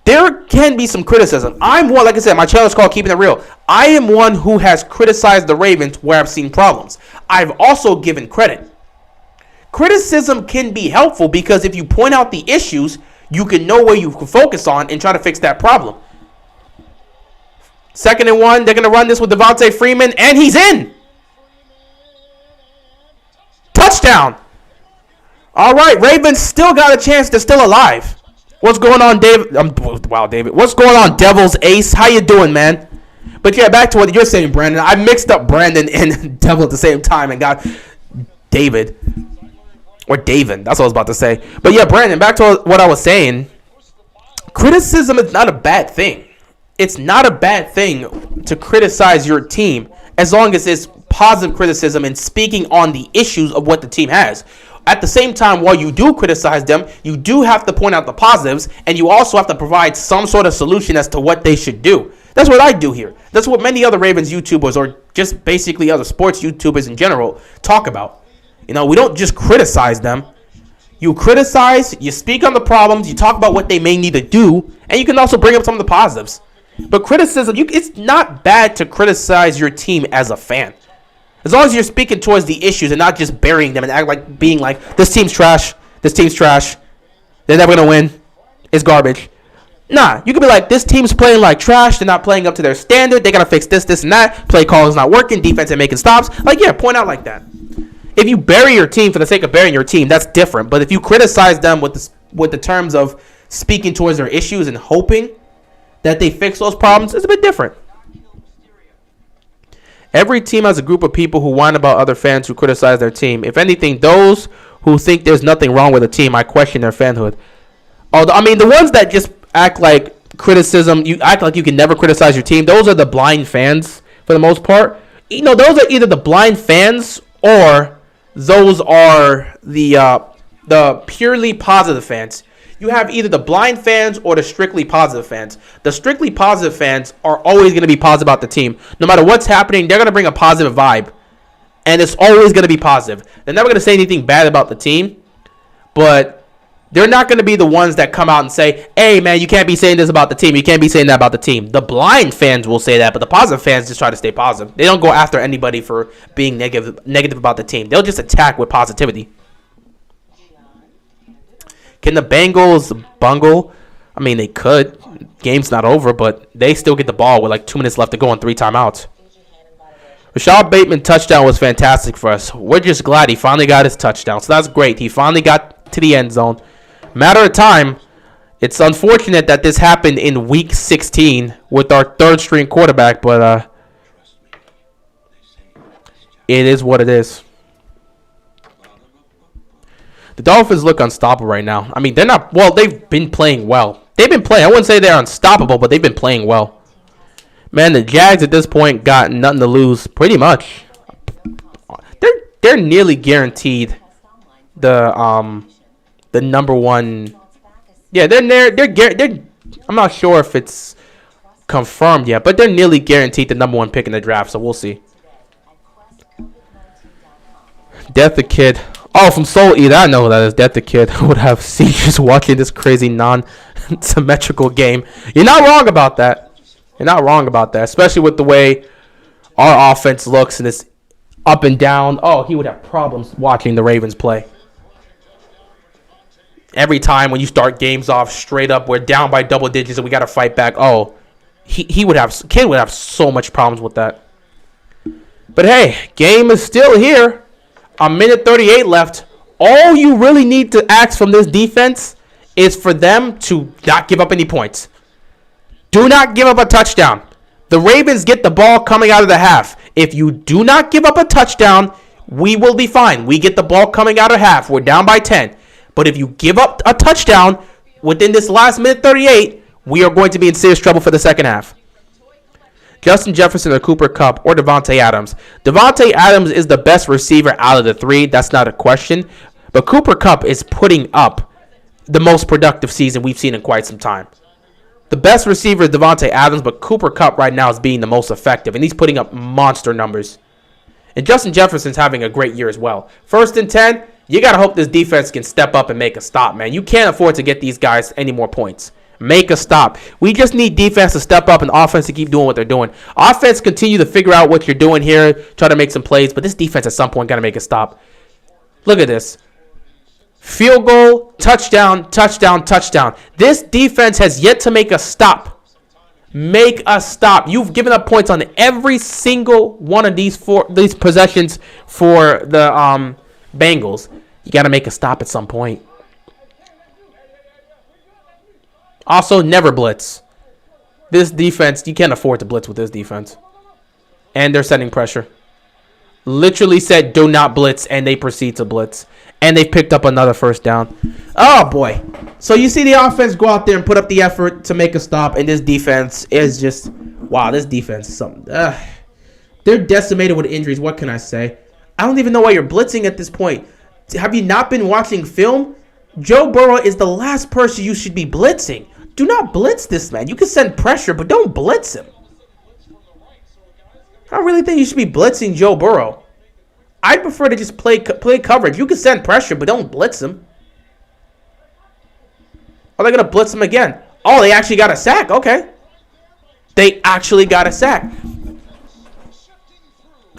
There can be some criticism. I'm one, like I said, my channel is called Keeping It Real. I am one who has criticized the Ravens where I've seen problems. I've also given credit. Criticism can be helpful because if you point out the issues, you can know where you can focus on and try to fix that problem. 2nd and 1, they're going to run this with Devontae Freeman, and he's in. Touchdown. All right, Ravens still got a chance. They're still alive. What's going on, David? David. What's going on, Devil's Ace? How you doing, man? But yeah, back to what you're saying, Brandon. I mixed up Brandon and Devil at the same time and got David. Or David. That's what I was about to say. But yeah, Brandon, back to what I was saying. Criticism is not a bad thing. It's not a bad thing to criticize your team as long as it's positive criticism and speaking on the issues of what the team has. At the same time, while you do criticize them, you do have to point out the positives, and you also have to provide some sort of solution as to what they should do. That's what I do here. That's what many other Ravens YouTubers, or just basically other sports YouTubers in general, talk about. You know, we don't just criticize them. You criticize, you speak on the problems, you talk about what they may need to do, and you can also bring up some of the positives. But criticism, it's not bad to criticize your team as a fan. As long as you're speaking towards the issues and not just burying them and act like being like, this team's trash, they're never going to win, it's garbage. Nah, you could be like, this team's playing like trash, they're not playing up to their standard, they got to fix this, and that, play call is not working, defense ain't making stops. Like, yeah, point out like that. If you bury your team for the sake of burying your team, that's different. But if you criticize them with the terms of speaking towards their issues and hoping that they fix those problems, it's a bit different. Every team has a group of people who whine about other fans who criticize their team. If anything, those who think there's nothing wrong with a team, I question their fanhood. I mean, the ones that just act like criticism, you act like you can never criticize your team, those are the blind fans for the most part. You know, those are either the blind fans or those are the purely positive fans. You have either the blind fans or the strictly positive fans. The strictly positive fans are always going to be positive about the team. No matter what's happening, they're going to bring a positive vibe. And it's always going to be positive. They're never going to say anything bad about the team. But they're not going to be the ones that come out and say, hey, man, you can't be saying this about the team. You can't be saying that about the team. The blind fans will say that, but the positive fans just try to stay positive. They don't go after anybody for being negative about the team. They'll just attack with positivity. Can the Bengals bungle? I mean, they could. Game's not over, but they still get the ball with like 2 minutes left to go on 3 timeouts. Rashad Bateman touchdown was fantastic for us. We're just glad he finally got his touchdown. So that's great. He finally got to the end zone. Matter of time. It's unfortunate that this happened in week 16 with our third string quarterback, but it is what it is. The Dolphins look unstoppable right now. I mean, they're not... Well, they've been playing well. They've been playing... I wouldn't say they're unstoppable, but they've been playing well. Man, the Jags at this point got nothing to lose, pretty much. They're nearly guaranteed the number one... Yeah, they're I'm not sure if it's confirmed yet, but they're nearly guaranteed the number 1 pick in the draft, so we'll see. Death the Kid... Oh, from Soul Eater, I know who that is. Death the Kid would have seizures watching this crazy non-symmetrical game. You're not wrong about that. You're not wrong about that, especially with the way our offense looks and it's up and down. Oh, he would have problems watching the Ravens play. Every time when you start games off straight up, we're down by double digits and we got to fight back. Oh, Kid would have so much problems with that. But hey, game is still here. A minute 38 left. All you really need to ask from this defense is for them to not give up any points. Do not give up a touchdown. The Ravens get the ball coming out of the half. If you do not give up a touchdown, we will be fine. We get the ball coming out of half. We're down by 10. But if you give up a touchdown within this last minute 38, we are going to be in serious trouble for the second half. Justin Jefferson or Cooper Kupp or Devontae Adams. Devontae Adams is the best receiver out of the 3. That's not a question. But Cooper Kupp is putting up the most productive season we've seen in quite some time. The best receiver is Devontae Adams, but Cooper Kupp right now is being the most effective, and he's putting up monster numbers. And Justin Jefferson's having a great year as well. 1st and 10, you got to hope this defense can step up and make a stop, man. You can't afford to get these guys any more points. Make a stop. We just need defense to step up and offense to keep doing what they're doing. Offense, continue to figure out what you're doing here, try to make some plays, but this defense at some point got to make a stop. Look at this. Field goal, touchdown, touchdown, touchdown. This defense has yet to make a stop. Make a stop. You've given up points on every single one of these possessions for the Bengals. You got to make a stop at some point. Also, never blitz. This defense, you can't afford to blitz with this defense. And they're setting pressure. Literally said, do not blitz, and they proceed to blitz. And they picked up another 1st down. Oh, boy. So you see the offense go out there and put up the effort to make a stop, and this defense is just, wow, this defense is something. They're decimated with injuries. What can I say? I don't even know why you're blitzing at this point. Have you not been watching film? Joe Burrow is the last person you should be blitzing. Do not blitz this man. You can send pressure, but don't blitz him. I really think you should be blitzing Joe Burrow. I prefer to just play coverage. You can send pressure, but don't blitz him. Are they going to blitz him again? Oh, they actually got a sack. Okay. They actually got a sack.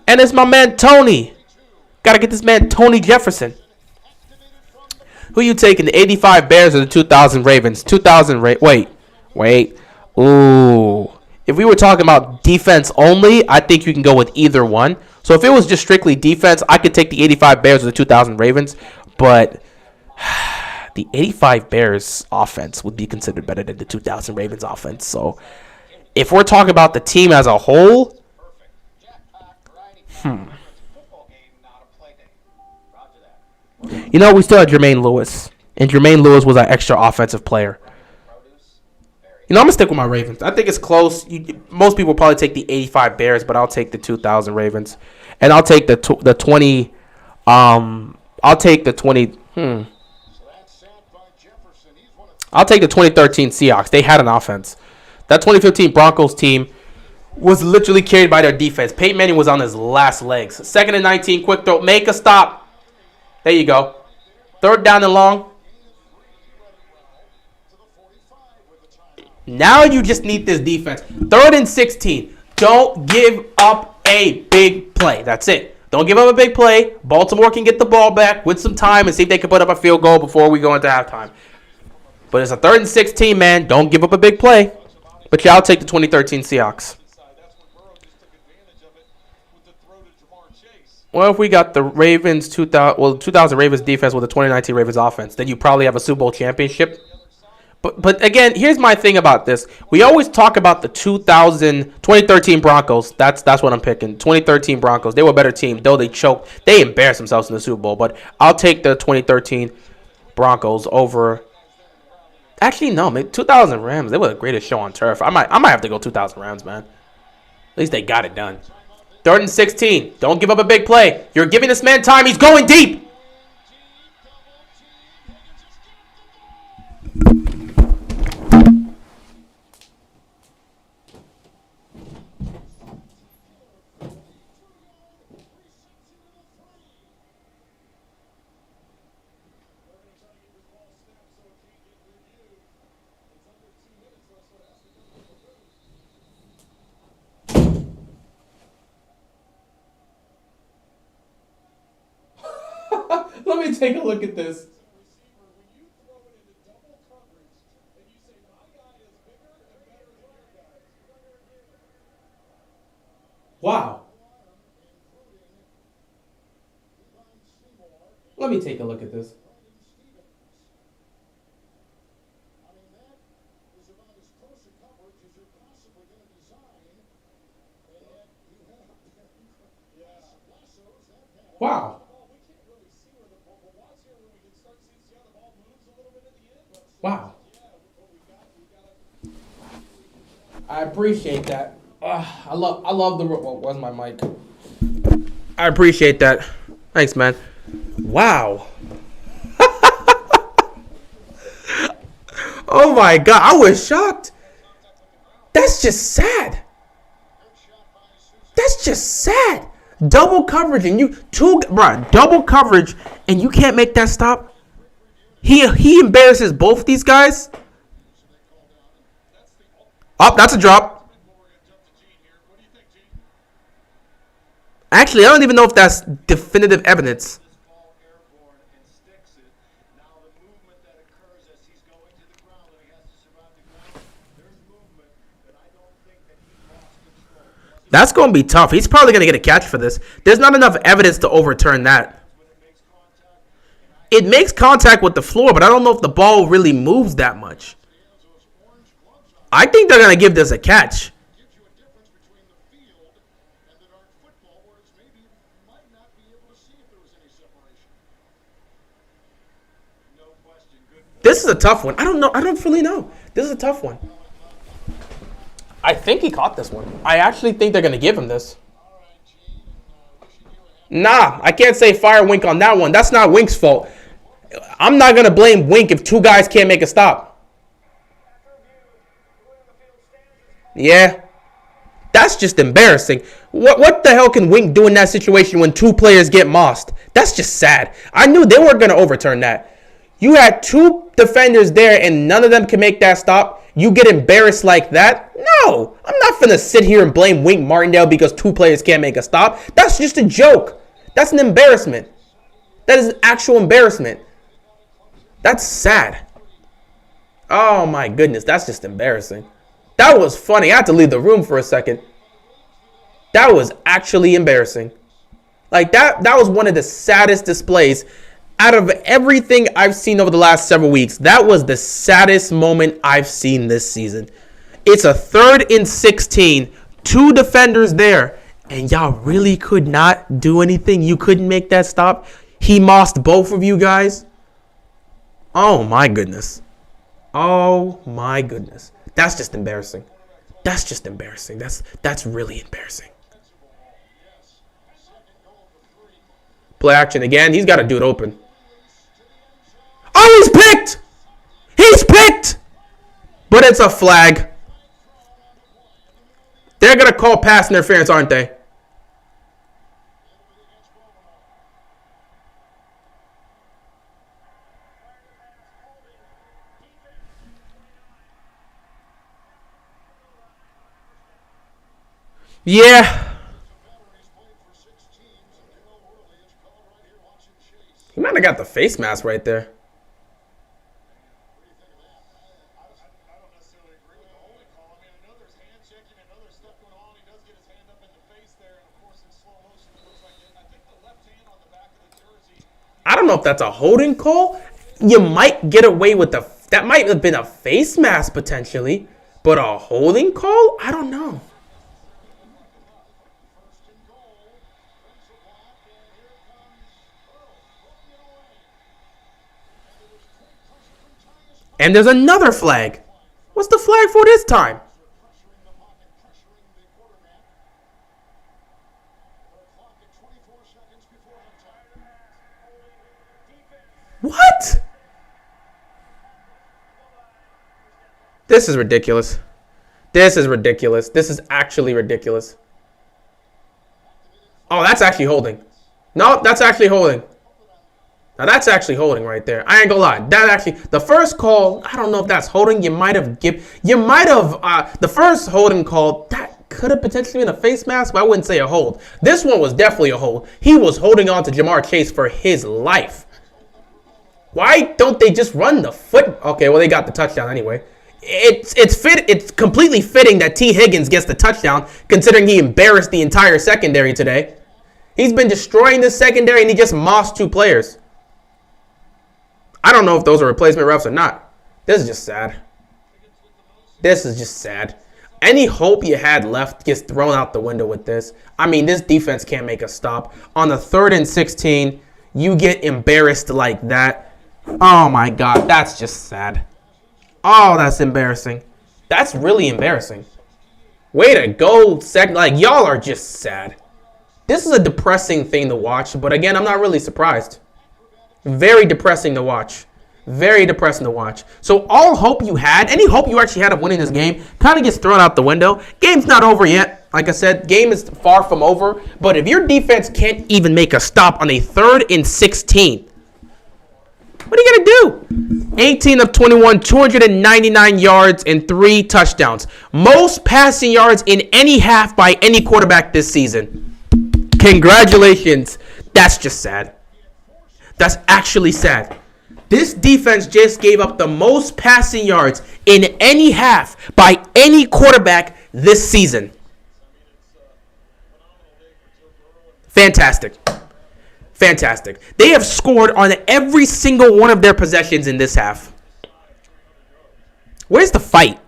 And it's my man Tony. Got to get this man Tony Jefferson. Who you taking, the 85 Bears or the 2000 Ravens? 2000 Wait. Ooh. If we were talking about defense only, I think you can go with either one. So if it was just strictly defense, I could take the 85 Bears or the 2000 Ravens. But the 85 Bears offense would be considered better than the 2000 Ravens offense. So if we're talking about the team as a whole, you know, we still had Jermaine Lewis. And Jermaine Lewis was our extra offensive player. You know, I'm going to stick with my Ravens. I think it's close. Most people probably take the 85 Bears, but I'll take the 2000 Ravens. And I'll take the 20. I'll take the 2013 Seahawks. They had an offense. That 2015 Broncos team was literally carried by their defense. Peyton Manning was on his last legs. 2nd and 19, quick throw. Make a stop. There you go. 3rd down and long. Now you just need this defense. 3rd and 16. Don't give up a big play. That's it. Don't give up a big play. Baltimore can get the ball back with some time and see if they can put up a field goal before we go into halftime. But it's a 3rd and 16, man. Don't give up a big play. But yeah, I'll take the 2013 Seahawks. Well, if we got the Ravens 2000 Ravens defense with the 2019 Ravens offense, then you probably have a Super Bowl championship. But again, here's my thing about this. We always talk about the 2013 Broncos. That's what I'm picking. 2013 Broncos. They were a better team, though they choked. They embarrassed themselves in the Super Bowl. But I'll take the 2013 Broncos over. Actually, no, man. 2000 Rams. They were the greatest show on turf. I might have to go 2000 Rams, man. At least they got it done. 3rd and 16. Don't give up a big play. You're giving this man time. He's going deep. Let me take a look at this. Wow. Let me take a look at this. Wow. Wow. I appreciate that. I love the. Where's my mic? I appreciate that. Thanks, man. Wow. Oh my God, I was shocked. That's just sad. That's just sad. Double coverage and double coverage and you can't make that stop. He embarrasses both these guys. Oh, that's a drop. Actually, I don't even know if that's definitive evidence. That's going to be tough. He's probably going to get a catch for this. There's not enough evidence to overturn that. It makes contact with the floor, but I don't know if the ball really moves that much. I think they're going to give this a catch. This is a tough one. I don't know. I don't really know. This is a tough one. I think he caught this one. I actually think they're going to give him this. Nah, I can't say fire Wink on that one. That's not Wink's fault. I'm not going to blame Wink if two guys can't make a stop. Yeah. That's just embarrassing. What the hell can Wink do in that situation when two players get mossed? That's just sad. I knew they weren't going to overturn that. You had two defenders there and none of them can make that stop. You get embarrassed like that? No. I'm not finna sit here and blame Wink Martindale because two players can't make a stop. That's just a joke. That's an embarrassment. That is an actual embarrassment. That's sad. Oh my goodness, that's just embarrassing. That was funny. I had to leave the room for a second. That was actually embarrassing. Like that was one of the saddest displays out of everything I've seen over the last several weeks. That was the saddest moment I've seen this season. It's a 3rd and 16, two defenders there, and y'all really could not do anything. You couldn't make that stop. He mossed both of you guys. Oh my goodness. Oh my goodness. That's just embarrassing. That's just embarrassing. That's really embarrassing. Play action again. He's got a dude open. Oh, he's picked! He's picked! But it's a flag. They're going to call pass interference, aren't they? Yeah. He might have got the face mask right there. I don't know if that's a holding call. You might get away with that might have been a face mask potentially, but a holding call? I don't know. And there's another flag. What's the flag for this time? What? This is ridiculous. This is ridiculous. This is actually ridiculous. Oh, that's actually holding. No, that's actually holding. Now that's actually holding right there. I ain't gonna lie. That actually, the first call, I don't know if that's holding. The first holding call, that could have potentially been a face mask, but I wouldn't say a hold. This one was definitely a hold. He was holding on to Jamar Chase for his life. Why don't they just run the foot? Okay, well, they got the touchdown anyway. It's completely fitting that T. Higgins gets the touchdown, considering he embarrassed the entire secondary today. He's been destroying the secondary, and he just mossed two players. I don't know if those are replacement refs or not. This is just sad. This is just sad. Any hope you had left gets thrown out the window with this. I mean, this defense can't make a stop. On the 3rd and 16, you get embarrassed like that. Oh, my God. That's just sad. Oh, that's embarrassing. That's really embarrassing. Way to go. Like, y'all are just sad. This is a depressing thing to watch. But, again, I'm not really surprised. Very depressing to watch. Very depressing to watch. So all hope you had, any hope you actually had of winning this game, kind of gets thrown out the window. Game's not over yet. Like I said, game is far from over. But if your defense can't even make a stop on a 3rd and 16, what are you going to do? 18 of 21, 299 yards, and 3 touchdowns. Most passing yards in any half by any quarterback this season. Congratulations. That's just sad. That's actually sad. This defense just gave up the most passing yards in any half by any quarterback this season. Fantastic. Fantastic. They have scored on every single one of their possessions in this half. Where's the fight?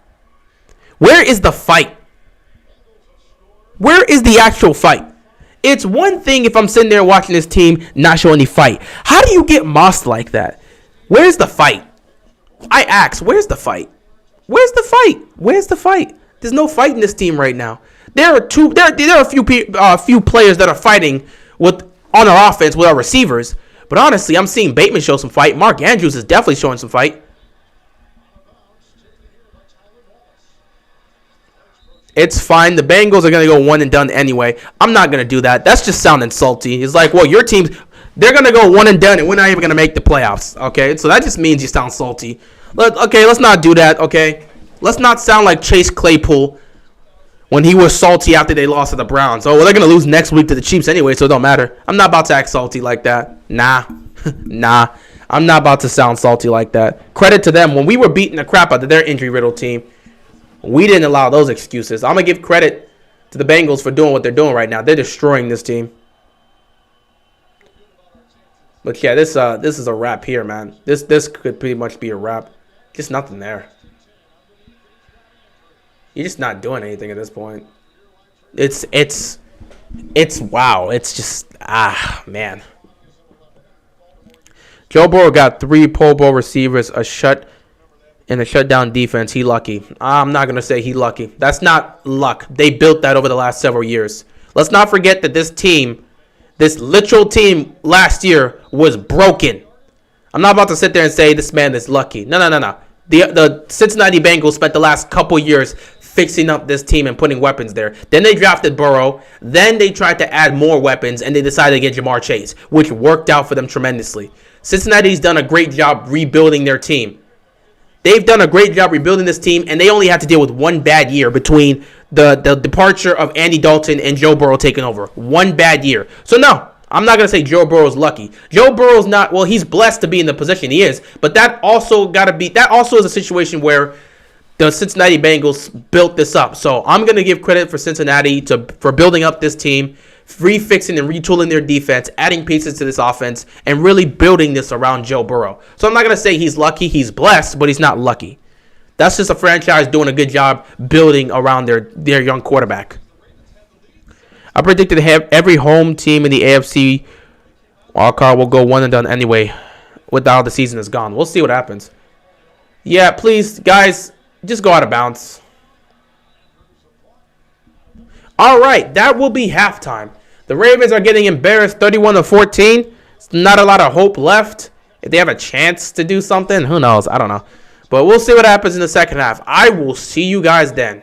Where is the fight? Where is the actual fight? It's one thing if I'm sitting there watching this team not show any fight. How do you get mossed like that? Where's the fight? I ask, where's the fight? Where's the fight? Where's the fight? There's no fight in this team right now. There are a few players that are fighting on our offense with our receivers. But honestly, I'm seeing Bateman show some fight. Mark Andrews is definitely showing some fight. It's fine. The Bengals are going to go one and done anyway. I'm not going to do that. That's just sounding salty. It's like, well, your team's... They're going to go one and done, and we're not even going to make the playoffs, okay? So that just means you sound salty. Let's not do that, okay? Let's not sound like Chase Claypool when he was salty after they lost to the Browns. Oh, well, they're going to lose next week to the Chiefs anyway, so it don't matter. I'm not about to act salty like that. Nah. Nah. I'm not about to sound salty like that. Credit to them. When we were beating the crap out of their injury-riddled team, we didn't allow those excuses. I'm going to give credit to the Bengals for doing what they're doing right now. They're destroying this team. But yeah, this is a wrap here, man. This could pretty much be a wrap. Just nothing there. You're just not doing anything at this point. It's wow. It's just man. Joe Burrow got 3 Pro Bowl receivers, a shutdown defense. He lucky. I'm not gonna say he lucky. That's not luck. They built that over the last several years. Let's not forget that this literal team last year was broken. I'm not about to sit there and say this man is lucky. No. The Cincinnati Bengals spent the last couple years fixing up this team and putting weapons there. Then they drafted Burrow. Then they tried to add more weapons, and they decided to get Jamar Chase, which worked out for them tremendously. Cincinnati's done a great job rebuilding their team. They've done a great job rebuilding this team, and they only had to deal with one bad year between the departure of Andy Dalton and Joe Burrow taking over. One bad year. So, no, I'm not going to say Joe Burrow's lucky. Joe Burrow's not, well, he's blessed to be in the position he is, but that also is a situation where the Cincinnati Bengals built this up. So, I'm going to give credit for Cincinnati for building up this team, refixing and retooling their defense, adding pieces to this offense, and really building this around Joe Burrow. So I'm not going to say he's lucky, he's blessed, but he's not lucky. That's just a franchise doing a good job building around their young quarterback. I predicted every home team in the AFC wildcard will go one and done anyway without the season is gone. We'll see what happens. Yeah, please, guys, just go out of bounds. All right, that will be halftime. The Ravens are getting embarrassed 31-14. It's not a lot of hope left. If they have a chance to do something, who knows? I don't know. But we'll see what happens in the second half. I will see you guys then.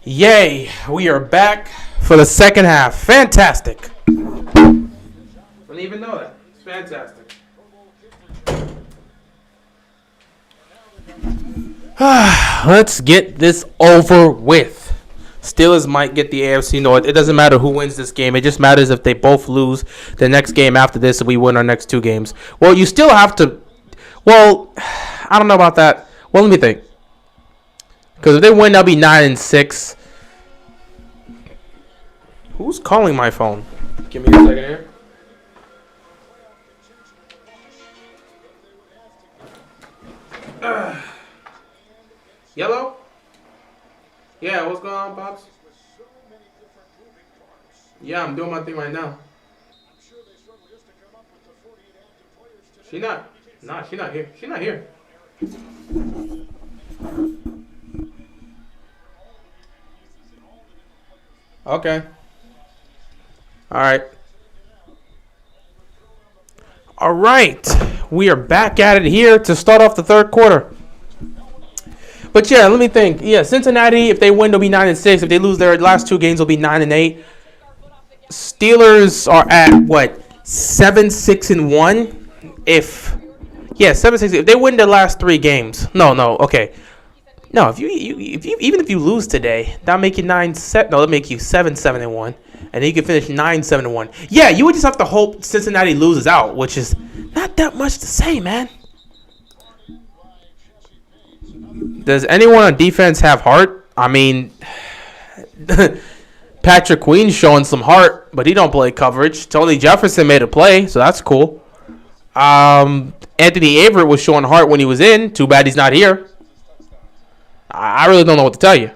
Yay, we are back for the second half. Fantastic. Didn't even know that. It's fantastic. Let's get this over with. Steelers might get the AFC North. It doesn't matter who wins this game. It just matters if they both lose the next game after this and we win our next two games. Well, you still have to... Well, I don't know about that. Well, let me think. Because if they win, they'll be 9-6. Who's calling my phone? Give me a second here. Yellow? Yeah, what's going on, Pops? Yeah, I'm doing my thing right now. She not. Nah, she not here. She not here. Okay. All right. We are back at it here to start off the third quarter. But yeah, let me think. Yeah, Cincinnati, if they win, they'll be 9-6. If they lose their last two games, they'll be 9-8. Steelers are at what? 7-6-1. 7-6. If they win their last three games, okay. No, if you even if you lose today, that'll make you 9-7. No, that'll make you 7-7-1, and then you can finish 9-7-1. Yeah, you would just have to hope Cincinnati loses out, which is not that much to say, man. Does anyone on defense have heart? I mean, Patrick Queen's showing some heart, but he don't play coverage. Tony Jefferson made a play, so that's cool. Anthony Averett was showing heart when he was in. Too bad he's not here. I really don't know what to tell you.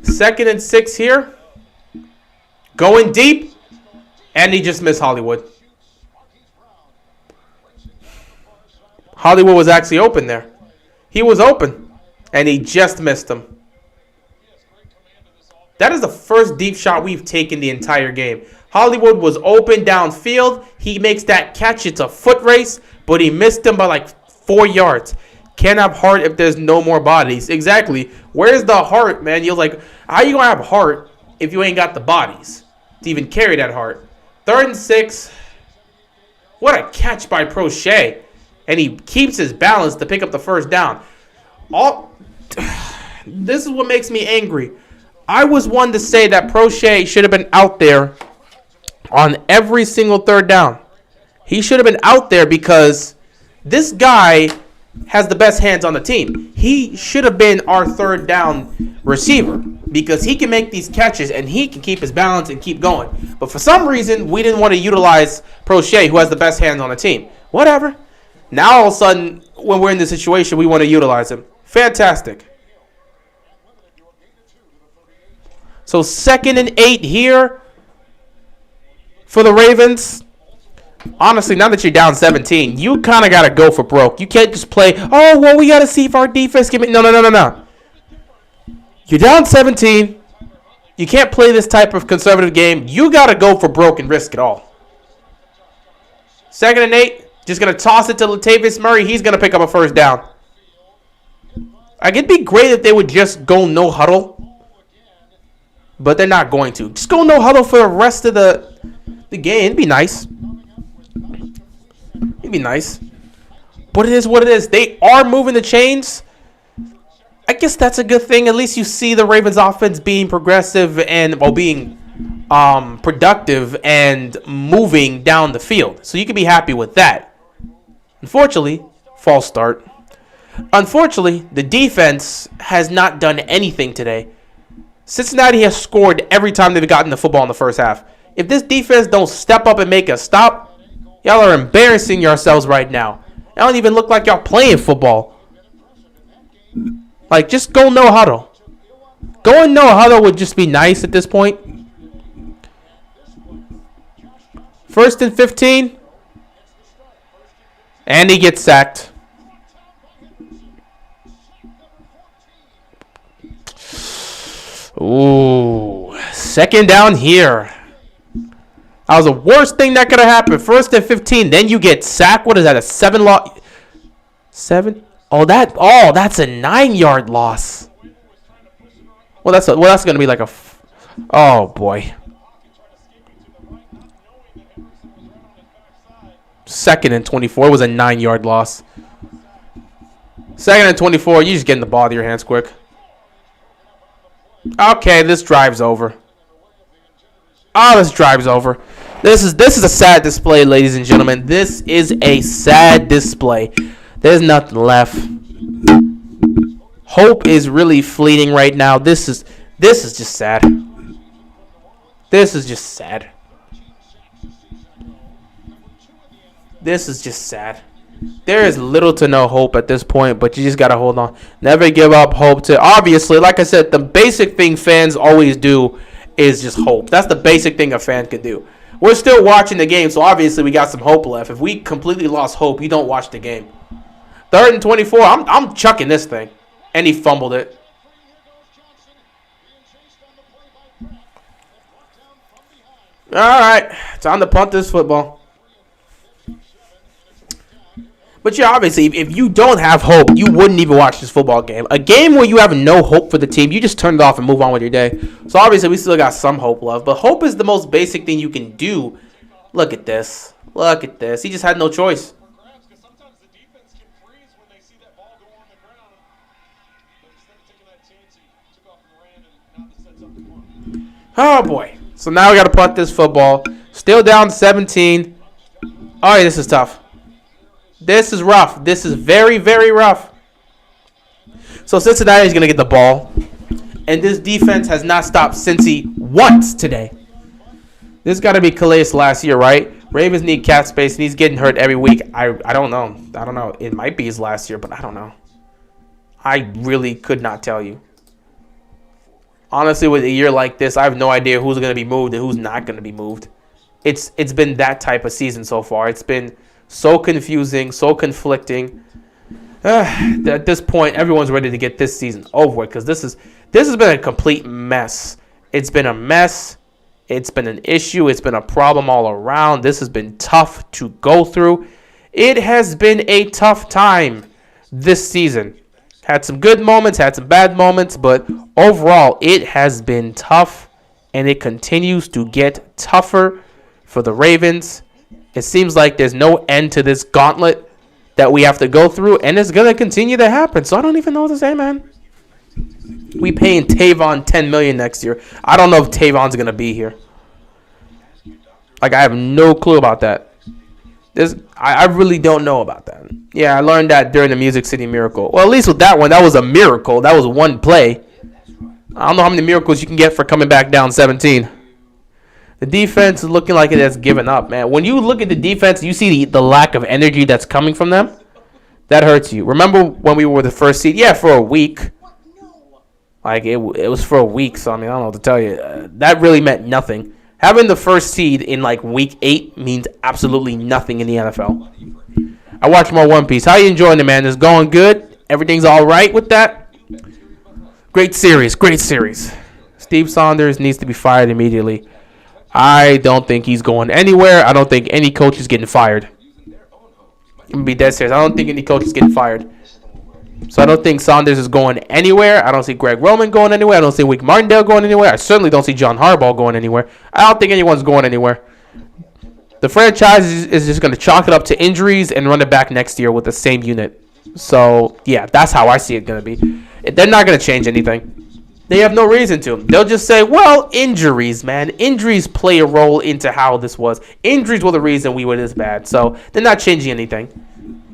2nd and 6 here. Going deep. And he just missed Hollywood. Hollywood was actually open there. He was open. And he just missed him. That is the first deep shot we've taken the entire game. Hollywood was open downfield. He makes that catch. It's a foot race. But he missed him by like 4 yards. Can't have heart if there's no more bodies. Exactly. Where's the heart, man? You're like, how you going to have heart if you ain't got the bodies to even carry that heart? 3rd and 6. What a catch by Prochet. And he keeps his balance to pick up the first down. This is what makes me angry. I was one to say that Prochet should have been out there on every single 3rd down. He should have been out there because this guy has the best hands on the team. He should have been our 3rd down receiver because he can make these catches and he can keep his balance and keep going. But for some reason, we didn't want to utilize Prochet, who has the best hands on the team. Whatever. Now, all of a sudden, when we're in this situation, we want to utilize him. Fantastic. So 2nd and 8 here for the Ravens. Honestly, now that you're down 17, you kind of got to go for broke. You can't just play, oh, well, we got to see if our defense can... No. You're down 17. You can't play this type of conservative game. You got to go for broke and risk it all. 2nd and 8, just going to toss it to Latavius Murray. He's going to pick up a first down. It'd be great if they would just go no huddle. But they're not going to. Just go no huddle for the rest of the game. It'd be nice. But it is what it is. They are moving the chains. I guess that's a good thing. At least you see the Ravens offense being progressive and being productive and moving down the field. So you can be happy with that. Unfortunately, false start. Unfortunately, the defense has not done anything today. Cincinnati has scored every time they've gotten the football in the first half. If this defense don't step up and make a stop, y'all are embarrassing yourselves right now. Y'all don't even look like y'all playing football. Like, just go no huddle. Going no huddle would just be nice at this point. 1st and 15. And he gets sacked. Ooh. 2nd down here. That was the worst thing that could have happened. 1st and 15. Then you get sacked. What is that? A 7 loss? 7? That's a 9-yard loss. Well, that's going to be like a... Oh, boy. 2nd and 24. It was a 9-yard loss. 2nd and 24. You just get in the ball with your hands quick. Okay, this drive's over. Oh, this drive's over. This is a sad display, ladies and gentlemen. This is a sad display. There's nothing left. Hope is really fleeting right now. This is just sad. This is just sad. This is just sad. There is little to no hope at this point, but you just got to hold on. Never give up hope. Obviously, like I said, the basic thing fans always do is just hope. That's the basic thing a fan can do. We're still watching the game, so obviously we got some hope left. If we completely lost hope, you don't watch the game. 3rd and 24, I'm chucking this thing. And he fumbled it. All right, time to punt this football. But yeah, obviously, if you don't have hope, you wouldn't even watch this football game. A game where you have no hope for the team, you just turn it off and move on with your day. So obviously, we still got some hope left. But hope is the most basic thing you can do. Look at this. Look at this. He just had no choice. Oh, boy. So now we got to punt this football. Still down 17. All right, this is tough. This is rough. This is very, very rough. So Cincinnati is going to get the ball. And this defense has not stopped Cincy once today. This got to be Calais last year, right? Ravens need cap space, and he's getting hurt every week. I don't know. I don't know. It might be his last year, but I don't know. I really could not tell you. Honestly, with a year like this, I have no idea who's going to be moved and who's not going to be moved. It's been that type of season so far. It's been so confusing, so conflicting. At this point, everyone's ready to get this season over with because this has been a complete mess. It's been a mess. It's been an issue. It's been a problem all around. This has been tough to go through. It has been a tough time this season. Had some good moments, had some bad moments, but overall, it has been tough, and it continues to get tougher for the Ravens. It seems like there's no end to this gauntlet that we have to go through, and it's going to continue to happen. So I don't even know what to say, man. We paying Tavon $10 million next year. I don't know if Tavon's going to be here. Like, I have no clue about that. I really don't know about that. Yeah, I learned that during the Music City Miracle. Well, at least with that one, that was a miracle. That was one play. I don't know how many miracles you can get for coming back down 17. The defense is looking like it has given up, man. When you look at the defense, you see the lack of energy that's coming from them. That hurts you. Remember when we were the first seed? Yeah, for a week. Like, it was for a week, so I mean, I don't know what to tell you. That really meant nothing. Having the first seed in, like, week 8 means absolutely nothing in the NFL. I watch more One Piece. How you enjoying it, man? It's going good? Everything's all right with that? Great series. Great series. Steve Saunders needs to be fired immediately. I don't think he's going anywhere. I don't think any coach is getting fired. I'm going to be dead serious. I don't think any coach is getting fired. So I don't think Saunders is going anywhere. I don't see Greg Roman going anywhere. I don't see Wink Martindale going anywhere. I certainly don't see John Harbaugh going anywhere. I don't think anyone's going anywhere. The franchise is just going to chalk it up to injuries and run it back next year with the same unit. So, yeah, that's how I see it going to be. They're not going to change anything. They have no reason to. They'll just say, well, injuries, man. Injuries play a role into how this was. Injuries were the reason we were this bad. So they're not changing anything.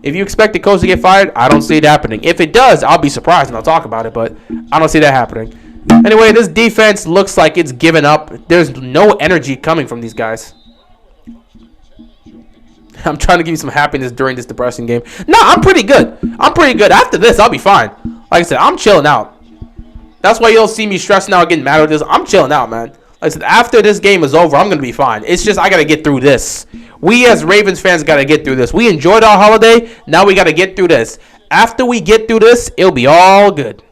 If you expect the coach to get fired, I don't see it happening. If it does, I'll be surprised and I'll talk about it, but I don't see that happening. Anyway, this defense looks like it's given up. There's no energy coming from these guys. I'm trying to give you some happiness during this depressing game. No, I'm pretty good. I'm pretty good. After this, I'll be fine. Like I said, I'm chilling out. That's why you don't see me stressing out, getting mad at this. I'm chilling out, man. Like I said, after this game is over, I'm going to be fine. It's just I got to get through this. We as Ravens fans got to get through this. We enjoyed our holiday. Now we got to get through this. After we get through this, it'll be all good.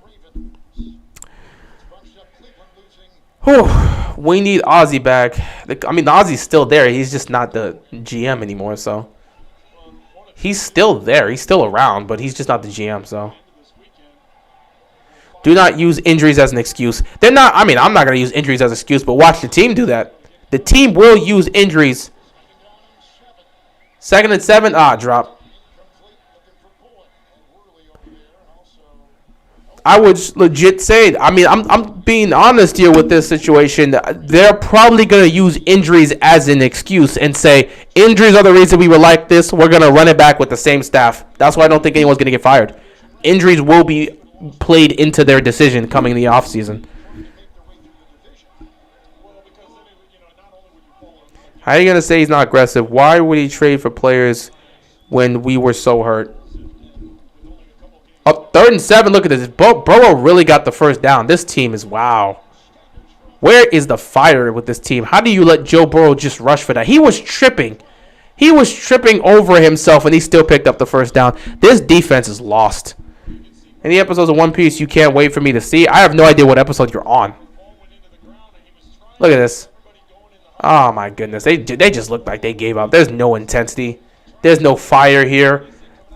Whew. We need Ozzy back. I mean, Ozzy's still there. He's just not the GM anymore, so. He's still there. He's still around, but he's just not the GM, so. Do not use injuries as an excuse. They're not. I mean, I'm not going to use injuries as an excuse, but watch the team do that. The team will use injuries. 2nd and 7. Drop. I would legit say, I mean, I'm being honest here with this situation. They're probably going to use injuries as an excuse and say, injuries are the reason we were like this. We're going to run it back with the same staff. That's why I don't think anyone's going to get fired. Injuries will be played into their decision coming in the offseason. How are you going to say he's not aggressive? Why would he trade for players when we were so hurt? Up 3rd and 7. Look at this. Burrow really got the first down. This team is wow. Where is the fire with this team? How do you let Joe Burrow just rush for that? He was tripping. He was tripping over himself, and he still picked up the first down. This defense is lost. Any episodes of One Piece you can't wait for me to see? I have no idea what episode you're on. Look at this. Oh, my goodness. They just look like they gave up. There's no intensity. There's no fire here.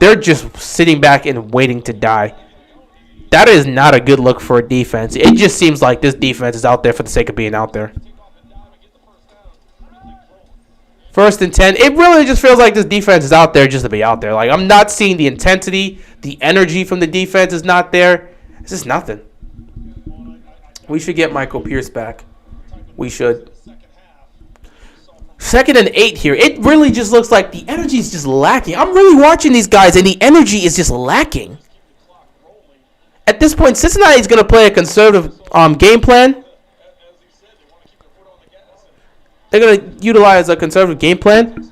They're just sitting back and waiting to die. That is not a good look for a defense. It just seems like this defense is out there for the sake of being out there. 1st and 10. It really just feels like this defense is out there just to be out there. Like, I'm not seeing the intensity. The energy from the defense is not there. It's just nothing. We should get Michael Pierce back. We should. 2nd and 8 here. It really just looks like the energy is just lacking. I'm really watching these guys, and the energy is just lacking. At this point, Cincinnati is going to play a conservative game plan. They're going to utilize a conservative game plan.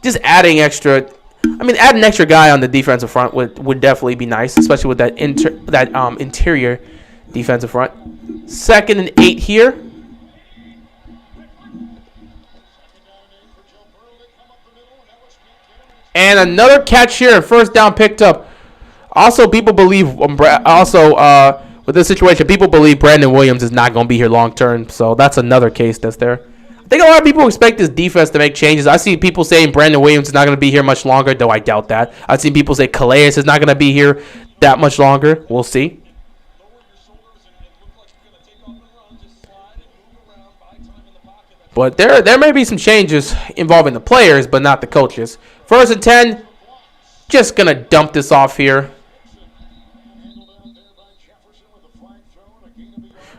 Just adding extra. I mean, add an extra guy on the defensive front would definitely be nice, especially with that interior defensive front. 2nd and 8 here. And another catch here, first down picked up. Also, people believe with this situation, people believe Brandon Williams is not going to be here long term. So that's another case that's there. I think a lot of people expect this defense to make changes. I see people saying Brandon Williams is not going to be here much longer, though I doubt that. I've seen people say Calais is not going to be here that much longer. We'll see. But there may be some changes involving the players, but not the coaches. 1st and 10. Just going to dump this off here.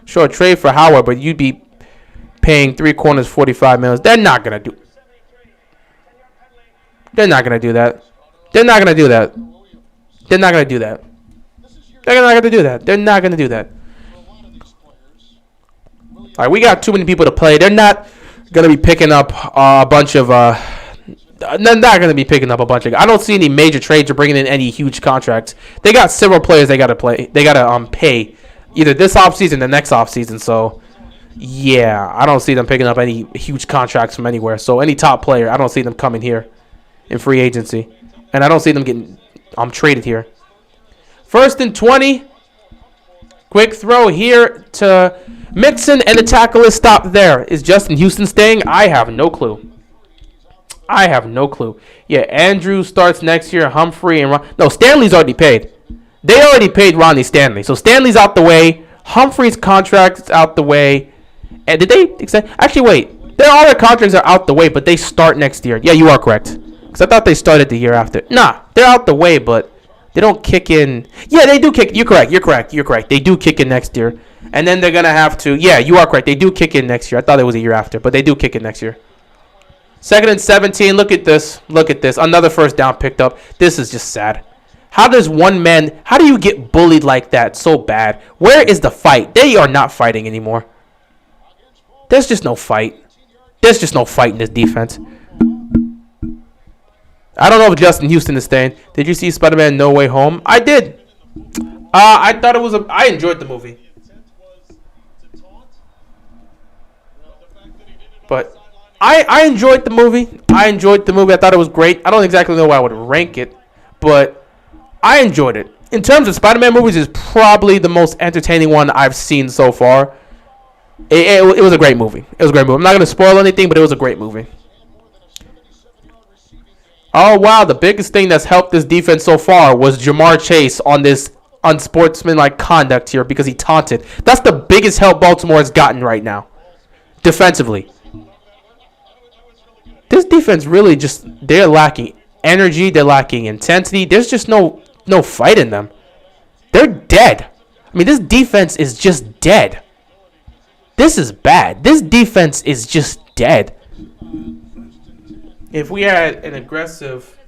Sure, trade for Howard, but you'd be paying 3 corners $45 million. They're not going to do. They're not going to do that. They're not going to do that. They're not going to do that. They're not going to do that. They're not going to do that. All right, we got too many people to play. They're not going to be picking up a bunch of. They're not going to be picking up a bunch of. I don't see any major trades or bringing in any huge contracts. They got several players they got to play. They got to pay either this offseason or the next offseason. So, yeah, I don't see them picking up any huge contracts from anywhere. So, any top player, I don't see them coming here in free agency. And I don't see them getting traded here. 1st and 20. Quick throw here to Mixon, and the tackle is stopped there. Is Justin Houston staying? I have no clue. I have no clue. Yeah, Andrew starts next year. Humphrey and no, Stanley's already paid. They already paid Ronnie Stanley. So Stanley's out the way. Humphrey's contract is out the way. And did they extend? Actually, wait. All their contracts are out the way, but they start next year. Yeah, you are correct. Because I thought they started the year after. Nah, they're out the way, but they don't kick in. Yeah, they do kick. You're correct. They do kick in next year. And then they're going to have to. Yeah, you are correct. They do kick in next year. I thought it was a year after, but they do kick in next year. 2nd and 17. Look at this. Another first down picked up. This is just sad. How do you get bullied like that so bad? Where is the fight? They are not fighting anymore. There's just no fight. There's just no fight in this defense. I don't know if Justin Houston is staying. Did you see Spider-Man No Way Home? I did. I thought it was I enjoyed the movie. But I enjoyed the movie. I thought it was great. I don't exactly know where I would rank it, but I enjoyed it. In terms of Spider-Man movies, it's probably the most entertaining one I've seen so far. It was a great movie. I'm not going to spoil anything, but it was a great movie. Oh, wow. The biggest thing that's helped this defense so far was Jamar Chase on this unsportsmanlike conduct here because he taunted. That's the biggest help Baltimore has gotten right now, defensively. This defense really they're lacking energy. They're lacking intensity. There's just no fight in them. They're dead. I mean, this defense is just dead. This is bad. This defense is just dead. If we had an aggressive...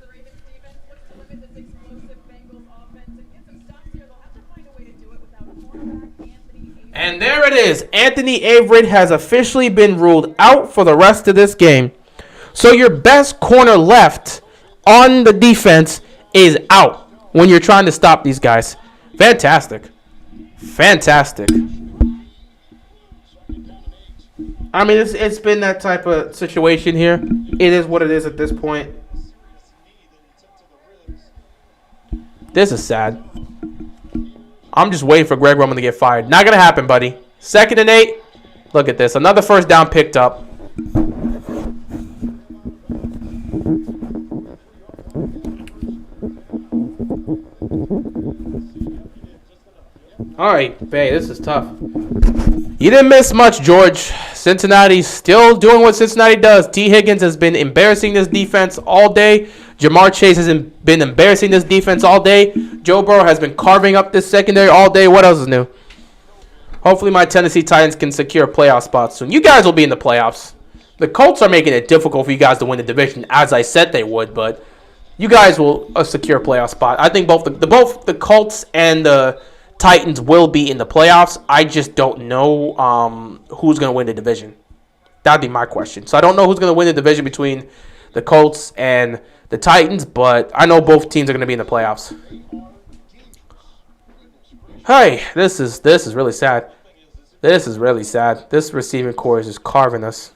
And there it is. Anthony Averett has officially been ruled out for the rest of this game. So your best corner left on the defense is out when you're trying to stop these guys. Fantastic. Fantastic. I mean, it's been that type of situation here. It is what it is at this point. This is sad. I'm just waiting for Greg Roman to get fired. Not going to happen, buddy. 2nd and 8. Look at this. Another first down picked up. All right, Bay, this is tough. You didn't miss much, George. Cincinnati's still doing what Cincinnati does. T. Higgins has been embarrassing this defense all day. Jamar Chase has been embarrassing this defense all day. Joe Burrow has been carving up this secondary all day. What else is new? Hopefully my Tennessee Titans can secure a playoff spot soon. You guys will be in the playoffs. The Colts are making it difficult for you guys to win the division, as I said they would, but you guys will secure a playoff spot. I think both the Colts and the Titans will be in the playoffs. I just don't know who's going to win the division. That'd be my question. So I don't know who's going to win the division between the Colts and the Titans, but I know both teams are going to be in the playoffs. Hey, this is really sad. This is really sad. This receiving core is just carving us.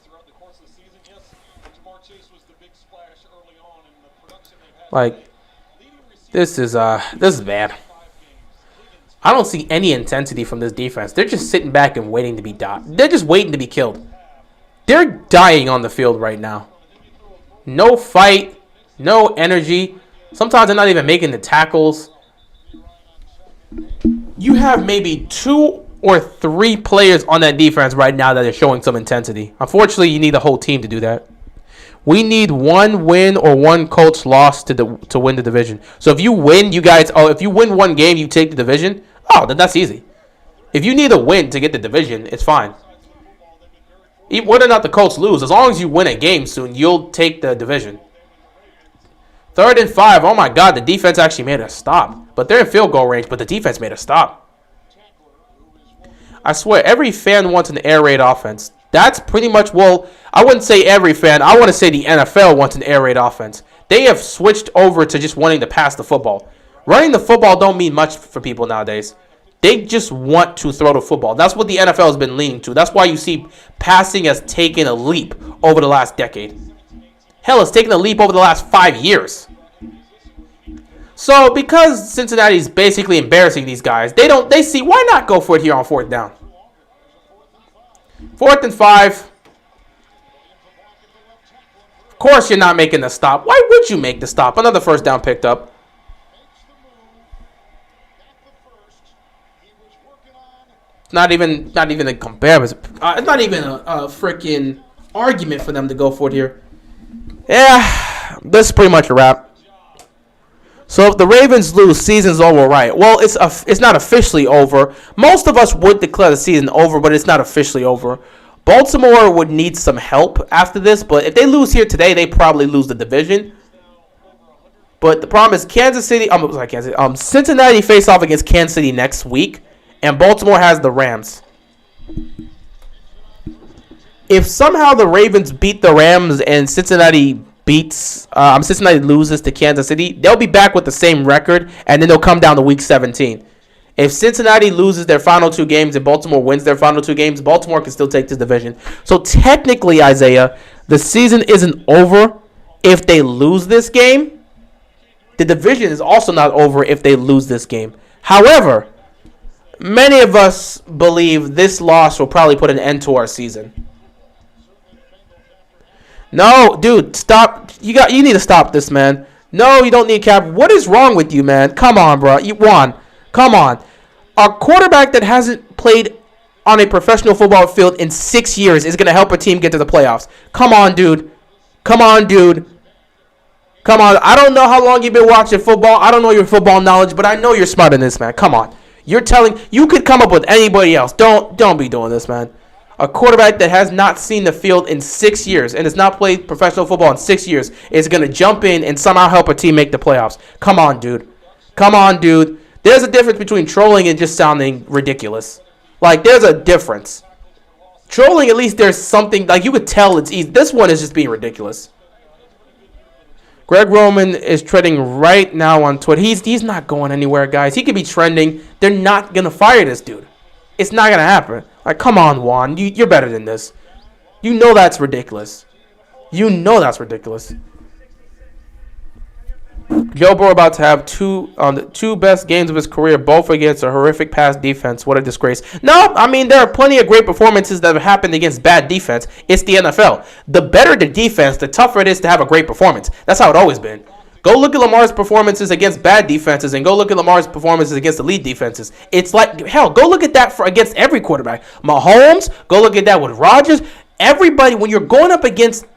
Like, this is bad. I don't see any intensity from this defense. They're just sitting back and waiting to be They're just waiting to be killed. They're dying on the field right now. No fight, no energy. Sometimes they're not even making the tackles. You have maybe 2 or 3 players on that defense right now that are showing some intensity. Unfortunately, you need the whole team to do that. We need 1 win or 1 Colts loss to win the division. So if you win, if you win 1 game, you take the division. Oh, then that's easy. If you need a win to get the division, it's fine. Whether or not the Colts lose, as long as you win a game soon, you'll take the division. 3rd and 5. Oh my God, the defense actually made a stop. But they're in field goal range, but the defense made a stop. I swear, every fan wants an air raid offense. That's pretty much, well, I wouldn't say every fan. I want to say the NFL wants an air raid offense. They have switched over to just wanting to pass the football. Running the football don't mean much for people nowadays. They just want to throw the football. That's what the NFL has been leaning to. That's why you see passing has taken a leap over the last decade. Hell, it's taken a leap over the last 5 years. So because Cincinnati is basically embarrassing these guys, they see why not go for it here on 4th down. 4th and 5. Of course you're not making the stop. Why would you make the stop? Another first down picked up. Not even a comparison. It's not even a freaking argument for them to go for it here. Yeah, this is pretty much a wrap. So if the Ravens lose, season's over, right? Well, it's not officially over. Most of us would declare the season over, but it's not officially over. Baltimore would need some help after this, but if they lose here today, they probably lose the division. But the problem is Cincinnati face off against Kansas City next week, and Baltimore has the Rams. If somehow the Ravens beat the Rams and Cincinnati loses to Kansas City, they'll be back with the same record, and then they'll come down to week 17. If Cincinnati loses their final 2 games and Baltimore wins their final 2 games, Baltimore can still take this division. So technically, Isaiah, the season isn't over if they lose this game. The division is also not over if they lose this game. However, many of us believe this loss will probably put an end to our season. No, dude, stop. You need to stop this, man. No, you don't need cap. What is wrong with you, man? Come on, bro. Juan, Come on. A quarterback that hasn't played on a professional football field in 6 years is going to help a team get to the playoffs. Come on, dude. Come on, dude. Come on. I don't know how long you've been watching football. I don't know your football knowledge, but I know you're smarter than this, man. Come on. You could come up with anybody else. Don't be doing this, man. A quarterback that has not seen the field in 6 years and has not played professional football in 6 years is going to jump in and somehow help a team make the playoffs. Come on, dude. Come on, dude. There's a difference between trolling and just sounding ridiculous. Like, there's a difference. Trolling, at least there's something, like, you could tell it's easy. This one is just being ridiculous. Greg Roman is trending right now on Twitter. He's not going anywhere, guys. He could be trending. They're not going to fire this dude. It's not going to happen. Like, come on, Juan. You're better than this. You know that's ridiculous. You know that's ridiculous. Joe Burrow about to have the two best games of his career, both against a horrific pass defense. What a disgrace. No, I mean, there are plenty of great performances that have happened against bad defense. It's the NFL. The better the defense, the tougher it is to have a great performance. That's how it's always been. Go look at Lamar's performances against bad defenses and go look at Lamar's performances against elite defenses. It's like, hell, go look at that against every quarterback. Mahomes, go look at that with Rodgers. Everybody, when you're going up against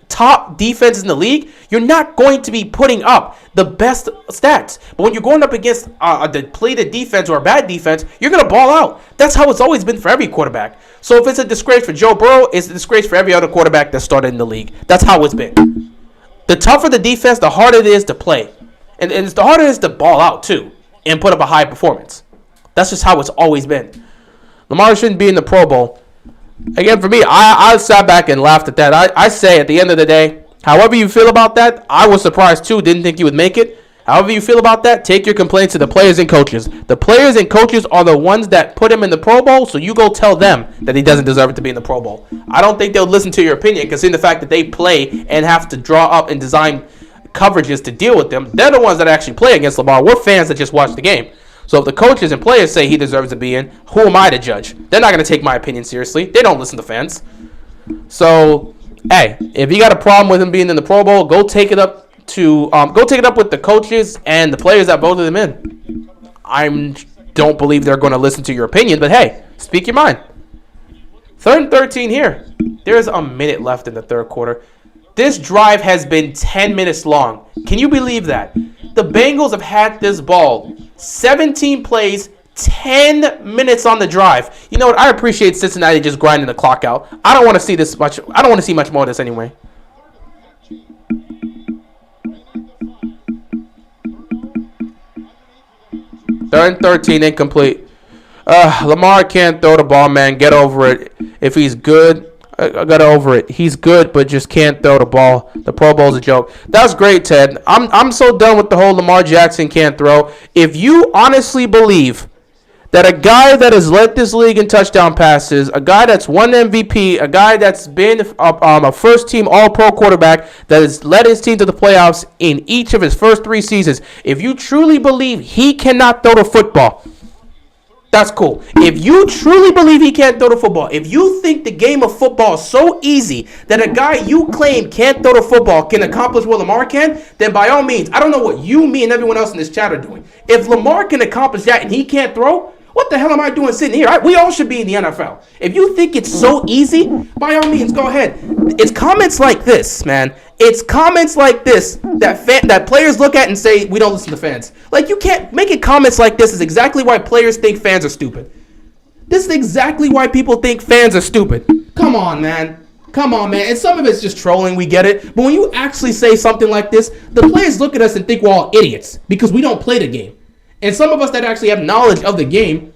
top defenses in the league, you're not going to be putting up the best stats. But when you're going up against a depleted defense or a bad defense, you're going to ball out. That's how it's always been for every quarterback. So if it's a disgrace for Joe Burrow, it's a disgrace for every other quarterback that started in the league. That's how it's been. The tougher the defense, the harder it is to play. And it's the harder it is to ball out, too, and put up a high performance. That's just how it's always been. Lamar shouldn't be in the Pro Bowl. Again, for me, I sat back and laughed at that. I say at the end of the day, however you feel about that, I was surprised too. Didn't think you would make it. However you feel about that, take your complaints to the players and coaches. The players and coaches are the ones that put him in the Pro Bowl, so you go tell them that he doesn't deserve it to be in the Pro Bowl. I don't think they'll listen to your opinion, considering the fact that they play and have to draw up and design coverages to deal with them. They're the ones that actually play against Lamar. We're fans that just watch the game. So if the coaches and players say he deserves to be in, who am I to judge? They're not going to take my opinion seriously. They don't listen to fans. So, hey, if you got a problem with him being in the Pro Bowl, go take it up with the coaches and the players that voted him in. I don't believe they're going to listen to your opinion, but hey, speak your mind. 3rd and 13 here. There's a minute left in the third quarter. This drive has been 10 minutes long. Can you believe that? The Bengals have had this ball 17 plays, 10 minutes on the drive. You know what? I appreciate Cincinnati just grinding the clock out. I don't want to see this much. I don't want to see much more of this anyway. Third and 13, incomplete. Lamar can't throw the ball, man. Get over it. If he's good, I got over it. He's good, but just can't throw the ball. The Pro Bowl's a joke. That's great, Ted. I'm so done with the whole Lamar Jackson can't throw. If you honestly believe that a guy that has led this league in touchdown passes, a guy that's won MVP, a guy that's been a first-team All-Pro quarterback that has led his team to the playoffs in each of his first 3 seasons, if you truly believe he cannot throw the football, that's cool. If you truly believe he can't throw the football, if you think the game of football is so easy that a guy you claim can't throw the football can accomplish what Lamar can, then by all means, I don't know what you, me, and everyone else in this chat are doing. If Lamar can accomplish that and he can't throw, what the hell am I doing sitting here? We all should be in the NFL. If you think it's so easy, by all means, go ahead. It's comments like this, man. It's comments like this that players look at and say, we don't listen to fans. Like, you can't make it comments like this is exactly why players think fans are stupid. This is exactly why people think fans are stupid. Come on, man. Come on, man. And some of it's just trolling, we get it. But when you actually say something like this, the players look at us and think we're all idiots because we don't play the game. And some of us that actually have knowledge of the game,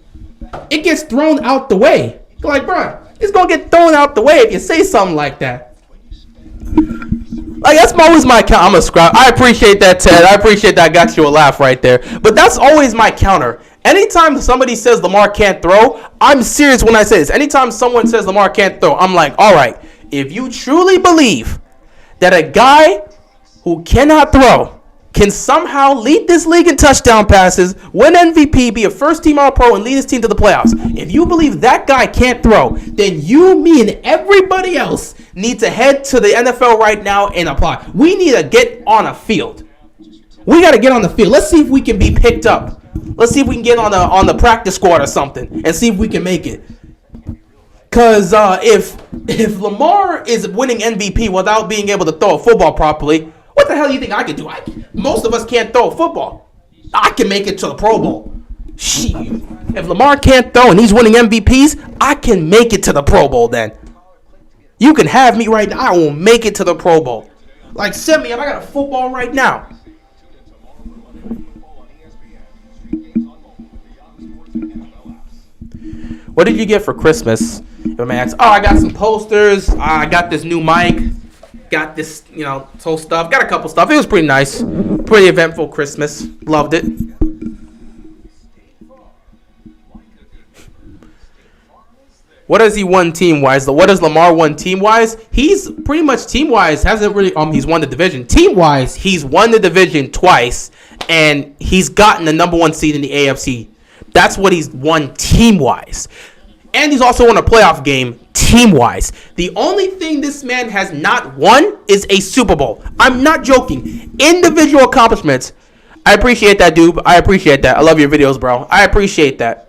it gets thrown out the way. Like, bro, it's going to get thrown out the way if you say something like that. Like, that's always my counter. I'm a scrap. I appreciate that, Ted. I appreciate that. I got you a laugh right there. But that's always my counter. Anytime somebody says Lamar can't throw, I'm serious when I say this. Anytime someone says Lamar can't throw, I'm like, all right, if you truly believe that a guy who cannot throw can somehow lead this league in touchdown passes, win MVP, be a first-team All-Pro, and lead his team to the playoffs. If you believe that guy can't throw, then you, me, and everybody else need to head to the NFL right now and apply. We need to get on a field. We got to get on the field. Let's see if we can be picked up Let's see if we can get on the practice squad or something and see if we can make it. Because if Lamar is winning MVP without being able to throw a football properly, what the hell do you think I can do? Most of us can't throw a football. I can make it to the Pro Bowl. Shit. If Lamar can't throw and he's winning MVPs, I can make it to the Pro Bowl then. You can have me right now. I will make it to the Pro Bowl. Like, send me up. I got a football right now. What did you get for Christmas? If a man asks, I got some posters. I got this new mic. Got this, whole stuff. Got a couple stuff. It was pretty nice. Pretty eventful Christmas. Loved it. What has he won team-wise? What has Lamar won team-wise? He's pretty much team-wise hasn't really he's won the division. Team-wise, he's won the division twice, and he's gotten the number 1 seed in the AFC. That's what he's won team-wise. And he's also won a playoff game team-wise. The only thing this man has not won is a Super Bowl. I'm not joking. Individual accomplishments. I appreciate that, dude. I appreciate that. I love your videos, bro. I appreciate that.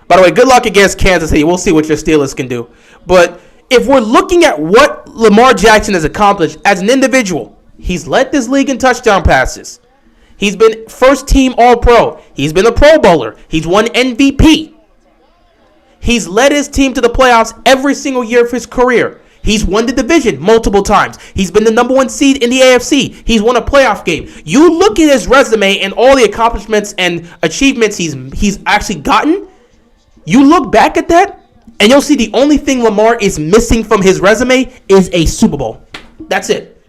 By the way, good luck against Kansas City. We'll see what your Steelers can do. But if we're looking at what Lamar Jackson has accomplished as an individual, he's led this league in touchdown passes. He's been first-team All-Pro. He's been a Pro Bowler. He's won MVP. He's led his team to the playoffs every single year of his career. He's won the division multiple times. He's been the number 1 seed in the AFC. He's won a playoff game. You look at his resume and all the accomplishments and achievements he's actually gotten. You look back at that, and you'll see the only thing Lamar is missing from his resume is a Super Bowl. That's it.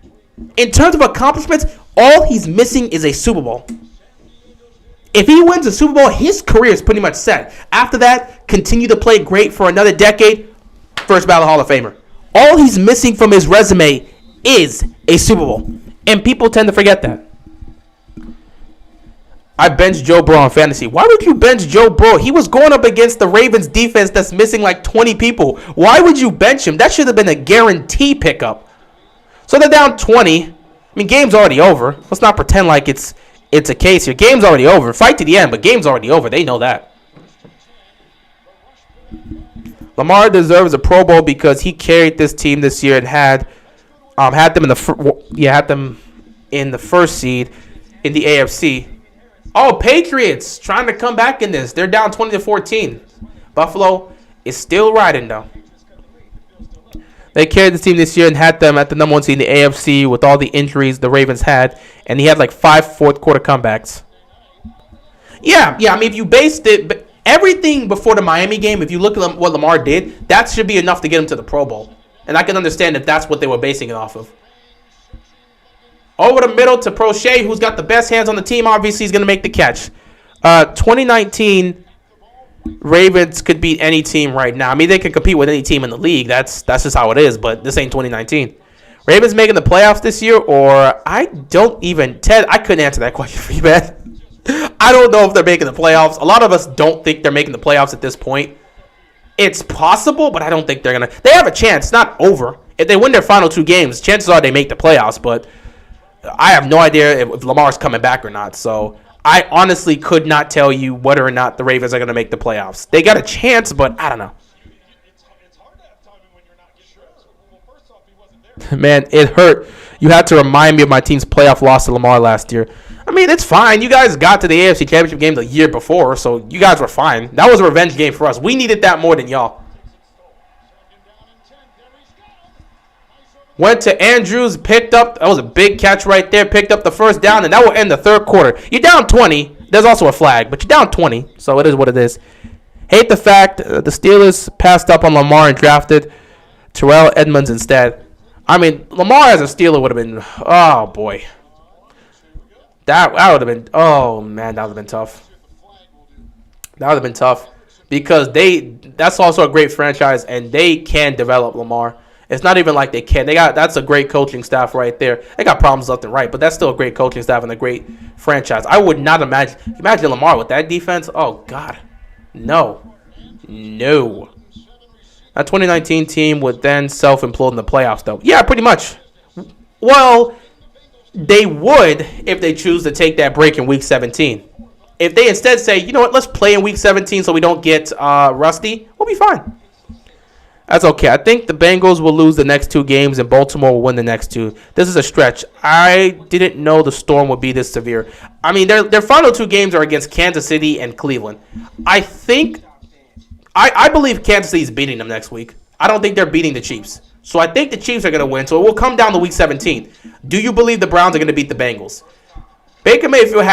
In terms of accomplishments, all he's missing is a Super Bowl. If he wins a Super Bowl, his career is pretty much set. After that, continue to play great for another decade, first ballot Hall of Famer. All he's missing from his resume is a Super Bowl. And people tend to forget that. I benched Joe Burrow on fantasy. Why would you bench Joe Burrow? He was going up against the Ravens defense that's missing like 20 people. Why would you bench him? That should have been a guarantee pickup. So they're down 20. I mean, game's already over. Let's not pretend like it's a case here. Game's already over. Fight to the end, but game's already over. They know that. Lamar deserves a Pro Bowl because he carried this team this year and had them in the first seed in the AFC. Oh, Patriots trying to come back in this. They're down 20-14. Buffalo is still riding, though. They carried the team this year and had them at the number 1 seed in the AFC with all the injuries the Ravens had. And he had like 5 fourth-quarter comebacks. Yeah. I mean, if you based it, but everything before the Miami game, if you look at what Lamar did, that should be enough to get him to the Pro Bowl. And I can understand if that's what they were basing it off of. Over the middle to Prochet, who's got the best hands on the team. Obviously, he's going to make the catch. 2019 Ravens could beat any team right now. I mean, they can compete with any team in the league. That's just how it is, but this ain't 2019. Ravens making the playoffs this year, or I couldn't answer that question for you, man. I don't know if they're making the playoffs. A lot of us don't think they're making the playoffs at this point. It's possible, but I don't think they're going to. They have a chance. It's not over. If they win their final 2 games, chances are they make the playoffs, but I have no idea if Lamar's coming back or not. So I honestly could not tell you whether or not the Ravens are going to make the playoffs. They got a chance, but I don't know. Man, it hurt. You had to remind me of my team's playoff loss to Lamar last year. I mean, it's fine. You guys got to the AFC Championship game the year before, so you guys were fine. That was a revenge game for us. We needed that more than y'all. Went to Andrews, picked up. That was a big catch right there. Picked up the first down, and that will end the third quarter. You're down 20. There's also a flag, but you're down 20, so it is what it is. Hate the fact the Steelers passed up on Lamar and drafted Terrell Edmonds instead. I mean, Lamar as a Steeler would have been, oh, boy. That would have been, oh, man, that would have been tough. That would have been tough because that's also a great franchise, and they can develop Lamar. It's not even like they can. That's a great coaching staff right there. They got problems left and right, but that's still a great coaching staff and a great franchise. I would not imagine Lamar with that defense. Oh, God. No. That 2019 team would then self-implode in the playoffs, though. Yeah, pretty much. Well, they would if they choose to take that break in Week 17. If they instead say, you know what, let's play in week 17 so we don't get rusty, we'll be fine. That's okay. I think the Bengals will lose the next 2 games and Baltimore will win the next 2. This is a stretch. I didn't know the storm would be this severe. I mean, their final 2 games are against Kansas City and Cleveland. I believe Kansas City is beating them next week. I don't think they're beating the Chiefs. So I think the Chiefs are going to win. So it will come down to week 17. Do you believe the Browns are going to beat the Bengals? Baker Mayfield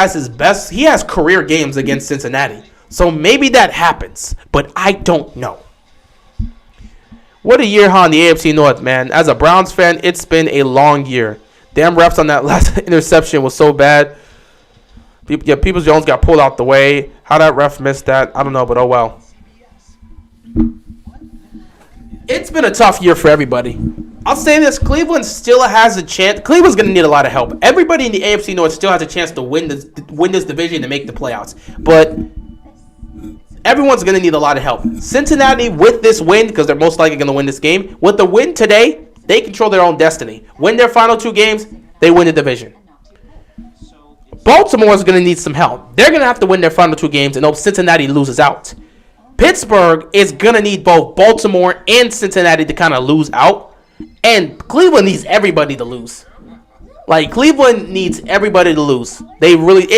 he has career games against Cincinnati. So maybe that happens, but I don't know. What a year, huh, in the AFC North, man. As a Browns fan, it's been a long year. Damn refs on that last interception was so bad. Peoples-Jones got pulled out the way. How that ref missed that, I don't know, but oh well. It's been a tough year for everybody. I'll say this, Cleveland still has a chance. Cleveland's going to need a lot of help. Everybody in the AFC North still has a chance to win this division and make the playoffs. But everyone's going to need a lot of help. Cincinnati, with this win, because they're most likely going to win this game, with the win today, they control their own destiny. Win their final 2 games, they win the division. Baltimore is going to need some help. They're going to have to win their final 2 games and hope Cincinnati loses out. Pittsburgh is going to need both Baltimore and Cincinnati to kind of lose out. And Cleveland needs everybody to lose. Like, Cleveland needs everybody to lose. They really...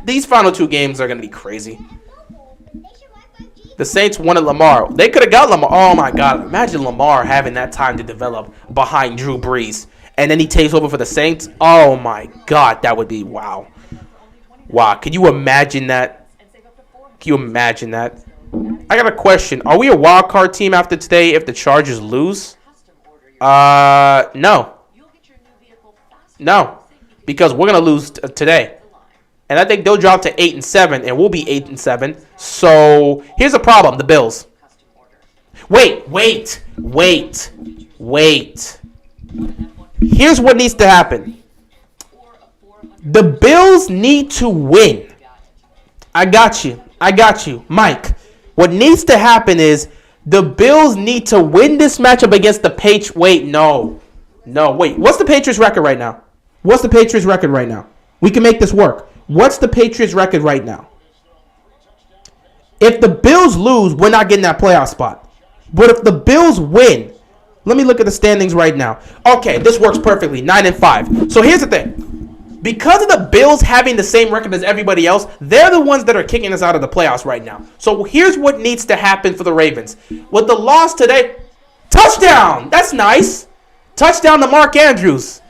these final 2 games are going to be crazy. The Saints wanted Lamar. They could have got Lamar. Oh, my God. Imagine Lamar having that time to develop behind Drew Brees. And then he takes over for the Saints. Oh, my God. That would be... Wow. Wow. Can you imagine that? Can you imagine that? I got a question. Are we a wild card team after today if the Chargers lose? No. No. Because we're going to lose today. And I think they'll drop to 8-7, and we'll be 8-7. So here's the problem: the Bills. Wait. Here's what needs to happen. The Bills need to win. I got you, Mike. What needs to happen is the Bills need to win this matchup against the Patriots. Wait. What's the Patriots record right now? We can make this work. What's the Patriots record right now? If the Bills lose, we're not getting that playoff spot. But if the Bills win, let me look at the standings right now. Okay, this works perfectly. 9-5. So here's the thing. Because of the Bills having the same record as everybody else, they're the ones that are kicking us out of the playoffs right now. So here's what needs to happen for the Ravens. With the loss today, touchdown! That's nice. Touchdown to Mark Andrews.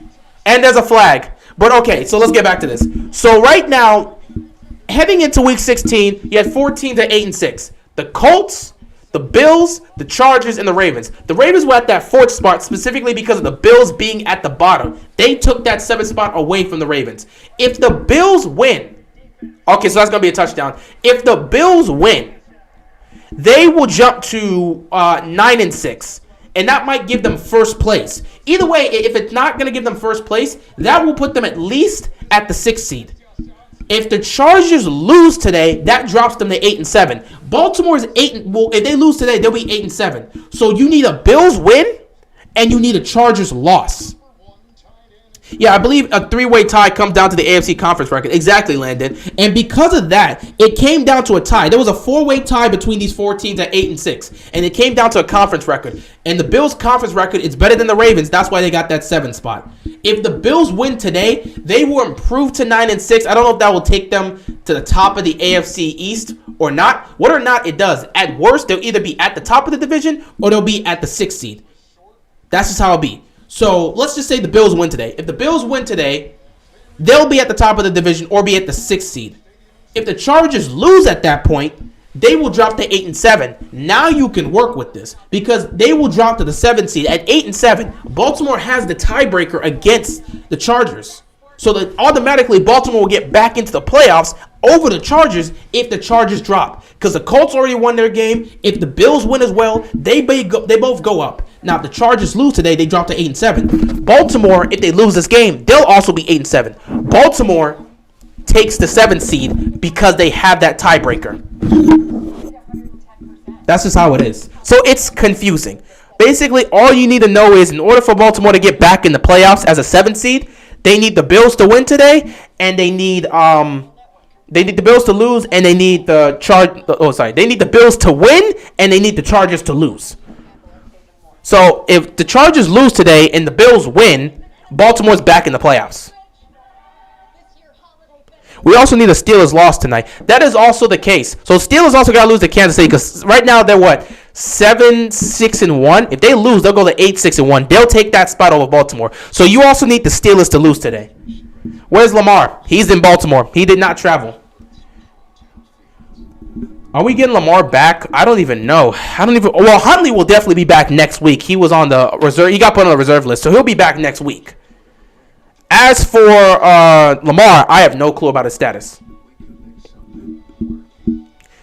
And there's a flag. But okay, so let's get back to this. So right now, heading into week 16, you had 4 teams at 8-6. The Colts, the Bills, the Chargers, and the Ravens. The Ravens were at that 4th spot specifically because of the Bills being at the bottom. They took that 7th spot away from the Ravens. If the Bills win, okay, so that's going to be a touchdown. If the Bills win, they will jump to 9-6. And that might give them first place. Either way, if it's not going to give them first place, that will put them at least at the 6th seed. If the Chargers lose today, that drops them to 8-7. Baltimore's 8. Well, if they lose today, they'll be 8-7. So you need a Bills win, and you need a Chargers loss. Yeah, I believe a 3-way tie comes down to the AFC conference record. Exactly, Landon. And because of that, it came down to a tie. There was a 4-way tie between these 4 teams at 8-6. And it came down to a conference record. And the Bills' conference record is better than the Ravens. That's why they got that 7th spot. If the Bills win today, they will improve to 9-6. I don't know if that will take them to the top of the AFC East or not. Whether or not it does, at worst, they'll either be at the top of the division or they'll be at the 6th seed. That's just how it'll be. So let's just say the Bills win today. If the Bills win today, they'll be at the top of the division or be at the 6th seed. If the Chargers lose at that point, they will drop to 8-7. Now you can work with this because they will drop to the 7th seed. At 8-7, Baltimore has the tiebreaker against the Chargers. So that automatically Baltimore will get back into the playoffs over the Chargers if the Chargers drop. Because the Colts already won their game. If the Bills win as well, they both go up. Now, if the Chargers lose today, they drop to 8-7. Baltimore, if they lose this game, they'll also be 8-7. Baltimore takes the 7th seed because they have that tiebreaker. That's just how it is. So it's confusing. Basically, all you need to know is in order for Baltimore to get back in the playoffs as a 7th seed, they need the Bills to win today, and they need They need the Bills to lose, and they need the They need the Bills to win, and they need the Chargers to lose. So if the Chargers lose today and the Bills win, Baltimore's back in the playoffs. We also need a Steelers loss tonight. That is also the case. So Steelers also got to lose to Kansas City because right now they're what? 7-6-1. If they lose, they'll go to 8-6-1. They'll take that spot over Baltimore. So you also need the Steelers to lose today. Where's Lamar? He's in Baltimore. He did not travel. Are we getting Lamar back? I don't even know. Well, Huntley will definitely be back next week. He was on the reserve. He got put on the reserve list, so he'll be back next week. As for Lamar, I have no clue about his status.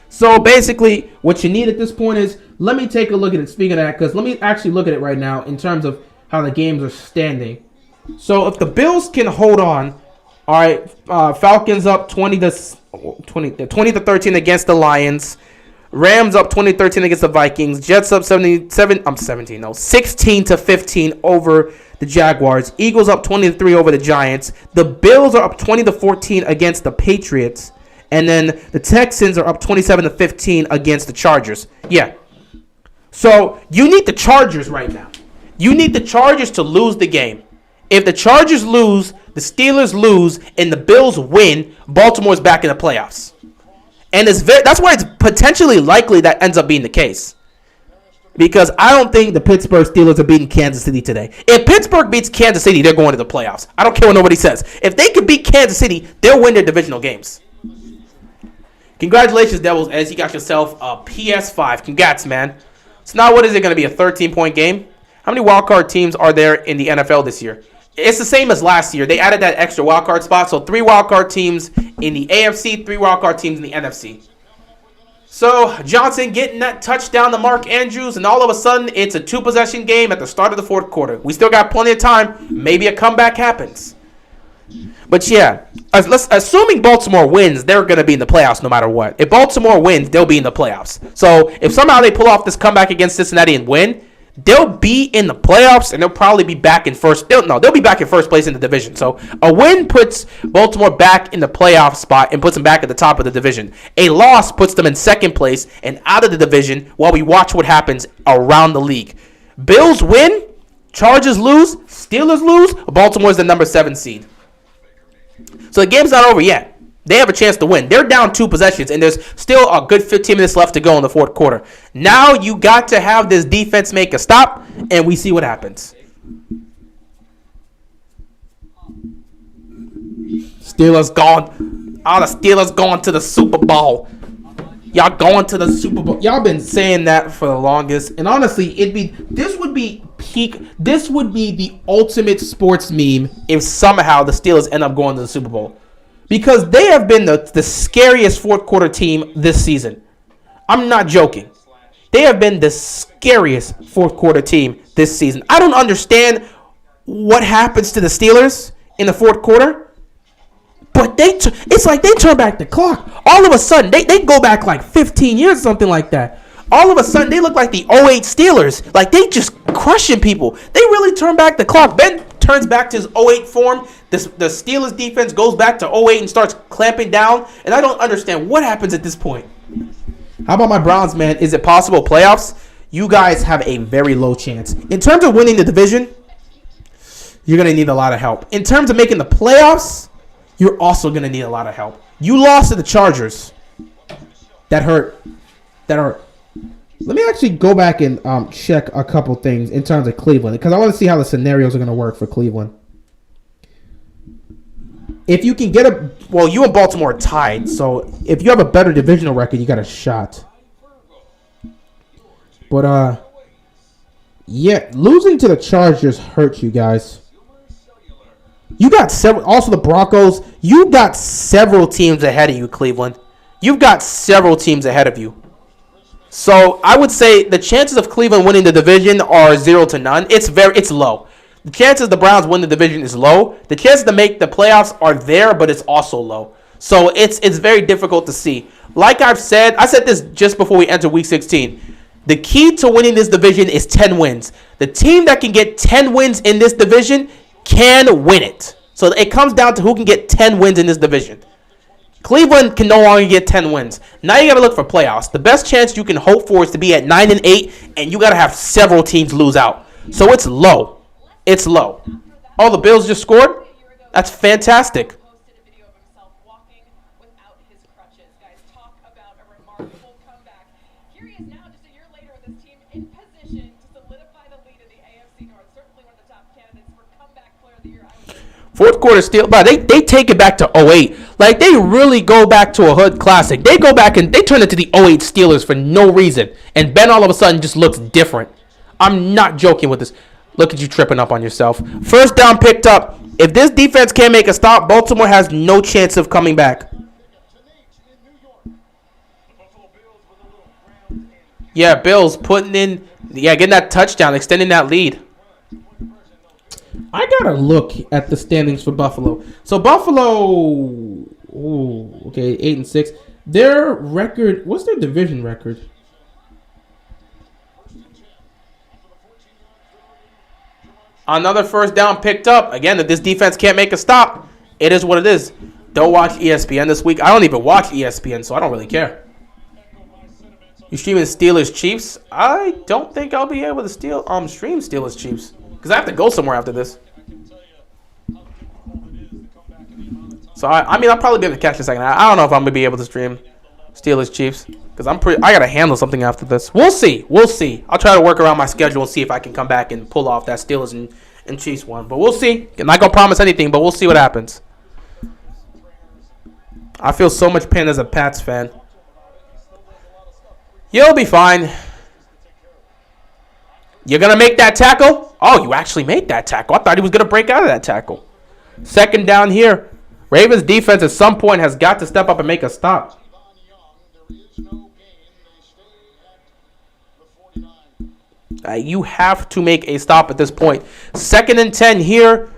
So basically, what you need at this point is, let me take a look at it. Speaking of that, because let me actually look at it right now in terms of how the games are standing. So if the Bills can hold on, all right, Falcons up 20-13 against the Lions. Rams up 20-13 against the Vikings. Jets up 16-15 over the Jaguars. Eagles up 20-3 over the Giants. The Bills are up 20-14 against the Patriots. And then the Texans are up 27-15 against the Chargers. Yeah. So you need the Chargers right now. You need the Chargers to lose the game. If the Chargers lose, the Steelers lose, and the Bills win, Baltimore's back in the playoffs. And that's why it's potentially likely that ends up being the case. Because I don't think the Pittsburgh Steelers are beating Kansas City today. If Pittsburgh beats Kansas City, they're going to the playoffs. I don't care what nobody says. If they could beat Kansas City, they'll win their divisional games. Congratulations, Devils, as you got yourself a PS5. Congrats, man. So now what is it going to be, a 13-point game? How many wildcard teams are there in the NFL this year? It's the same as last year. They added that extra wildcard spot. So 3 wildcard teams in the AFC, 3 wildcard teams in the NFC. So Johnson getting that touchdown to Mark Andrews, and all of a sudden it's a 2-possession game at the start of the fourth quarter. We still got plenty of time. Maybe a comeback happens. But yeah, assuming Baltimore wins, they're going to be in the playoffs no matter what. If Baltimore wins, they'll be in the playoffs. So if somehow they pull off this comeback against Cincinnati and win, they'll be in the playoffs, and they'll probably be back in first. They'll be back in first place in the division. So a win puts Baltimore back in the playoff spot and puts them back at the top of the division. A loss puts them in second place and out of the division while we watch what happens around the league. Bills win, Chargers lose, Steelers lose, Baltimore's the number 7 seed. So the game's not over yet. They have a chance to win. They're down 2 possessions, and there's still a good 15 minutes left to go in the fourth quarter. Now you got to have this defense make a stop, and we see what happens. Steelers gone. All the Steelers going to the Super Bowl. Y'all going to the Super Bowl. Y'all been saying that for the longest. And honestly, this would be the ultimate sports meme if somehow the Steelers end up going to the Super Bowl. Because they have been the scariest fourth quarter team this season. I'm not joking. They have been the scariest fourth quarter team this season. I don't understand what happens to the Steelers in the fourth quarter. But it's like they turn back the clock. All of a sudden, they go back like 15 years or something like that. All of a sudden, they look like the 08 Steelers. Like they just crushing people. They really turn back the clock. Ben turns back to his 08 form. The Steelers defense goes back to 08 and starts clamping down. And I don't understand what happens at this point. How about my Browns, man? Is it possible playoffs? You guys have a very low chance. In terms of winning the division, you're going to need a lot of help. In terms of making the playoffs, you're also going to need a lot of help. You lost to the Chargers. That hurt. Let me actually go back and check a couple things in terms of Cleveland, because I want to see how the scenarios are going to work for Cleveland. If you can get you and Baltimore are tied, so if you have a better divisional record, you got a shot. But, yeah, losing to the Chargers hurt you guys. You got also the Broncos. You got several teams ahead of you, Cleveland. You've got several teams ahead of you. So I would say the chances of Cleveland winning the division are 0 to none. It's low. The chances the Browns win the division is low. The chances to make the playoffs are there, but it's also low. So it's very difficult to see. Like I said this just before we enter Week 16. The key to winning this division is 10 wins. The team that can get 10 wins in this division can win it. So it comes down to who can get 10 wins in this division. Cleveland can no longer get 10 wins. Now you got to look for playoffs. The best chance you can hope for is to be at 9-8, and you got to have several teams lose out. So it's low. It's low. Oh, the Bills just scored? That's fantastic. Fourth quarter steal, but they take it back to '08. Like, they really go back to a hood classic. They go back and they turn it to the '08 Steelers for no reason. And Ben all of a sudden just looks different. I'm not joking with this. Look at you tripping up on yourself. First down picked up. If this defense can't make a stop, Baltimore has no chance of coming back. Yeah, Bills putting in, getting that touchdown, extending that lead. I gotta look at the standings for Buffalo. So Buffalo, 8-6. Their record, what's their division record? Another first down picked up. Again, if this defense can't make a stop, it is what it is. Don't watch ESPN this week. I don't even watch ESPN, so I don't really care. You streaming Steelers Chiefs? I don't think I'll be able to stream Steelers Chiefs. Because I have to go somewhere after this. So, I'll probably be able to catch a second. I don't know if I'm going to be able to stream Steelers Chiefs. Because I got to handle something after this. We'll see. I'll try to work around my schedule and see if I can come back and pull off that Steelers and Chiefs one. But we'll see. I'm not going to promise anything, but we'll see what happens. I feel so much pain as a Pats fan. You'll be fine. You're going to make that tackle? Oh, you actually made that tackle. I thought he was going to break out of that tackle. Second down here. Ravens defense at some point has got to step up and make a stop. You have to make a stop at this point. 2nd and 10 here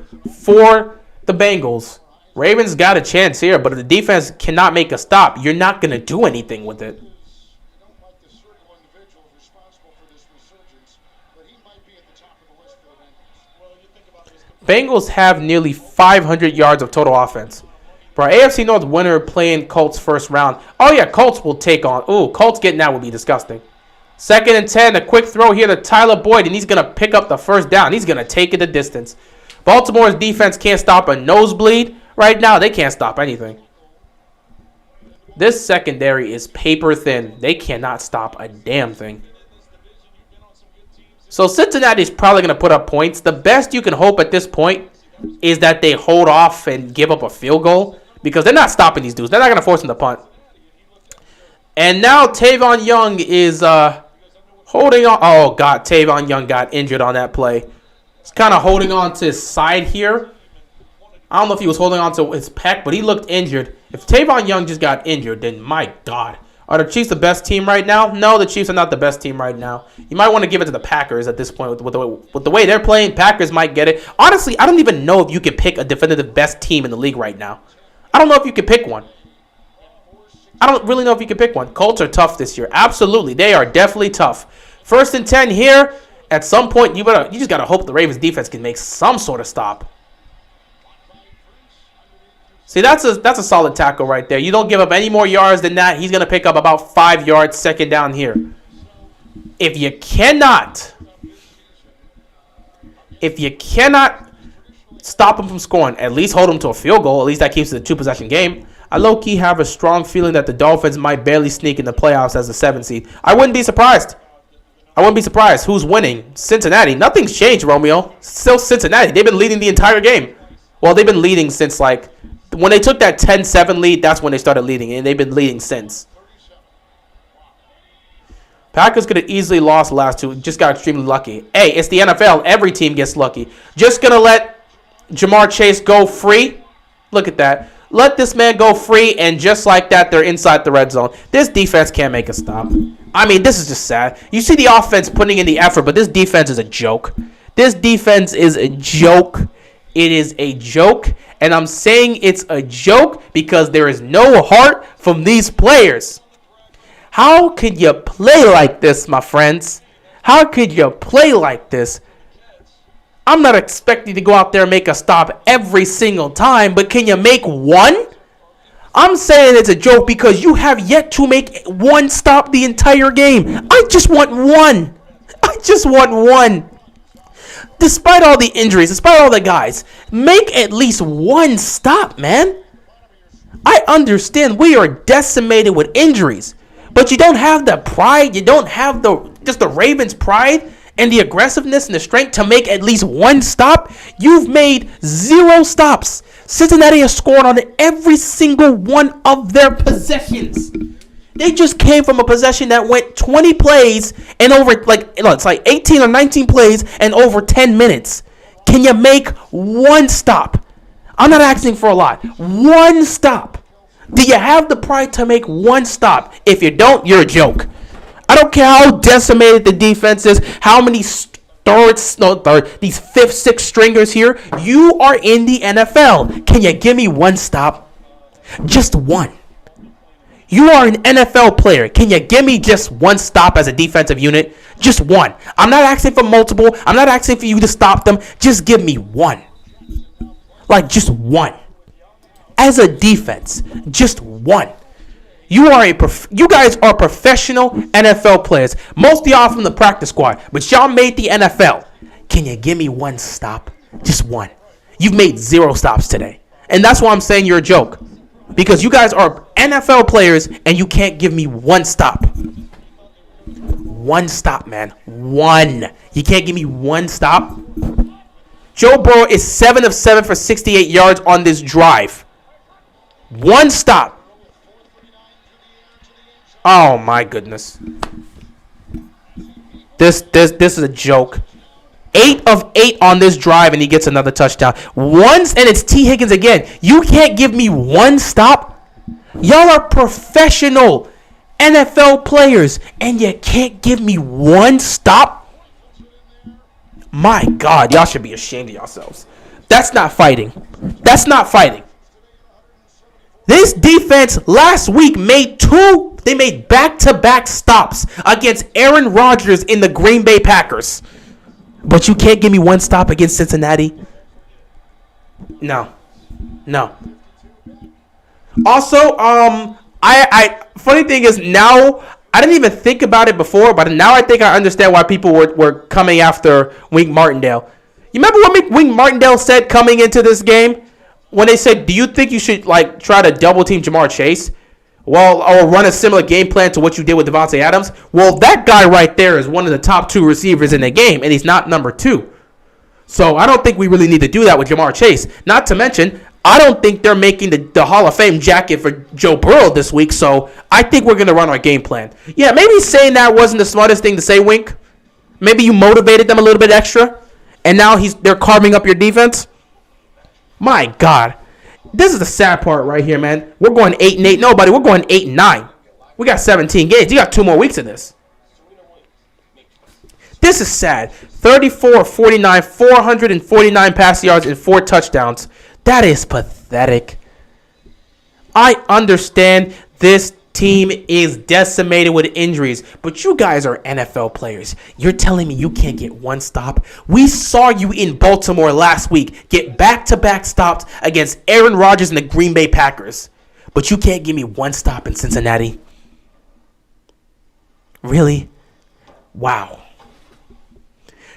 for the Bengals. Ravens got a chance here, but if the defense cannot make a stop, you're not going to do anything with it. Bengals have nearly 500 yards of total offense. For our AFC North winner playing Colts first round. Oh, yeah, Colts will take on. Ooh, Colts getting that would be disgusting. 2nd and 10, a quick throw here to Tyler Boyd, and he's going to pick up the first down. He's going to take it the distance. Baltimore's defense can't stop a nosebleed. Right now, they can't stop anything. This secondary is paper thin. They cannot stop a damn thing. So Cincinnati's probably going to put up points. The best you can hope at this point is that they hold off and give up a field goal because they're not stopping these dudes. They're not going to force them to punt. And now Tavon Young is holding on. Oh, God. Tavon Young got injured on that play. He's kind of holding on to his side here. I don't know if he was holding on to his pec, but he looked injured. If Tavon Young just got injured, then my God. Are the Chiefs the best team right now? No, the Chiefs are not the best team right now. You might want to give it to the Packers at this point. With the way they're playing, Packers might get it. Honestly, I don't even know if you can pick a definitive best team in the league right now. I don't know if you can pick one. I don't really know if you can pick one. Colts are tough this year. Absolutely. They are definitely tough. 1st and 10 here. At some point, you just got to hope the Ravens defense can make some sort of stop. See, that's a solid tackle right there. You don't give up any more yards than that. He's going to pick up about 5 yards 2nd down here. If you cannot stop him from scoring, at least hold him to a field goal. At least that keeps it a 2-possession game. I low-key have a strong feeling that the Dolphins might barely sneak in the playoffs as a 7 seed. I wouldn't be surprised. Who's winning? Cincinnati. Nothing's changed, Romeo. Still Cincinnati. They've been leading the entire game. Well, they've been leading since, when they took that 10-7 lead, that's when they started leading, and they've been leading since. Packers could have easily lost the last 2. Just got extremely lucky. Hey, it's the NFL. Every team gets lucky. Just going to let Jamar Chase go free. Look at that. Let this man go free, and just like that, they're inside the red zone. This defense can't make a stop. This is just sad. You see the offense putting in the effort, but this defense is a joke. This defense is a joke. It is a joke, and I'm saying it's a joke because there is no heart from these players. How could you play like this, my friends? How could you play like this? I'm not expecting to go out there and make a stop every single time, but can you make one? I'm saying it's a joke because you have yet to make one stop the entire game. I just want one. I just want one. Despite all the injuries, despite all the guys, make at least one stop, man. I understand we are decimated with injuries, but you don't have the pride, you don't have the Ravens' pride and the aggressiveness and the strength to make at least one stop. You've made 0 stops. Cincinnati has scored on every single one of their possessions. They just came from a possession that went 20 plays and over, it's like 18 or 19 plays and over 10 minutes. Can you make one stop? I'm not asking for a lot. One stop. Do you have the pride to make one stop? If you don't, you're a joke. I don't care how decimated the defense is, how many these 5th, 6th stringers here. You are in the NFL. Can you give me one stop? Just one. You are an NFL player. Can you give me just one stop as a defensive unit? Just one. I'm not asking for multiple. I'm not asking for you to stop them. Just give me one. Just one. As a defense, just one. You guys are professional NFL players. Most of y'all from the practice squad, but y'all made the NFL. Can you give me one stop? Just one. You've made 0 stops today. And that's why I'm saying you're a joke. Because you guys are NFL players and you can't give me one stop. One stop, man. One. You can't give me one stop. Joe Burrow is 7 of 7 for 68 yards on this drive. One stop. Oh my goodness. This is a joke. 8 of 8 on this drive, and he gets another touchdown. Once, and it's T. Higgins again. You can't give me one stop? Y'all are professional NFL players, and you can't give me one stop? My God, y'all should be ashamed of yourselves. That's not fighting. That's not fighting. This defense last week made back-to-back stops against Aaron Rodgers in the Green Bay Packers. But you can't give me one stop against Cincinnati? No. Also, funny thing is now, I didn't even think about it before, but now I think I understand why people were coming after Wink Martindale. You remember what Wink Martindale said coming into this game? When they said, do you think you should try to double team Jamar Chase? Well, or run a similar game plan to what you did with Devontae Adams. Well, that guy right there is one of the top 2 receivers in the game, and he's not number 2. So I don't think we really need to do that with Jamar Chase. Not to mention, I don't think they're making the Hall of Fame jacket for Joe Burrow this week, so I think we're going to run our game plan. Yeah, maybe saying that wasn't the smartest thing to say, Wink. Maybe you motivated them a little bit extra, and now they're carving up your defense. My God. This is the sad part right here, man. We're going 8-8. Nobody. We're going 8-9. We got 17 games. You got 2 more weeks of this. This is sad. 34-49, 449 pass yards and 4 touchdowns. That is pathetic. I understand this team is decimated with injuries, but you guys are NFL players. You're telling me you can't get one stop? We saw you in Baltimore last week get back-to-back stops against Aaron Rodgers and the Green Bay Packers, but you can't give me one stop in Cincinnati? Really? Wow.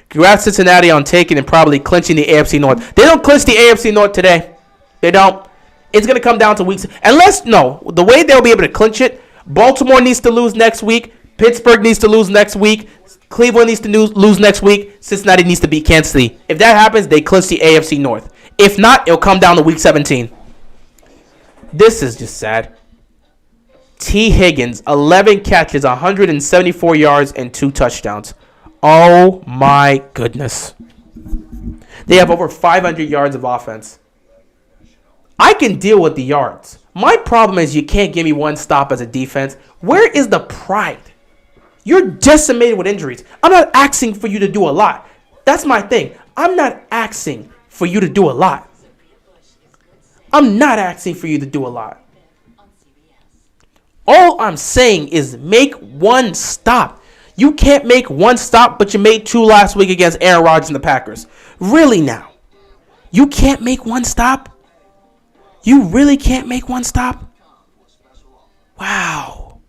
Congrats, Cincinnati, on taking and probably clinching the AFC North. They don't clinch the AFC North today. They don't. It's going to come down to weeks. The way they'll be able to clinch it, Baltimore needs to lose next week. Pittsburgh needs to lose next week. Cleveland needs to lose next week. Cincinnati needs to beat Kansas City. If that happens, they clinch the AFC North. If not, it'll come down to week 17. This is just sad. T. Higgins, 11 catches, 174 yards, and 2 touchdowns. Oh, my goodness. They have over 500 yards of offense. I can deal with the yards. My problem is you can't give me one stop as a defense. Where is the pride? You're decimated with injuries. I'm not asking for you to do a lot. That's my thing. I'm not asking for you to do a lot. I'm not asking for you to do a lot. All I'm saying is make one stop. You can't make one stop, but you made 2 last week against Aaron Rodgers and the Packers. Really now? You can't make one stop? You really can't make one stop? Wow.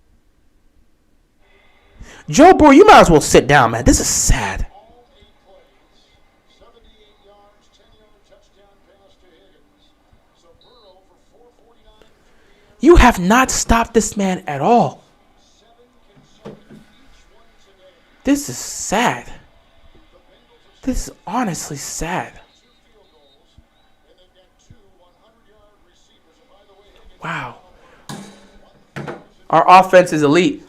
Joe Burrow, you might as well sit down, man. This is sad. You have not stopped this man at all. This is sad. This is honestly sad. Wow. Our offense is elite.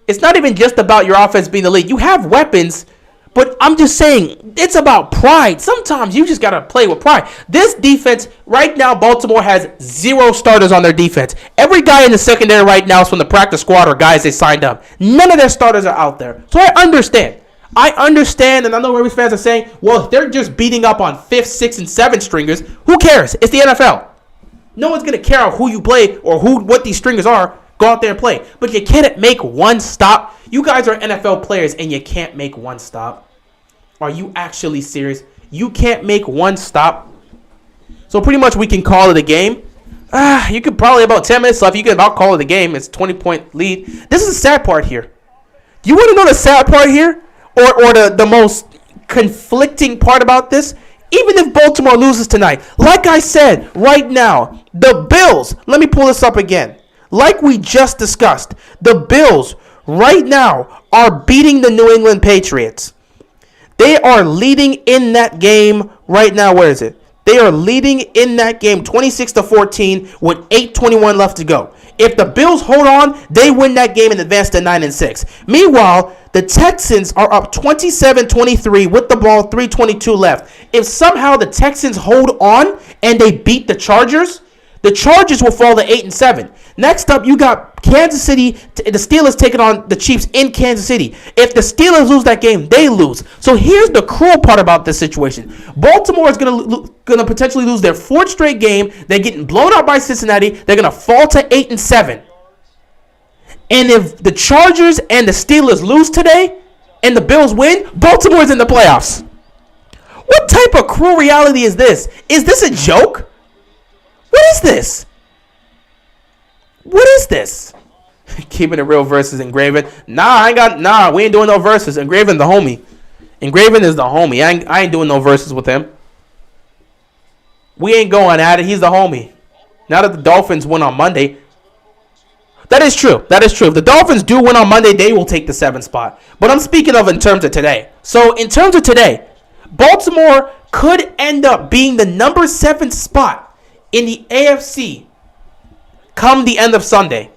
It's not even just about your offense being elite. You have weapons, but I'm just saying, it's about pride. Sometimes you just got to play with pride. This defense, right now, Baltimore has 0 starters on their defense. Every guy in the secondary right now is from the practice squad or guys they signed up. None of their starters are out there. So I understand. And I know Ravens fans are saying, well, if they're just beating up on 5th, 6th, and 7th stringers, who cares? It's the NFL. No one's going to care who you play or what these stringers are. Go out there and play. But you can't make one stop. You guys are NFL players and you can't make one stop. Are you actually serious? You can't make one stop. So pretty much we can call it a game. You could probably about 10 minutes left. You can about call it a game. It's 20-point lead. This is the sad part here. Do you want to know the sad part here? Or the most conflicting part about this? Even if Baltimore loses tonight, like I said, right now, the Bills, let me pull this up again. Like we just discussed, the Bills right now are beating the New England Patriots. They are leading in that game right now. Where is it? They are leading in that game 26-14 with 8:21 left to go. If the Bills hold on, they win that game and advance to 9-6. Meanwhile, the Texans are up 27-23 with the ball, 3:22 left. If somehow the Texans hold on and they beat the Chargers will fall to 8-7. Next up, you got Kansas City. The Steelers taking on the Chiefs in Kansas City. If the Steelers lose that game, they lose. So here's the cruel part about this situation. Baltimore is going to potentially lose their 4th straight game. They're getting blown out by Cincinnati. They're going to fall to 8-7. And if the Chargers and the Steelers lose today and the Bills win, Baltimore's in the playoffs. What type of cruel reality is this? Is this a joke? What is this? What is this? Keeping it real versus Engraven. We ain't doing no verses. Engraven the homie. Engraven is the homie. I ain't doing no verses with him. We ain't going at it. He's the homie. Now that the Dolphins win on Monday. That is true. If the Dolphins do win on Monday, they will take the 7th spot. But I'm speaking of in terms of today. So in terms of today, Baltimore could end up being the number 7 spot in the AFC come the end of Sunday.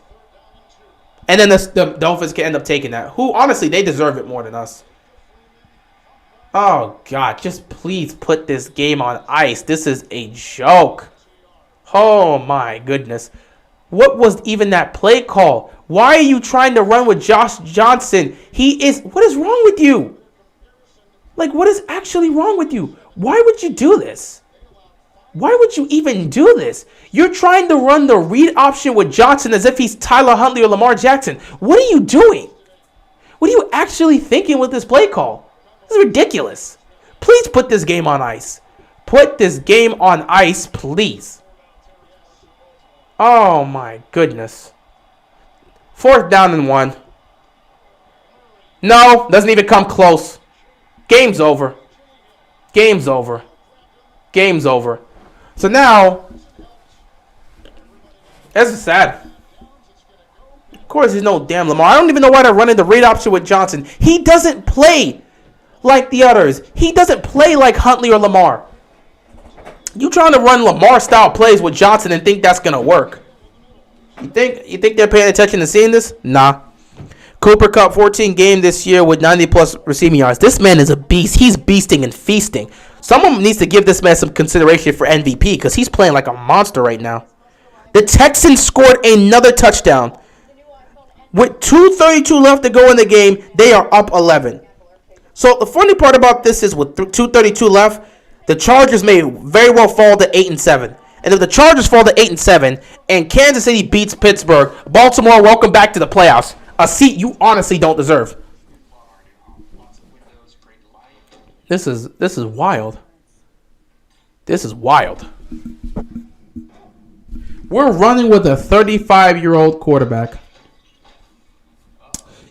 And then the Dolphins can end up taking that. Who, honestly, they deserve it more than us. Oh, God. Just please put this game on ice. This is a joke. Oh, my goodness. What was even that play call? Why are you trying to run with Josh Johnson? What is wrong with you? Like, what is actually wrong with you? Why would you do this? Why would you even do this? You're trying to run the read option with Johnson as if he's Tyler Huntley or Lamar Jackson. What are you doing? What are you actually thinking with this play call? This is ridiculous. Please put this game on ice. Put this game on ice, please. Oh, my goodness. 4th down and 1. No, doesn't even come close. Game's over. Game's over. Game's over. So now, this is sad. Of course, he's no damn Lamar. I don't even know why they're running the read option with Johnson. He doesn't play like the others. He doesn't play like Huntley or Lamar. You trying to run Lamar-style plays with Johnson and think that's going to work? You think they're paying attention and seeing this? Nah. Cooper Kupp, 14 game this year with 90-plus receiving yards. This man is a beast. He's beasting and feasting. Someone needs to give this man some consideration for MVP because he's playing like a monster right now. The Texans scored another touchdown. With 2:32 left to go in the game, they are up 11. So the funny part about this is with 2:32 left, the Chargers may very well fall to 8-7. And if the Chargers fall to 8-7 and Kansas City beats Pittsburgh, Baltimore, welcome back to the playoffs. A seat you honestly don't deserve. This is wild. This is wild. We're running with a 35-year-old quarterback.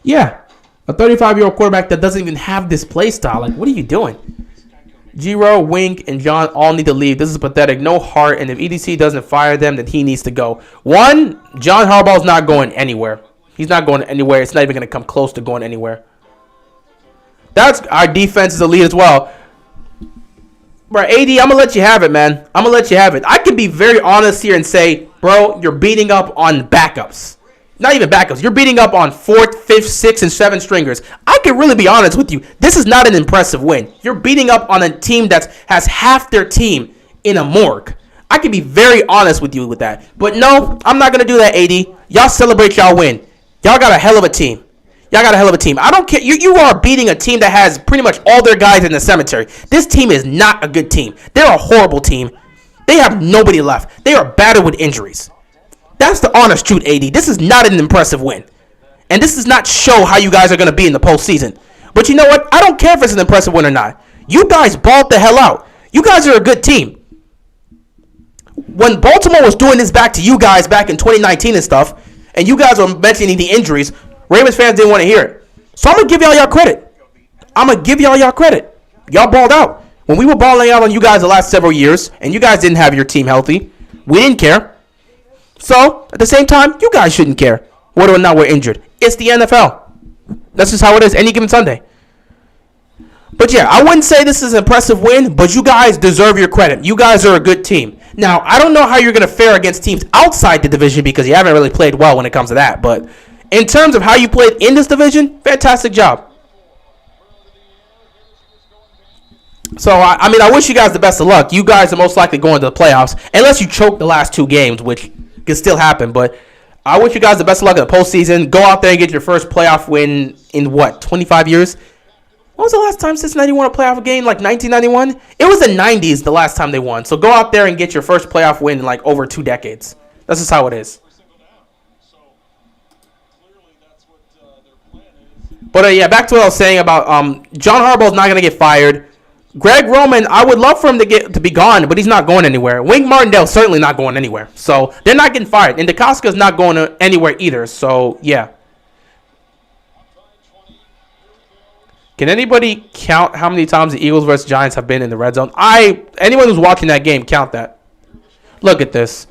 Yeah, a 35-year-old quarterback that doesn't even have this play style. Like, what are you doing? Giro, Wink, and John all need to leave. This is pathetic. No heart, and if EDC doesn't fire them, then he needs to go. One, John Harbaugh's not going anywhere. He's not going anywhere. It's not even going to come close to going anywhere. That's our defense is elite as well. Bro, AD, I'm going to let you have it, man. I'm going to let you have it. I can be very honest here and say, bro, you're beating up on backups. Not even backups. You're beating up on 4th, 5th, 6th, and 7th stringers. I can really be honest with you. This is not an impressive win. You're beating up on a team that has half their team in a morgue. I can be very honest with you with that. But no, I'm not going to do that, AD. Y'all celebrate y'all win. Y'all got a hell of a team. Y'all got a hell of a team. I don't care. You are beating a team that has pretty much all their guys in the cemetery. This team is not a good team. They're a horrible team. They have nobody left. They are battered with injuries. That's the honest truth, AD. This is not an impressive win. And this does not show how you guys are going to be in the postseason. But you know what? I don't care if it's an impressive win or not. You guys balled the hell out. You guys are a good team. When Baltimore was doing this back to you guys back in 2019 and stuff, and you guys were mentioning the injuries, Ravens fans didn't want to hear it. So I'm going to give y'all credit. I'm going to give y'all credit. Y'all balled out. When we were balling out on you guys the last several years, and you guys didn't have your team healthy, we didn't care. So, at the same time, you guys shouldn't care whether or not we're injured. It's the NFL. That's just how it is any given Sunday. But yeah, I wouldn't say this is an impressive win, but you guys deserve your credit. You guys are a good team. Now, I don't know how you're going to fare against teams outside the division because you haven't really played well when it comes to that. But in terms of how you played in this division, fantastic job. So, I mean, I wish you guys the best of luck. You guys are most likely going to the playoffs, unless you choke the last 2 games, which could still happen, but I wish you guys the best of luck in the postseason. Go out there and get your first playoff win in, 25 years? When was the last time Cincinnati won a playoff game? Like 1991? It was the 90s the last time they won. So go out there and get your first playoff win in like over 2 decades. That's just how it is. But yeah, back to what I was saying about John Harbaugh's not going to get fired. Greg Roman, I would love for him to be gone, but he's not going anywhere. Wink Martindale's certainly not going anywhere. So they're not getting fired. And DeCosta's not going anywhere either. So, yeah. Can anybody count how many times the Eagles versus Giants have been in the red zone? Anyone who's watching that game, count that. Look at this.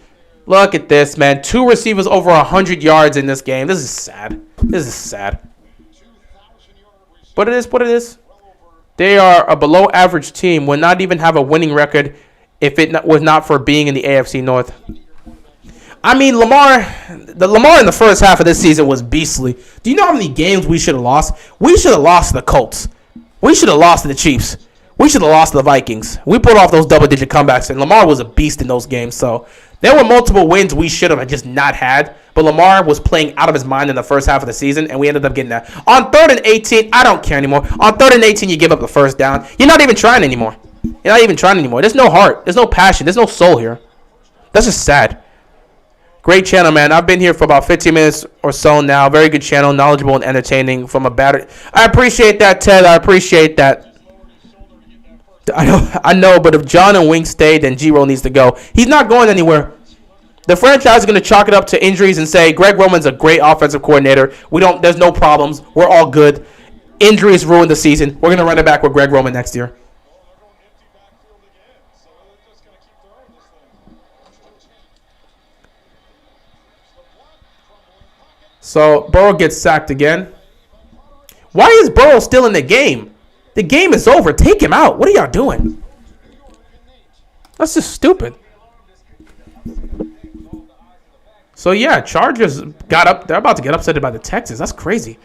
Look at this, man. 2 receivers over 100 yards in this game. This is sad. This is sad. But it is what it is. They are a below-average team, would not even have a winning record if it was not for being in the AFC North. I mean, Lamar in the first half of this season was beastly. Do you know how many games we should have lost? We should have lost to the Colts. We should have lost to the Chiefs. We should have lost to the Vikings. We pulled off those double-digit comebacks, and Lamar was a beast in those games. So there were multiple wins we should have just not had, but Lamar was playing out of his mind in the first half of the season, and we ended up getting that. On 3rd and 18, I don't care anymore. On 3rd and 18, you give up the first down. You're not even trying anymore. You're not even trying anymore. There's no heart. There's no passion. There's no soul here. That's just sad. Great channel, man. I've been here for about 15 minutes or so now. Very good channel, knowledgeable and entertaining from a battery. I appreciate that, Ted. I appreciate that. I know, but if John and Wink stay, then G-Roll needs to go. He's not going anywhere. The franchise is going to chalk it up to injuries and say Greg Roman's a great offensive coordinator. There's no problems. We're all good. Injuries ruined the season. We're going to run it back with Greg Roman next year. So Burrow gets sacked again. Why is Burrow still in the game? The game is over. Take him out. What are y'all doing? That's just stupid. So, yeah, Chargers got up. They're about to get upset by the Texans. That's crazy.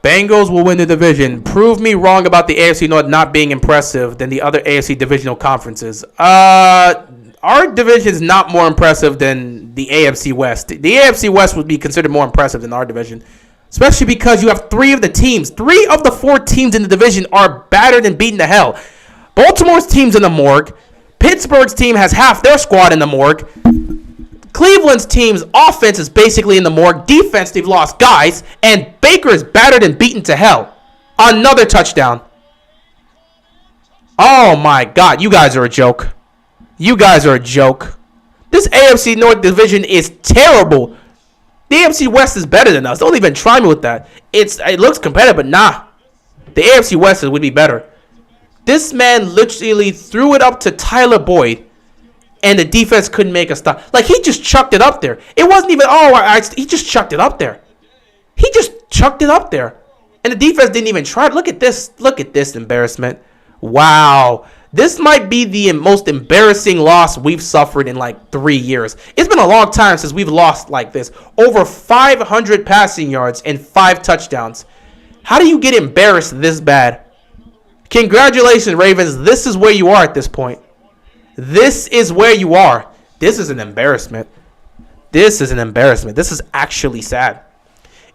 Bengals will win the division. Prove me wrong about the AFC North not being impressive than the other AFC divisional conferences. Our division is not more impressive than the AFC West. The AFC West would be considered more impressive than our division. Especially because you have 3 of the 4 teams in the division are battered and beaten to hell. Baltimore's team's in the morgue. Pittsburgh's team has half their squad in the morgue. Cleveland's team's offense is basically in the morgue. Defense, they've lost guys. And Baker is battered and beaten to hell. Another touchdown. Oh, my God. You guys are a joke. You guys are a joke. This AFC North division is terrible. The AFC West is better than us. Don't even try me with that. It looks competitive, but nah. The AFC West would be better. This man literally threw it up to Tyler Boyd, and the defense couldn't make a stop. Like, he just chucked it up there. It wasn't even, he just chucked it up there. He just chucked it up there. And the defense didn't even try. Look at this. Look at this embarrassment. Wow. This might be the most embarrassing loss we've suffered in like 3 years. It's been a long time since we've lost like this. Over 500 passing yards and 5 touchdowns. How do you get embarrassed this bad? Congratulations, Ravens. This is where you are at this point. This is where you are. This is an embarrassment. This is an embarrassment. This is actually sad.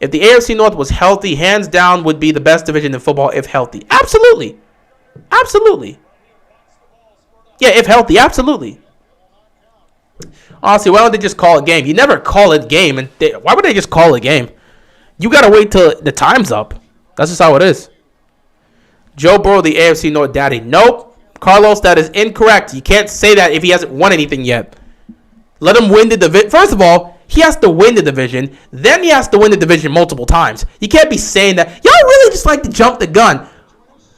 If the AFC North was healthy, hands down would be the best division in football if healthy. Absolutely. Absolutely. Yeah, if healthy, absolutely. Honestly, why don't they just call it game? You never call it game. And why would they just call it game? You got to wait till the time's up. That's just how it is. Joe Burrow, the AFC North daddy. Nope. Carlos, that is incorrect. You can't say that if he hasn't won anything yet. Let him win the division. First of all, he has to win the division. Then he has to win the division multiple times. You can't be saying that. Y'all really just like to jump the gun.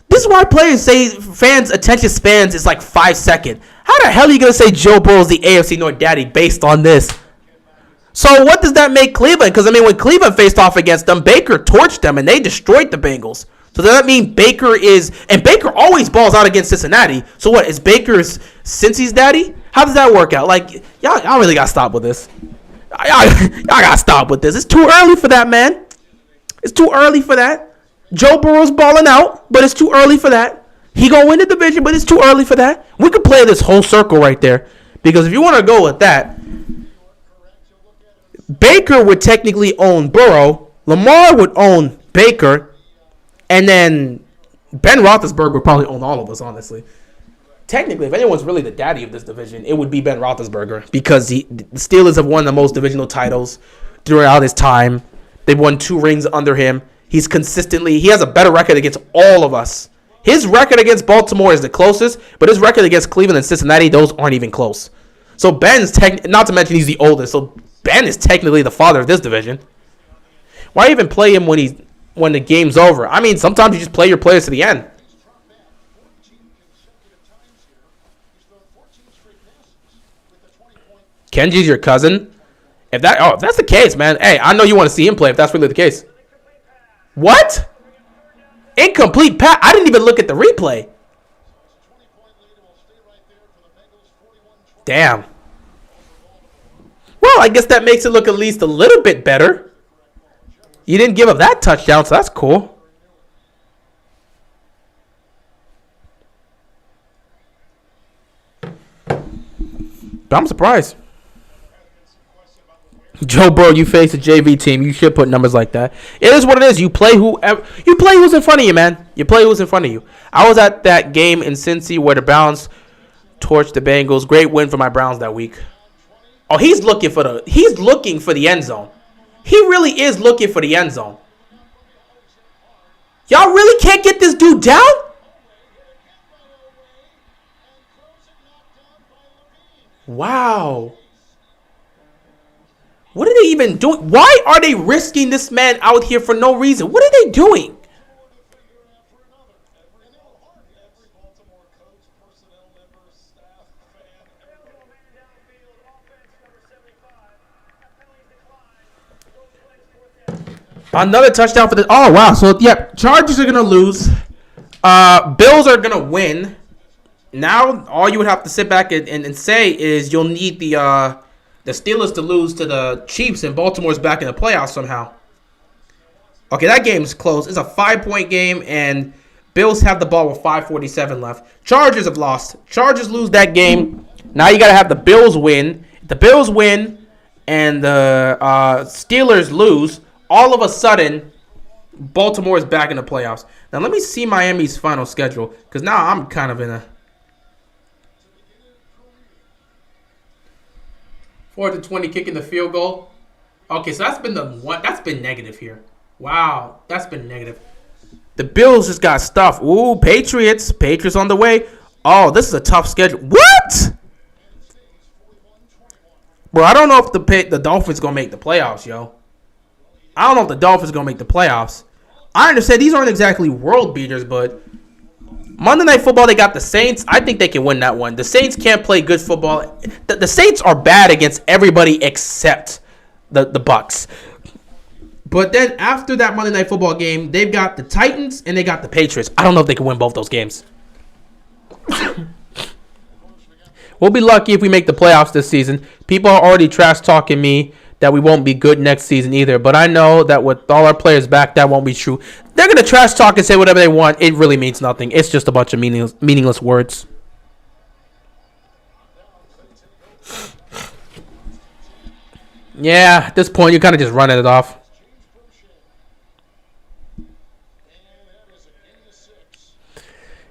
This is why players say fans' attention spans is like 5 seconds. How the hell are you going to say Joe Burrow's the AFC North daddy based on this? So what does that make Cleveland? Because, I mean, when Cleveland faced off against them, Baker torched them and they destroyed the Bengals. So does that mean Baker is... And Baker always balls out against Cincinnati. So what, is Baker's Cincy's daddy? How does that work out? Like, y'all really got to stop with this. Y'all got to stop with this. It's too early for that, man. It's too early for that. Joe Burrow's balling out, but it's too early for that. He going to win the division, but it's too early for that. We could play this whole circle right there. Because if you want to go with that, Baker would technically own Burrow. Lamar would own Baker. And then Ben Roethlisberger would probably own all of us, honestly. Technically, if anyone's really the daddy of this division, it would be Ben Roethlisberger. Because the Steelers have won the most divisional titles throughout his time. They've won 2 rings under him. He has a better record against all of us. His record against Baltimore is the closest, but his record against Cleveland and Cincinnati, those aren't even close. So Ben's not to mention he's the oldest, so Ben is technically the father of this division. Why even play him when the game's over? I mean, sometimes you just play your players to the end. Kenji's your cousin? If that's the case, man, hey, I know you want to see him play if that's really the case. What? Incomplete pass. I didn't even look at the replay. Damn. Well, I guess that makes it look at least a little bit better. You didn't give up that touchdown, so that's cool. But I'm surprised. Joe Burrow, you face a JV team. You should put numbers like that. It is what it is. You play who's in front of you, man. You play who's in front of you. I was at that game in Cincy where the Browns torched the Bengals. Great win for my Browns that week. Oh, he's looking for the end zone. He really is looking for the end zone. Y'all really can't get this dude down? Wow. What are they even doing? Why are they risking this man out here for no reason? What are they doing? Another touchdown for the... Oh, wow. So, yeah, Chargers are going to lose. Bills are going to win. Now, all you would have to sit back and say is you'll need the Steelers to lose to the Chiefs, and Baltimore's back in the playoffs somehow. Okay, that game's close. It's a 5-point game, and Bills have the ball with 5:47 left. Chargers have lost. Chargers lose that game. Now you got to have the Bills win. If the Bills win and the Steelers lose, all of a sudden, Baltimore is back in the playoffs. Now, let me see Miami's final schedule, because now I'm kind of in a... 4-20 kicking the field goal. Okay, so that's been negative here. Wow, that's been negative. The Bills just got stuff. Ooh, Patriots on the way. Oh, this is a tough schedule. What? Bro, I don't know if the Dolphins going to make the playoffs, yo. I don't know if the Dolphins going to make the playoffs. I understand these aren't exactly world beaters, but Monday Night Football, they got the Saints. I think they can win that one. The Saints can't play good football. The Saints are bad against everybody except the Bucks. But then after that Monday Night Football game, they've got the Titans and they got the Patriots. I don't know if they can win both those games. We'll be lucky if we make the playoffs this season. People are already trash talking me that we won't be good next season either. But I know that with all our players back, that won't be true. They're going to trash talk and say whatever they want. It really means nothing. It's just a bunch of meaningless words. Yeah, at this point, you're kind of just running it off.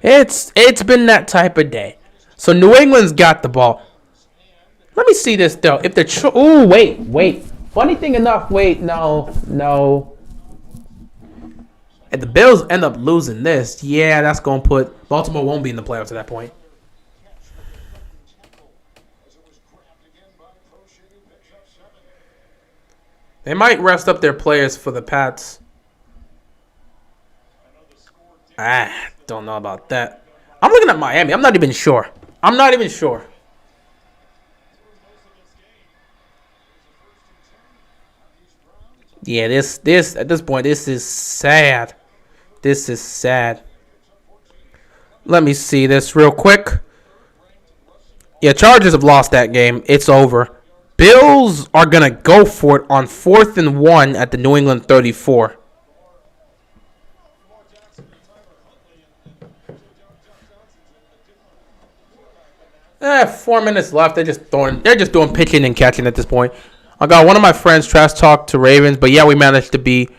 It's been that type of day. So New England's got the ball. Let me see this though. If they're wait. Funny thing enough, no. If the Bills end up losing this, yeah, that's gonna put Baltimore won't be in the playoffs at that point. They might rest up their players for the Pats. Don't know about that. I'm looking at Miami. I'm not even sure. Yeah, this at this point, this is sad. Let me see this real quick. Yeah, Chargers have lost that game. It's over. Bills are gonna go for it on 4th and 1 at the New England 34. 4 minutes left. They're just doing pitching and catching at this point. I got one of my friends trash talk to Ravens, but yeah, we managed to be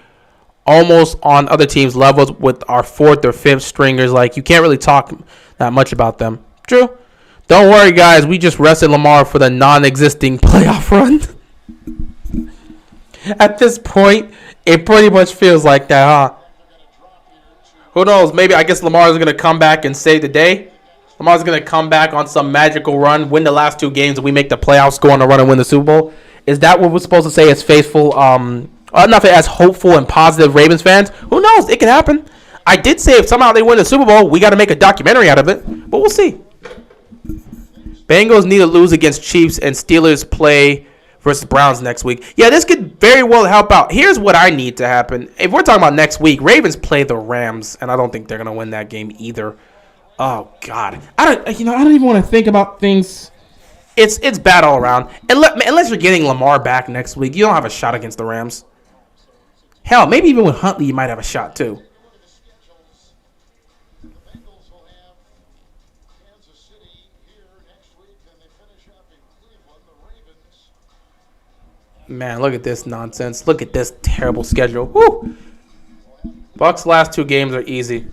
almost on other teams' levels with our 4th or 5th stringers. Like, you can't really talk that much about them. True. Don't worry, guys. We just rested Lamar for the non-existing playoff run. At this point, it pretty much feels like that, huh? Who knows? Maybe, I guess Lamar is going to come back and save the day. Lamar's going to come back on some magical run, win the last 2 games, and we make the playoffs, go on a run and win the Super Bowl. Is that what we're supposed to say as faithful, not as hopeful and positive Ravens fans? Who knows? It can happen. I did say if somehow they win the Super Bowl, we got to make a documentary out of it. But we'll see. Bengals need to lose against Chiefs, and Steelers play versus Browns next week. Yeah, this could very well help out. Here's what I need to happen. If we're talking about next week, Ravens play the Rams, and I don't think they're going to win that game either. Oh God, I don't even want to think about things. It's bad all around. Unless you're getting Lamar back next week, you don't have a shot against the Rams. Hell, maybe even with Huntley, you might have a shot too. Man, look at this nonsense. Look at this terrible schedule. Woo! Bucks' last 2 games are easy.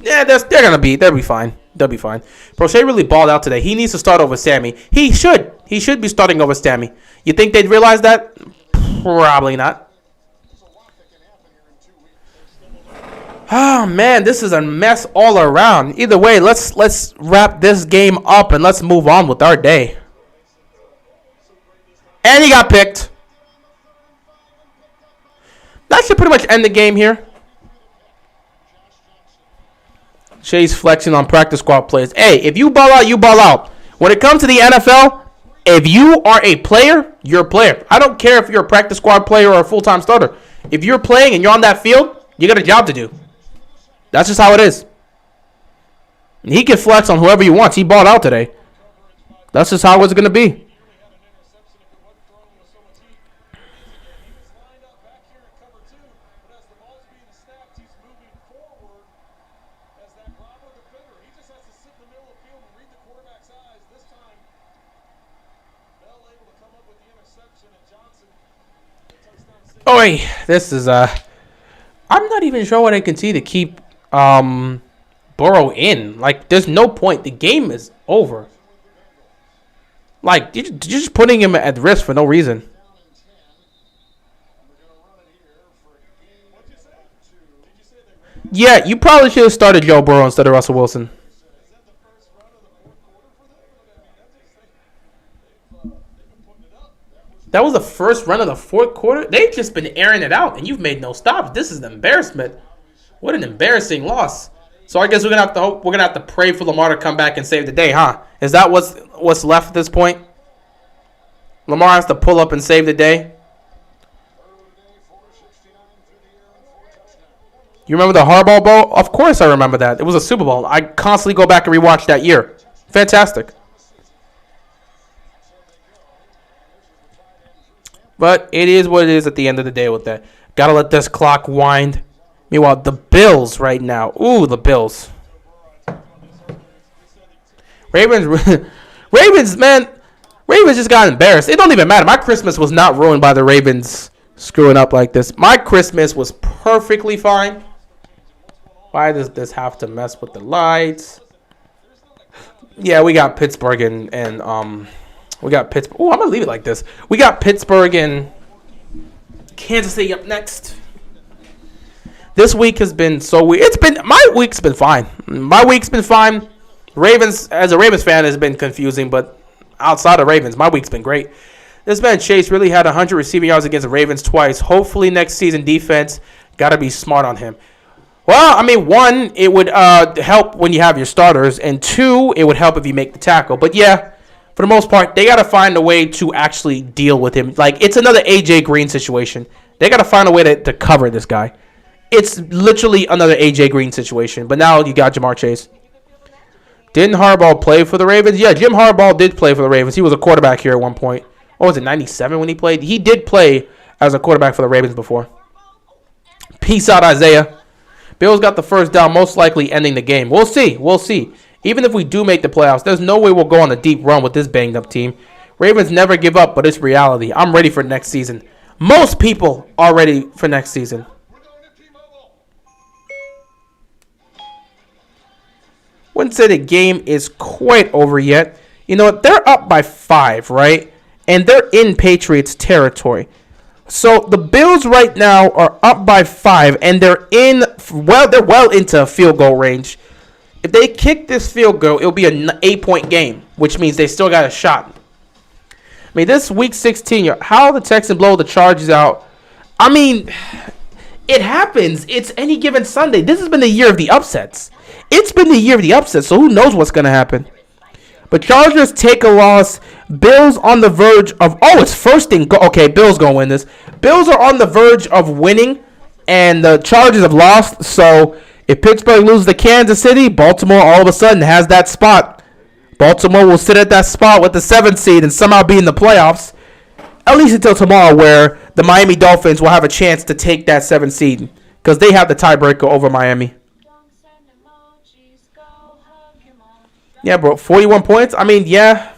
Yeah, they'll be fine. They'll be fine. Prochet really balled out today. He needs to start over Sammy. He should be starting over Sammy. You think they'd realize that? Probably not. Oh man, this is a mess all around. Either way, let's wrap this game up and let's move on with our day. And he got picked. That should pretty much end the game here. Shay's flexing on practice squad players. Hey, if you ball out, you ball out. When it comes to the NFL, if you are a player, you're a player. I don't care if you're a practice squad player or a full-time starter. If you're playing and you're on that field, you got a job to do. That's just how it is. And he can flex on whoever he wants. He balled out today. That's just how it's going to be. Oh, this is I'm not even sure what I can see to keep Burrow in. Like, there's no point. The game is over. Like, you're just putting him at risk for no reason. Yeah, you probably should have started Joe Burrow instead of Russell Wilson. That was the first run of the fourth quarter. They've just been airing it out, and you've made no stops. This is an embarrassment. What an embarrassing loss. So I guess we're gonna have to pray for Lamar to come back and save the day, huh? Is that what's left at this point? Lamar has to pull up and save the day. You remember the Harbaugh Bowl? Of course I remember that. It was a Super Bowl. I constantly go back and rewatch that year. Fantastic. But it is what it is at the end of the day with that. Gotta let this clock wind. Meanwhile, the Bills right now. Ooh, the Bills. Ravens, man. Ravens just got embarrassed. It don't even matter. My Christmas was not ruined by the Ravens screwing up like this. My Christmas was perfectly fine. Why does this have to mess with the lights? Yeah, we got Pittsburgh and we got Pittsburgh. Oh, I'm gonna leave it like this. We got Pittsburgh and Kansas City up next. This week has been so weird. My week's been fine. Ravens, as a Ravens fan, has been confusing, but outside of Ravens, my week's been great. This man Chase really had 100 receiving yards against the Ravens twice. Hopefully next season defense got to be smart on him. Well, I mean, one, it would help when you have your starters, and two, it would help if you make the tackle. But yeah, for the most part, they got to find a way to actually deal with him. Like, it's another A.J. Green situation. They got to find a way to cover this guy. It's literally another A.J. Green situation. But now you got Jamar Chase. Didn't Harbaugh play for the Ravens? Yeah, Jim Harbaugh did play for the Ravens. He was a quarterback here at one point. What was it, 97 when he played? He did play as a quarterback for the Ravens before. Peace out, Isaiah. Bills got the first down, most likely ending the game. We'll see. Even if we do make the playoffs, there's no way we'll go on a deep run with this banged-up team. Ravens never give up, but it's reality. I'm ready for next season. Most people are ready for next season. Wouldn't say the game is quite over yet. You know what? They're up by 5, right? And they're in Patriots territory. So the Bills right now are up by 5, and they're well into field goal range. If they kick this field goal, it'll be an 8-point game, which means they still got a shot. I mean, this week 16, how the Texans blow the Chargers out. I mean, it happens. It's any given Sunday. This has been the year of the upsets. So who knows what's going to happen. But Chargers take a loss. Bills on the verge of... Oh, it's first and goal. Okay, Bills going to win this. Bills are on the verge of winning, and the Chargers have lost. So if Pittsburgh loses to Kansas City, Baltimore all of a sudden has that spot. Baltimore will sit at that spot with the 7th seed and somehow be in the playoffs. At least until tomorrow, where the Miami Dolphins will have a chance to take that 7th seed because they have the tiebreaker over Miami. Yeah, bro, 41 points. I mean, yeah.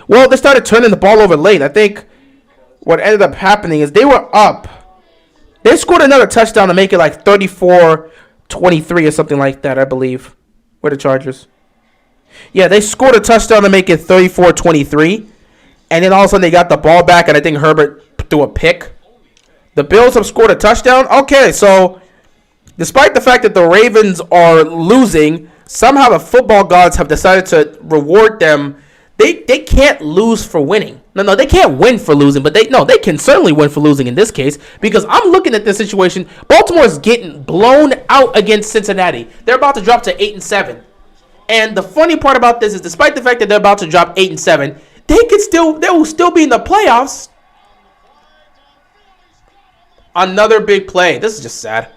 Well, they started turning the ball over late. I think what ended up happening is they were up. They scored another touchdown to make it like 34-23 or something like that, I believe. Where the Chargers? Yeah, they scored a touchdown to make it 34-23. And then all of a sudden they got the ball back, and I think Herbert threw a pick. The Bills have scored a touchdown. Okay, so despite the fact that the Ravens are losing, somehow the football gods have decided to reward them. They can't lose for winning. No, they can't win for losing, but they can certainly win for losing in this case, because I'm looking at this situation. Baltimore is getting blown out against Cincinnati. They're about to drop to 8-7. And the funny part about this is, despite the fact that they're about to drop 8-7, they will still be in the playoffs. Another big play. This is just sad.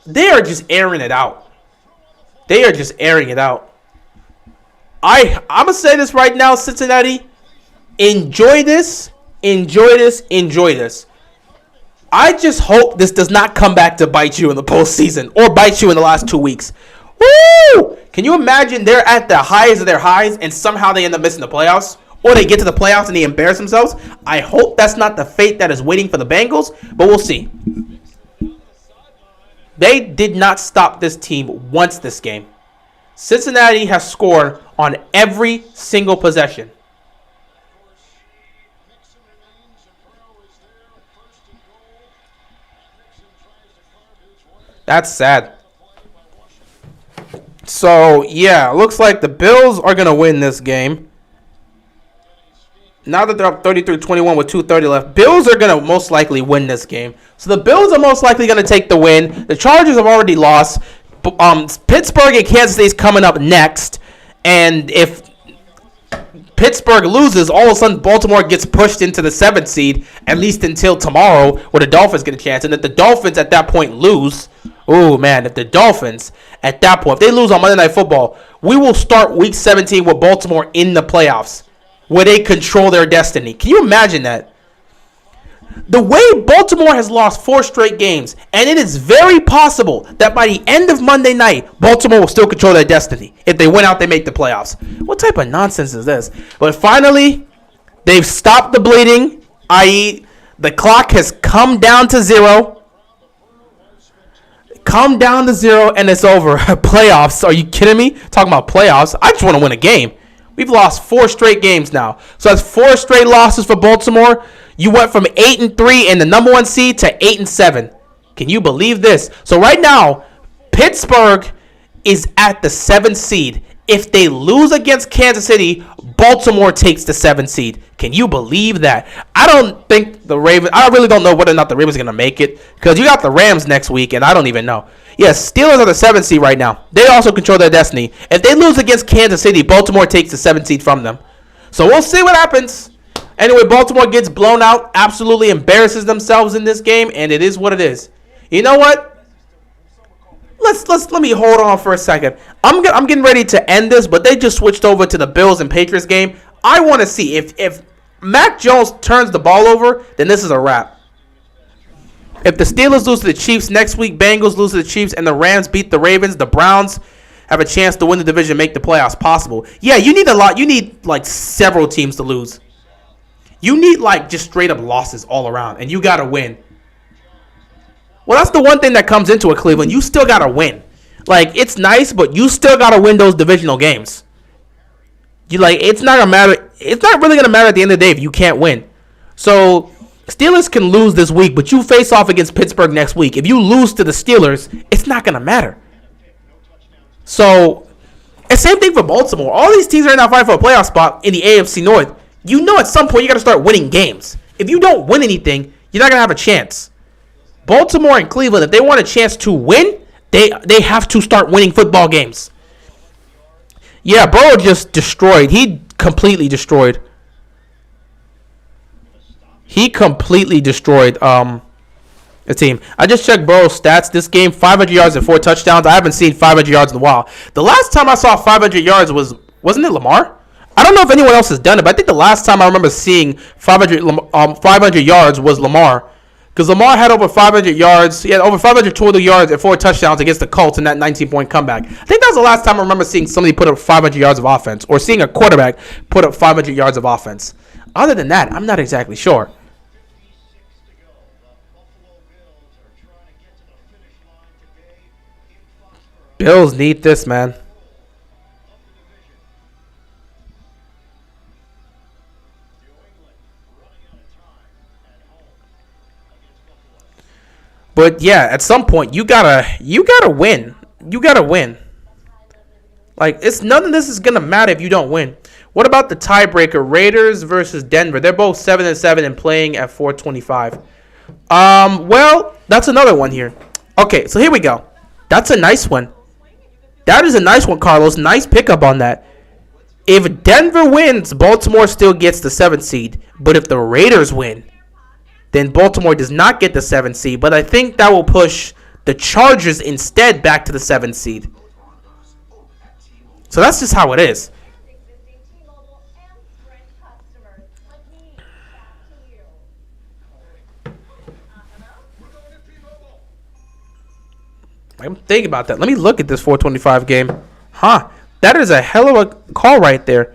They are just airing it out. I'm going to say this right now, Cincinnati. Enjoy this. I just hope this does not come back to bite you in the postseason or bite you in the last 2 weeks. Woo! Can you imagine they're at the highs of their highs and somehow they end up missing the playoffs? Or they get to the playoffs and they embarrass themselves? I hope that's not the fate that is waiting for the Bengals, but we'll see. They did not stop this team once this game. Cincinnati has scored on every single possession. That's sad. So, yeah, looks like the Bills are going to win this game. Now that they're up 33-21 with 2:30 left, Bills are going to most likely win this game. So the Bills are most likely going to take the win. The Chargers have already lost. Pittsburgh and Kansas City is coming up next. And if Pittsburgh loses, all of a sudden Baltimore gets pushed into the 7th seed, at least until tomorrow, where the Dolphins get a chance. And if the Dolphins at that point lose, oh man, if the Dolphins at that point, if they lose on Monday Night Football, we will start Week 17 with Baltimore in the playoffs, where they control their destiny. Can you imagine that? The way Baltimore has lost 4 straight games, and it is very possible that by the end of Monday night, Baltimore will still control their destiny. If they win out, they make the playoffs. What type of nonsense is this? But finally, they've stopped the bleeding, i.e., the clock has come down to 0. Come down to 0, and it's over. Playoffs? Are you kidding me? Talking about playoffs? I just want to win a game. We've lost 4 straight games now. So that's 4 straight losses for Baltimore. You went from 8-3 in the number 1 seed to 8-7. Can you believe this? So right now, Pittsburgh is at the 7th seed. If they lose against Kansas City, Baltimore takes the 7th seed. Can you believe that? I don't think the Ravens, I really don't know whether or not the Ravens are going to make it, because you got the Rams next week, and I don't even know. Yes, Steelers are the 7th seed right now. They also control their destiny. If they lose against Kansas City, Baltimore takes the 7th seed from them. So we'll see what happens. Anyway, Baltimore gets blown out, absolutely embarrasses themselves in this game, and it is what it is. You know what? Let me hold on for a second. I'm getting ready to end this, but they just switched over to the Bills and Patriots game. I want to see if Mac Jones turns the ball over, then this is a wrap. If the Steelers lose to the Chiefs next week, Bengals lose to the Chiefs, and the Rams beat the Ravens, the Browns have a chance to win the division and make the playoffs possible. Yeah, you need a lot. You need like several teams to lose. You need like just straight up losses all around, and you got to win. Well, that's the one thing that comes into it, Cleveland. You still got to win. Like, it's nice, but you still got to win those divisional games. It's not gonna matter. It's not really gonna matter at the end of the day if you can't win. So Steelers can lose this week, but you face off against Pittsburgh next week. If you lose to the Steelers, it's not gonna matter. So, and same thing for Baltimore. All these teams right now fighting for a playoff spot in the AFC North. You know at some point you got to start winning games. If you don't win anything, you're not going to have a chance. Baltimore and Cleveland, if they want a chance to win, they have to start winning football games. Yeah, Burrow just destroyed. He completely destroyed. The team. I just checked Burrow's stats this game. 500 yards and 4 touchdowns. I haven't seen 500 yards in a while. The last time I saw 500 yards wasn't it Lamar? I don't know if anyone else has done it, but I think the last time I remember seeing 500 yards was Lamar. Because Lamar had over 500 yards. He had over 500 total yards and 4 touchdowns against the Colts in that 19-point comeback. I think that was the last time I remember seeing somebody put up 500 yards of offense, or seeing a quarterback put up 500 yards of offense. Other than that, I'm not exactly sure. Bills need this, man. But yeah, at some point you gotta win. You gotta win. Like, it's none of this is gonna matter if you don't win. What about the tiebreaker? Raiders versus Denver. They're both 7-7 and playing at 425. Well, that's another one here. Okay, so here we go. That's a nice one. That is a nice one, Carlos. Nice pickup on that. If Denver wins, Baltimore still gets the 7th seed. But if the Raiders win, then Baltimore does not get the 7th seed. But I think that will push the Chargers instead back to the 7th seed. So that's just how it is. I'm thinking about that. Let me look at this 425 game. Huh. That is a hell of a call right there.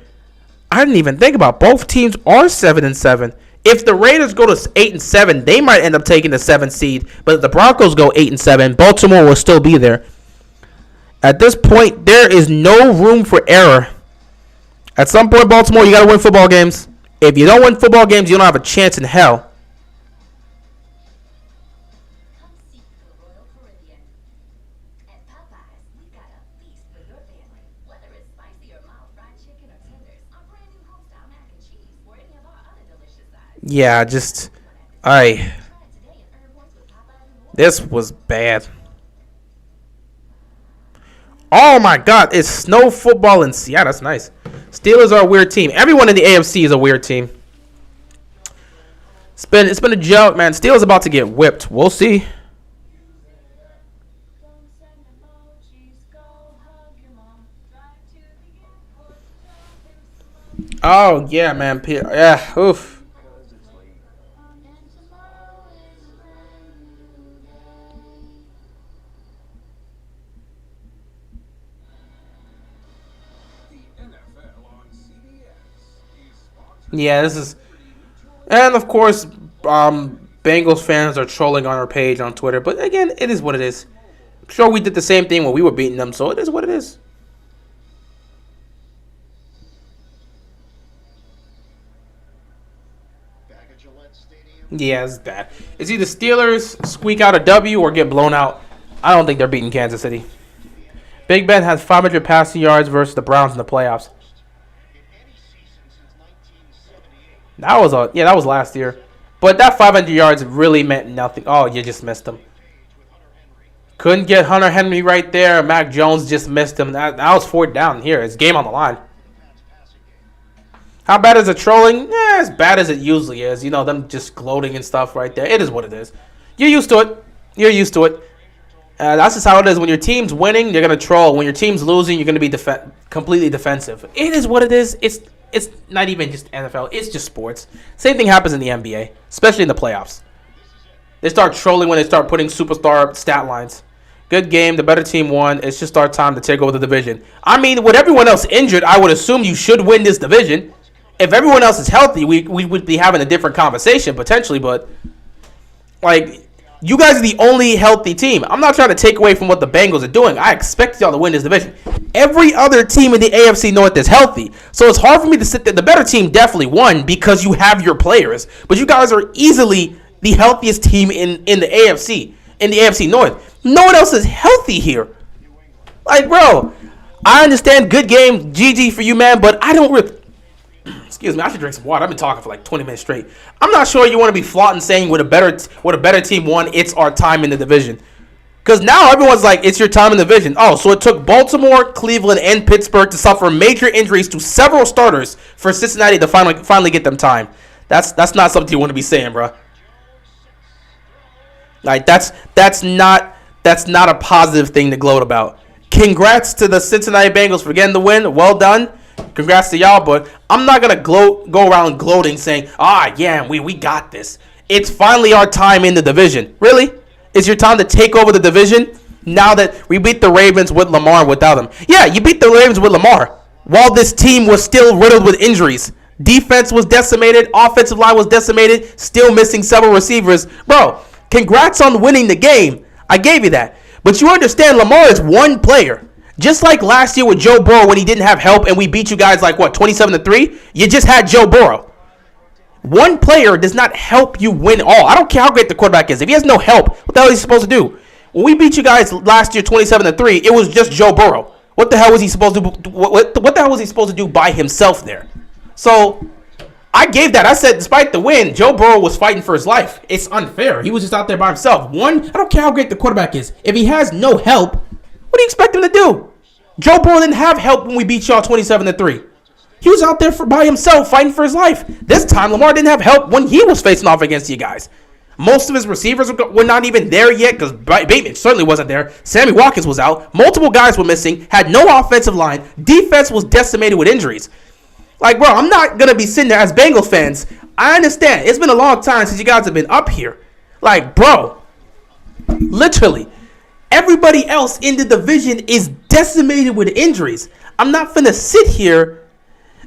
I didn't even think about it. Both teams are 7-7. If the Raiders go to 8-7, they might end up taking the 7th seed. But if the Broncos go 8-7, Baltimore will still be there. At this point, there is no room for error. At some point, Baltimore, you got to win football games. If you don't win football games, you don't have a chance in hell. Yeah, just this was bad. Oh my God, it's snow football in Seattle. That's nice. Steelers are a weird team. Everyone in the AFC is a weird team. It's been a joke, man. Steelers about to get whipped. We'll see. Oh yeah, man. Yeah, oof. Yeah, this is, and of course, Bengals fans are trolling on our page on Twitter. But again, it is what it is. I'm sure we did the same thing when we were beating them, so it is what it is. Yeah, it's bad. It's either Steelers squeak out a W or get blown out. I don't think they're beating Kansas City. Big Ben has 500 passing yards versus the Browns in the playoffs. That was last year. But that 500 yards really meant nothing. Oh, you just missed him. Couldn't get Hunter Henry right there. Mac Jones just missed him. That was fourth down here. It's game on the line. How bad is the trolling? As bad as it usually is. You know, them just gloating and stuff right there. It is what it is. You're used to it. You're used to it. That's just how it is. When your team's winning, you're going to troll. When your team's losing, you're going to be completely defensive. It is what it is. It's not even just NFL. It's just sports. Same thing happens in the NBA, especially in the playoffs. They start trolling when they start putting superstar stat lines. Good game. The better team won. It's just our time to take over the division. I mean, with everyone else injured, I would assume you should win this division. If everyone else is healthy, we would be having a different conversation potentially. But, like, you guys are the only healthy team. I'm not trying to take away from what the Bengals are doing. I expect y'all to win this division. Every other team in the AFC North is healthy. So it's hard for me to sit there. The better team definitely won because you have your players. But you guys are easily the healthiest team in the AFC, in the AFC North. No one else is healthy here. Like, bro, I understand good game, GG for you, man, but I don't really... Excuse me, I should drink some water. I've been talking for like 20 minutes straight. I'm not sure you want to be flaunting saying what a better team won, it's our time in the division. Because now everyone's like, it's your time in the division. Oh, so it took Baltimore, Cleveland, and Pittsburgh to suffer major injuries to several starters for Cincinnati to finally get them time. That's not something you want to be saying, bro. Like that's not a positive thing to gloat about. Congrats to the Cincinnati Bengals for getting the win. Well done. Congrats to y'all, but I'm not going to go around gloating saying, yeah, we got this. It's finally our time in the division. Really? It's your time to take over the division now that we beat the Ravens with Lamar and without him. Yeah, you beat the Ravens with Lamar while this team was still riddled with injuries. Defense was decimated. Offensive line was decimated. Still missing several receivers. Bro, congrats on winning the game. I gave you that. But you understand Lamar is one player. Just like last year with Joe Burrow when he didn't have help and we beat you guys like, 27-3? You just had Joe Burrow. One player does not help you win all. I don't care how great the quarterback is. If he has no help, what the hell is he supposed to do? When we beat you guys last year 27-3, it was just Joe Burrow. What the hell was he supposed to do? What the hell was he supposed to do by himself there? So I gave that. I said, despite the win, Joe Burrow was fighting for his life. It's unfair. He was just out there by himself. I don't care how great the quarterback is. If he has no help, what do you expect him to do? Joe Burrow didn't have help when we beat y'all 27-3. He was out there by himself fighting for his life. This time, Lamar didn't have help when he was facing off against you guys. Most of his receivers were not even there yet because Bateman certainly wasn't there. Sammy Watkins was out. Multiple guys were missing. Had no offensive line. Defense was decimated with injuries. Like, bro, I'm not going to be sitting there as Bengals fans. I understand. It's been a long time since you guys have been up here. Like, bro, literally, everybody else in the division is decimated with injuries. I'm not finna sit here.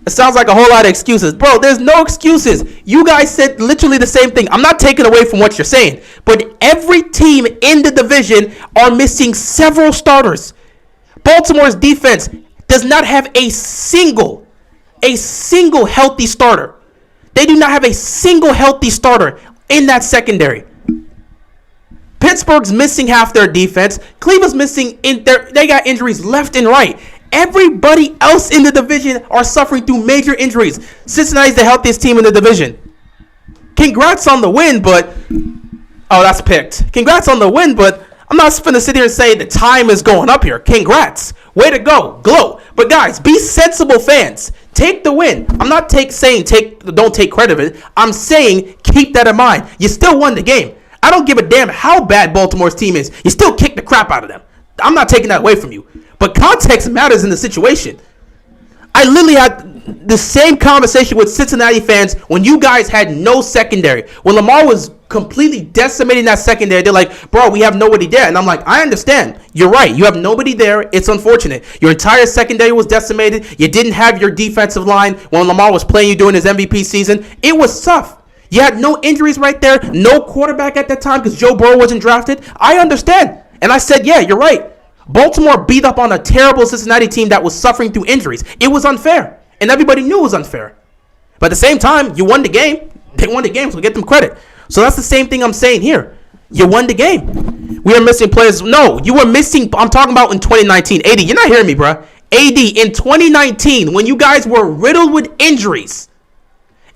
It sounds like a whole lot of excuses. Bro, there's no excuses. You guys said literally the same thing. I'm not taking away from what you're saying. But every team in the division are missing several starters. Baltimore's defense does not have a single healthy starter. They do not have a single healthy starter in that secondary. Pittsburgh's missing half their defense. Cleveland's missing they got injuries left and right. Everybody else in the division are suffering through major injuries. Cincinnati's the healthiest team in the division. congrats on the win, but oh, that's picked. Congrats on the win, but I'm not going to sit here and say the time is going up here. Congrats. Way to go. Glow. But guys, be sensible fans. Take the win. I'm not saying don't take credit of it. I'm saying keep that in mind. You still won the game. I don't give a damn how bad Baltimore's team is. You still kick the crap out of them. I'm not taking that away from you. But context matters in the situation. I literally had the same conversation with Cincinnati fans when you guys had no secondary. When Lamar was completely decimating that secondary, they're like, bro, we have nobody there. And I'm like, I understand. You're right. You have nobody there. It's unfortunate. Your entire secondary was decimated. You didn't have your defensive line when Lamar was playing you during his MVP season. It was tough. You had no injuries right there. No quarterback at that time because Joe Burrow wasn't drafted. I understand. And I said, yeah, you're right. Baltimore beat up on a terrible Cincinnati team that was suffering through injuries. It was unfair. And everybody knew it was unfair. But at the same time, you won the game. They won the game, so get them credit. So that's the same thing I'm saying here. You won the game. We are missing players. No, you were missing. I'm talking about in 2019. AD, you're not hearing me, bro. AD, in 2019, when you guys were riddled with injuries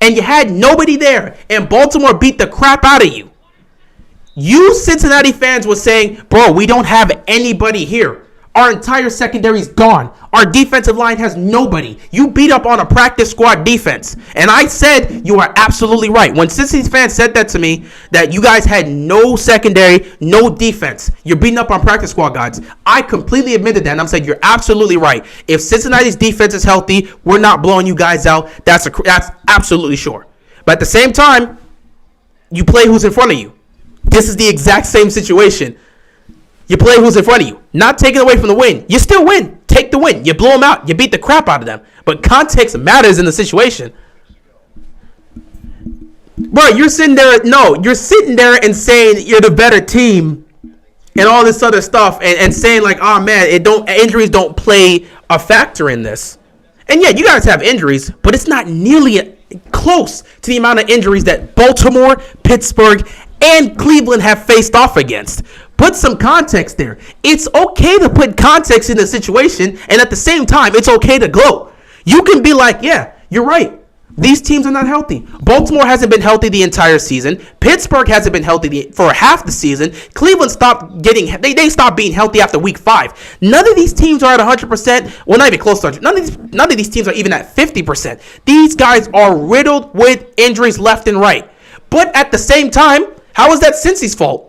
and you had nobody there and Baltimore beat the crap out of you, you Cincinnati fans were saying, bro, we don't have anybody here. Our entire secondary is gone. Our defensive line has nobody. You beat up on a practice squad defense. And I said, you are absolutely right. When Cincinnati fans said that to me, that you guys had no secondary, no defense, you're beating up on practice squad guys, I completely admitted that. And I'm saying, you're absolutely right. If Cincinnati's defense is healthy, we're not blowing you guys out. That's absolutely sure. But at the same time, you play who's in front of you. This is the exact same situation. You play who's in front of you. Not taking away from the win. You still win. Take the win. You blow them out. You beat the crap out of them. But context matters in the situation. Bro, you're sitting there. No, you're sitting there and saying you're the better team and all this other stuff and saying like, oh man, injuries don't play a factor in this. And yeah, you guys have injuries, but it's not nearly close to the amount of injuries that Baltimore, Pittsburgh, and Cleveland have faced off against. Put some context there. It's okay to put context in the situation, and at the same time, it's okay to glow. You can be like, yeah, you're right. These teams are not healthy. Baltimore hasn't been healthy the entire season. Pittsburgh hasn't been healthy for half the season. Cleveland stopped they stopped being healthy after week 5. None of these teams are at 100%. Well, not even close to 100%. None of these teams are even at 50%. These guys are riddled with injuries left and right. But at the same time, how is that Cincy's fault?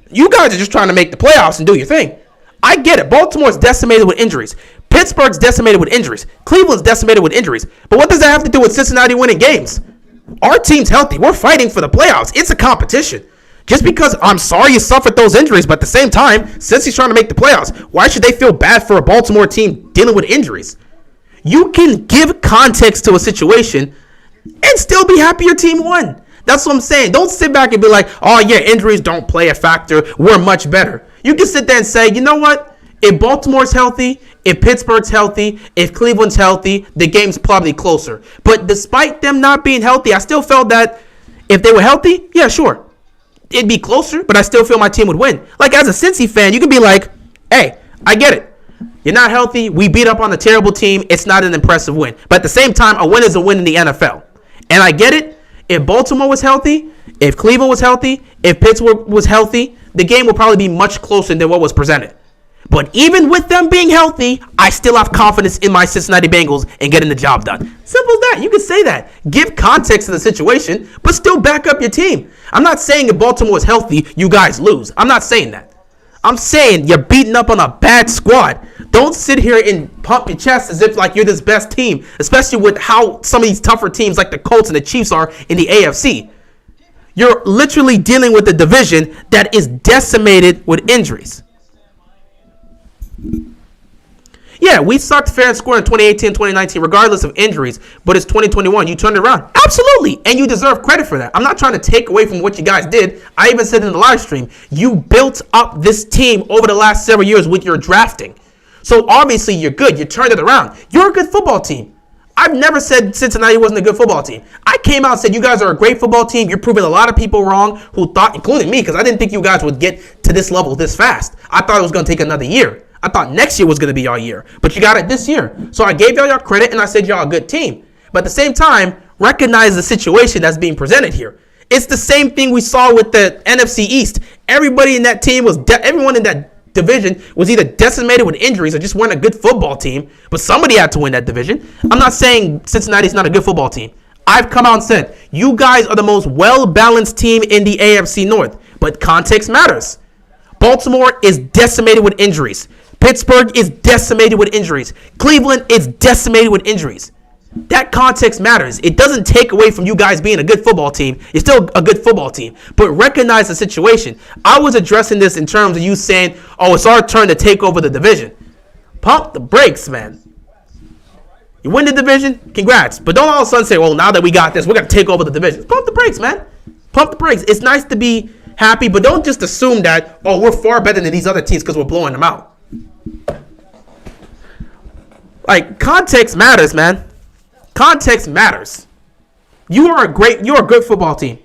You guys are just trying to make the playoffs and do your thing. I get it. Baltimore's decimated with injuries. Pittsburgh's decimated with injuries. Cleveland's decimated with injuries. But what does that have to do with Cincinnati winning games? Our team's healthy. We're fighting for the playoffs. It's a competition. Just because I'm sorry you suffered those injuries, but at the same time, Cincy's trying to make the playoffs, why should they feel bad for a Baltimore team dealing with injuries? You can give context to a situation and still be happy your team won. That's what I'm saying. Don't sit back and be like, oh, yeah, injuries don't play a factor. We're much better. You can sit there and say, you know what? If Baltimore's healthy, if Pittsburgh's healthy, if Cleveland's healthy, the game's probably closer. But despite them not being healthy, I still felt that if they were healthy, yeah, sure. It'd be closer, but I still feel my team would win. Like, as a Cincy fan, you can be like, hey, I get it. You're not healthy. We beat up on a terrible team. It's not an impressive win. But at the same time, a win is a win in the NFL. And I get it. If Baltimore was healthy, if Cleveland was healthy, if Pittsburgh was healthy, the game would probably be much closer than what was presented. But even with them being healthy, I still have confidence in my Cincinnati Bengals and getting the job done. Simple as that. You can say that. Give context to the situation, but still back up your team. I'm not saying if Baltimore is healthy, you guys lose. I'm not saying that. I'm saying you're beating up on a bad squad. Don't sit here and pump your chest as if like you're this best team, especially with how some of these tougher teams like the Colts and the Chiefs are in the AFC. You're literally dealing with a division that is decimated with injuries. Yeah, we sucked fair and square in 2018, 2019, regardless of injuries, but it's 2021. You turned it around. Absolutely. And you deserve credit for that. I'm not trying to take away from what you guys did. I even said in the live stream, you built up this team over the last several years with your drafting. So obviously you're good. You turned it around. You're a good football team. I've never said Cincinnati wasn't a good football team. I came out and said you guys are a great football team. You're proving a lot of people wrong who thought, including me, because I didn't think you guys would get to this level this fast. I thought it was going to take another year. I thought next year was going to be our year. But you got it this year. So I gave y'all your credit and I said y'all a good team. But at the same time, Recognize the situation that's being presented here. It's the same thing we saw with the NFC East. Everybody in that team everyone in that division was either decimated with injuries or just weren't a good football team, but somebody had to win that division. I'm not saying Cincinnati's not a good football team. I've come out and said, you guys are the most well-balanced team in the AFC North, but context matters. Baltimore is decimated with injuries. Pittsburgh is decimated with injuries. Cleveland is decimated with injuries. That context matters. It doesn't take away from you guys being a good football team. You're still a good football team. But recognize the situation. I was addressing this in terms of you saying, oh, it's our turn to take over the division. Pump the brakes, man. You win the division, congrats. But don't all of a sudden say, well, now that we got this, we're going to take over the division. Pump the brakes, man. Pump the brakes. It's nice to be happy, but don't just assume that, oh, we're far better than these other teams because we're blowing them out. Like, context matters, man. Context matters. You're a good football team.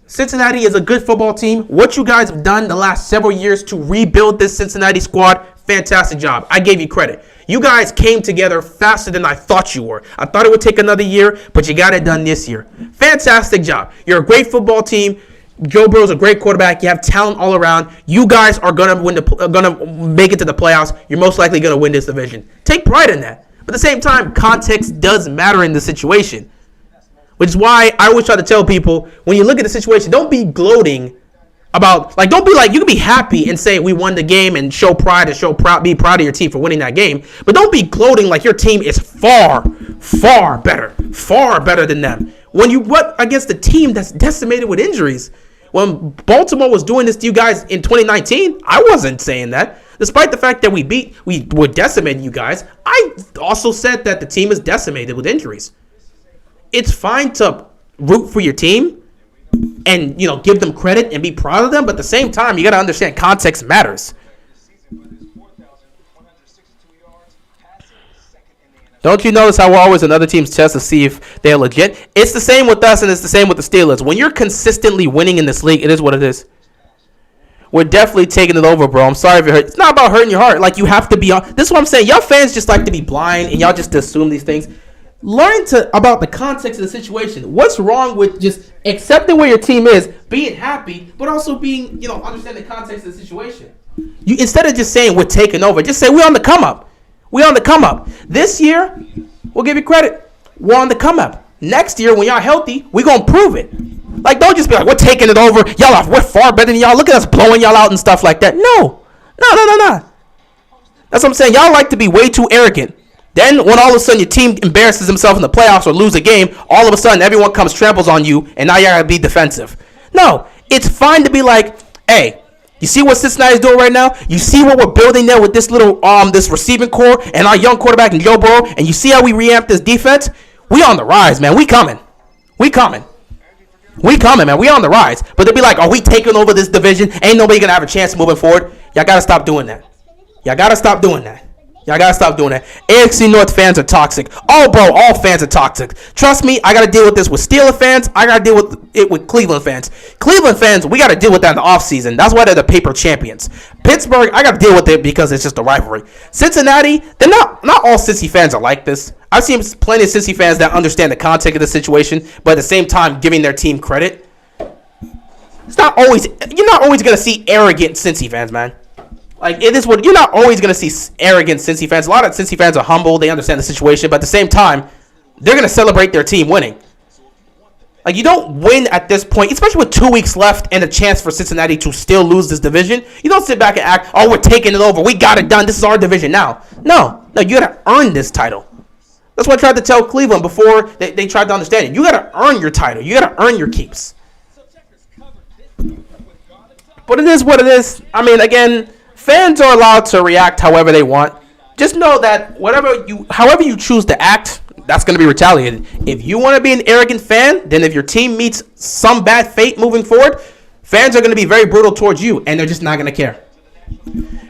Cincinnati is a good football team. What you guys have done the last several years to rebuild this Cincinnati squad, fantastic job. I gave you credit. You guys came together faster than I thought you were. I thought it would take another year, but you got it done this year. Fantastic job. You're a great football team. Joe Burrow's a great quarterback. You have talent all around. You guys are gonna make it to the playoffs. You're most likely gonna win this division. Take pride in that. But at the same time, context does matter in the situation. Which is why I always try to tell people, when you look at the situation, don't be gloating about, like, don't be like, you can be happy and say we won the game and show pride and be proud of your team for winning that game. But don't be gloating like your team is far, far better than them. When you went against a team that's decimated with injuries. When Baltimore was doing this to you guys in 2019, I wasn't saying that. Despite the fact that we were decimating you guys, I also said that the team is decimated with injuries. It's fine to root for your team and, give them credit and be proud of them, but at the same time, you got to understand context matters. Don't you notice how we're always on other team's chest to see if they're legit? It's the same with us, and it's the same with the Steelers. When you're consistently winning in this league, it is what it is. We're definitely taking it over, bro. I'm sorry if it hurt. It's not about hurting your heart. Like, you have to be on. This is what I'm saying. Y'all fans just like to be blind, and y'all just assume these things. Learn about the context of the situation. What's wrong with just accepting where your team is, being happy, but also being, understand the context of the situation. You, instead of just saying we're taking over, just say we're on the come up. We're on the come up. This year, we'll give you credit. We're on the come up. Next year, when y'all healthy, we're going to prove it. Like, don't just be like, we're taking it over. We're far better than y'all. Look at us blowing y'all out and stuff like that. No. That's what I'm saying. Y'all like to be way too arrogant. Then, when all of a sudden your team embarrasses himself in the playoffs or lose a game, all of a sudden everyone tramples on you, and now you got to be defensive. No. It's fine to be like, hey, you see what Cincinnati's doing right now? You see what we're building there with this little this receiving core and our young quarterback and Joe Burrow, and you see how we reamp this defense? We on the rise, man. We coming, man. We on the rise. But they'll be like, are we taking over this division? Ain't nobody going to have a chance moving forward. Y'all got to stop doing that. AFC North fans are toxic. Oh, bro, all fans are toxic. Trust me, I got to deal with this with Steelers fans. I got to deal with it with Cleveland fans. Cleveland fans, we got to deal with that in the offseason. That's why they're the paper champions. Pittsburgh, I got to deal with it because it's just a rivalry. Cincinnati, they're not all Cincy fans are like this. I've seen plenty of Cincy fans that understand the context of the situation, but at the same time giving their team credit. You're not always going to see arrogant Cincy fans, man. Like, it is what you're not always going to see arrogant Cincy fans. A lot of Cincy fans are humble. They understand the situation. But at the same time, they're going to celebrate their team winning. Like, you don't win at this point, especially with 2 weeks left and a chance for Cincinnati to still lose this division. You don't sit back and act, oh, we're taking it over. We got it done. This is our division now. No, you got to earn this title. That's what I tried to tell Cleveland before they tried to understand it. You got to earn your title. You got to earn your keeps. But it is what it is. I mean, again, fans are allowed to react however they want. Just know that however you choose to act, that's going to be retaliated. If you want to be an arrogant fan, then if your team meets some bad fate moving forward, fans are going to be very brutal towards you, and they're just not going to care.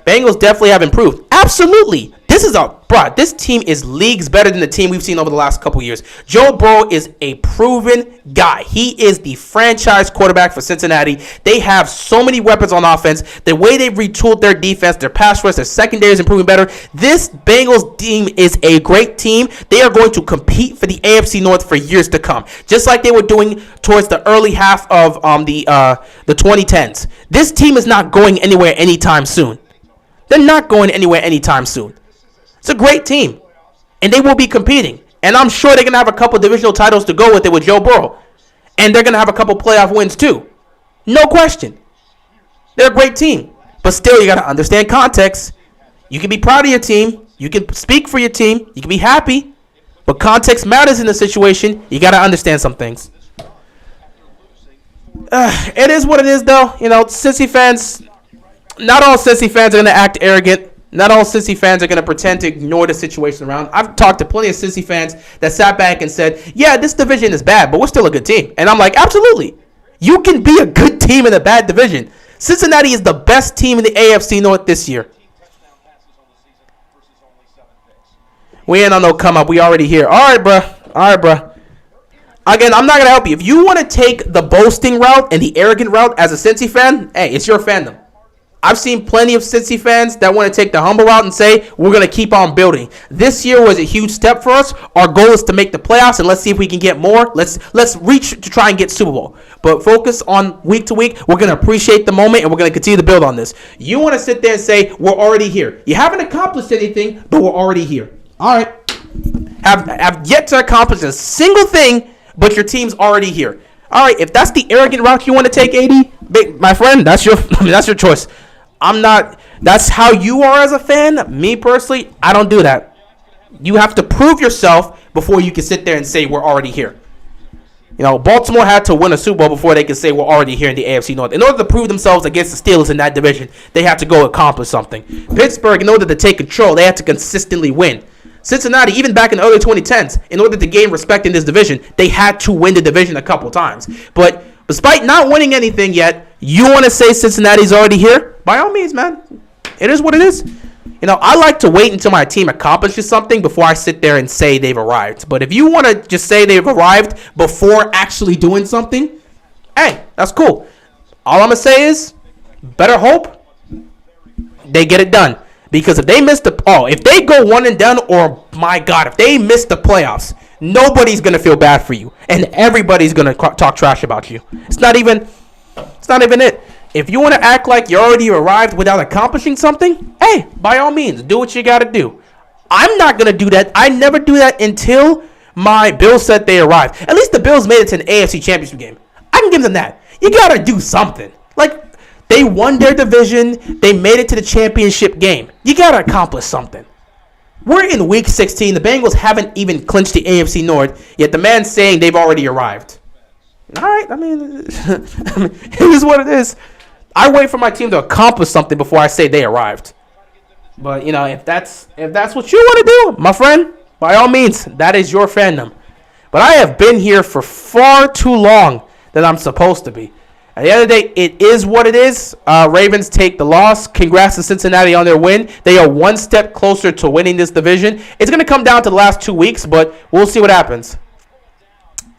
Bengals definitely have improved. Absolutely. This is a bruh, this team is leagues better than the team we've seen over the last couple years. Joe Burrow is a proven guy. He is the franchise quarterback for Cincinnati. They have so many weapons on offense. The way they've retooled their defense, their pass rush, their secondary is improving better. This Bengals team is a great team. They are going to compete for the AFC North for years to come, just like they were doing towards the early half of the 2010s. This team is not going anywhere anytime soon. They're not going anywhere anytime soon. It's a great team, and they will be competing. And I'm sure they're going to have a couple divisional titles to go with it with Joe Burrow. And they're going to have a couple playoff wins too. No question. They're a great team. But still, you got to understand context. You can be proud of your team. You can speak for your team. You can be happy. But context matters in the situation. You got to understand some things. It is what it is, though. You know, Cincy fans, not all Cincy fans are going to act arrogant. Not all Cincy fans are going to pretend to ignore the situation around. I've talked to plenty of Cincy fans that sat back and said, yeah, this division is bad, but we're still a good team. And I'm like, absolutely. You can be a good team in a bad division. Cincinnati is the best team in the AFC North this year. We ain't on no come up. We already here. All right, bro. Again, I'm not going to help you. If you want to take the boasting route and the arrogant route as a Cincy fan, hey, it's your fandom. I've seen plenty of Cincy fans that want to take the humble route and say, we're going to keep on building. This year was a huge step for us. Our goal is to make the playoffs, and let's see if we can get more. Let's reach to try and get Super Bowl. But focus on week to week. We're going to appreciate the moment, and we're going to continue to build on this. You want to sit there and say, we're already here. You haven't accomplished anything, but we're already here. All right. Have yet to accomplish a single thing, but your team's already here. All right. If that's the arrogant route you want to take, AD, my friend, that's your choice. I'm not. That's how you are as a fan. Me personally, I don't do that. You have to prove yourself before you can sit there and say we're already here. You know, Baltimore had to win a Super Bowl before they could say we're already here in the AFC North. In order to prove themselves against the Steelers in that division, they had to go accomplish something. Pittsburgh, in order to take control, they had to consistently win. Cincinnati, even back in the early 2010s, in order to gain respect in this division, they had to win the division a couple times. But despite not winning anything yet, you want to say Cincinnati's already here? By all means, man. It is what it is. You know, I like to wait until my team accomplishes something before I sit there and say they've arrived. But if you want to just say they've arrived before actually doing something, hey, that's cool. All I'm going to say is, better hope they get it done. Because if they if they go one and done, or my God, if they miss the playoffs, nobody's going to feel bad for you. And everybody's going to talk trash about you. It's not even it. If you want to act like you already arrived without accomplishing something, hey, by all means, do what you got to do. I'm not going to do that. I never do that until my Bills said they arrived. At least the Bills made it to an AFC Championship game. I can give them that. You got to do something. Like, they won their division. They made it to the championship game. You got to accomplish something. We're in week 16. The Bengals haven't even clinched the AFC North, yet the man's saying they've already arrived. All right, I mean, it is what it is. I wait for my team to accomplish something before I say they arrived. But, you know, if that's what you want to do, my friend, by all means, that is your fandom. But I have been here for far too long than I'm supposed to be. At the end of the day, it is what it is. Ravens take the loss. Congrats to Cincinnati on their win. They are one step closer to winning this division. It's going to come down to the last 2 weeks, but we'll see what happens.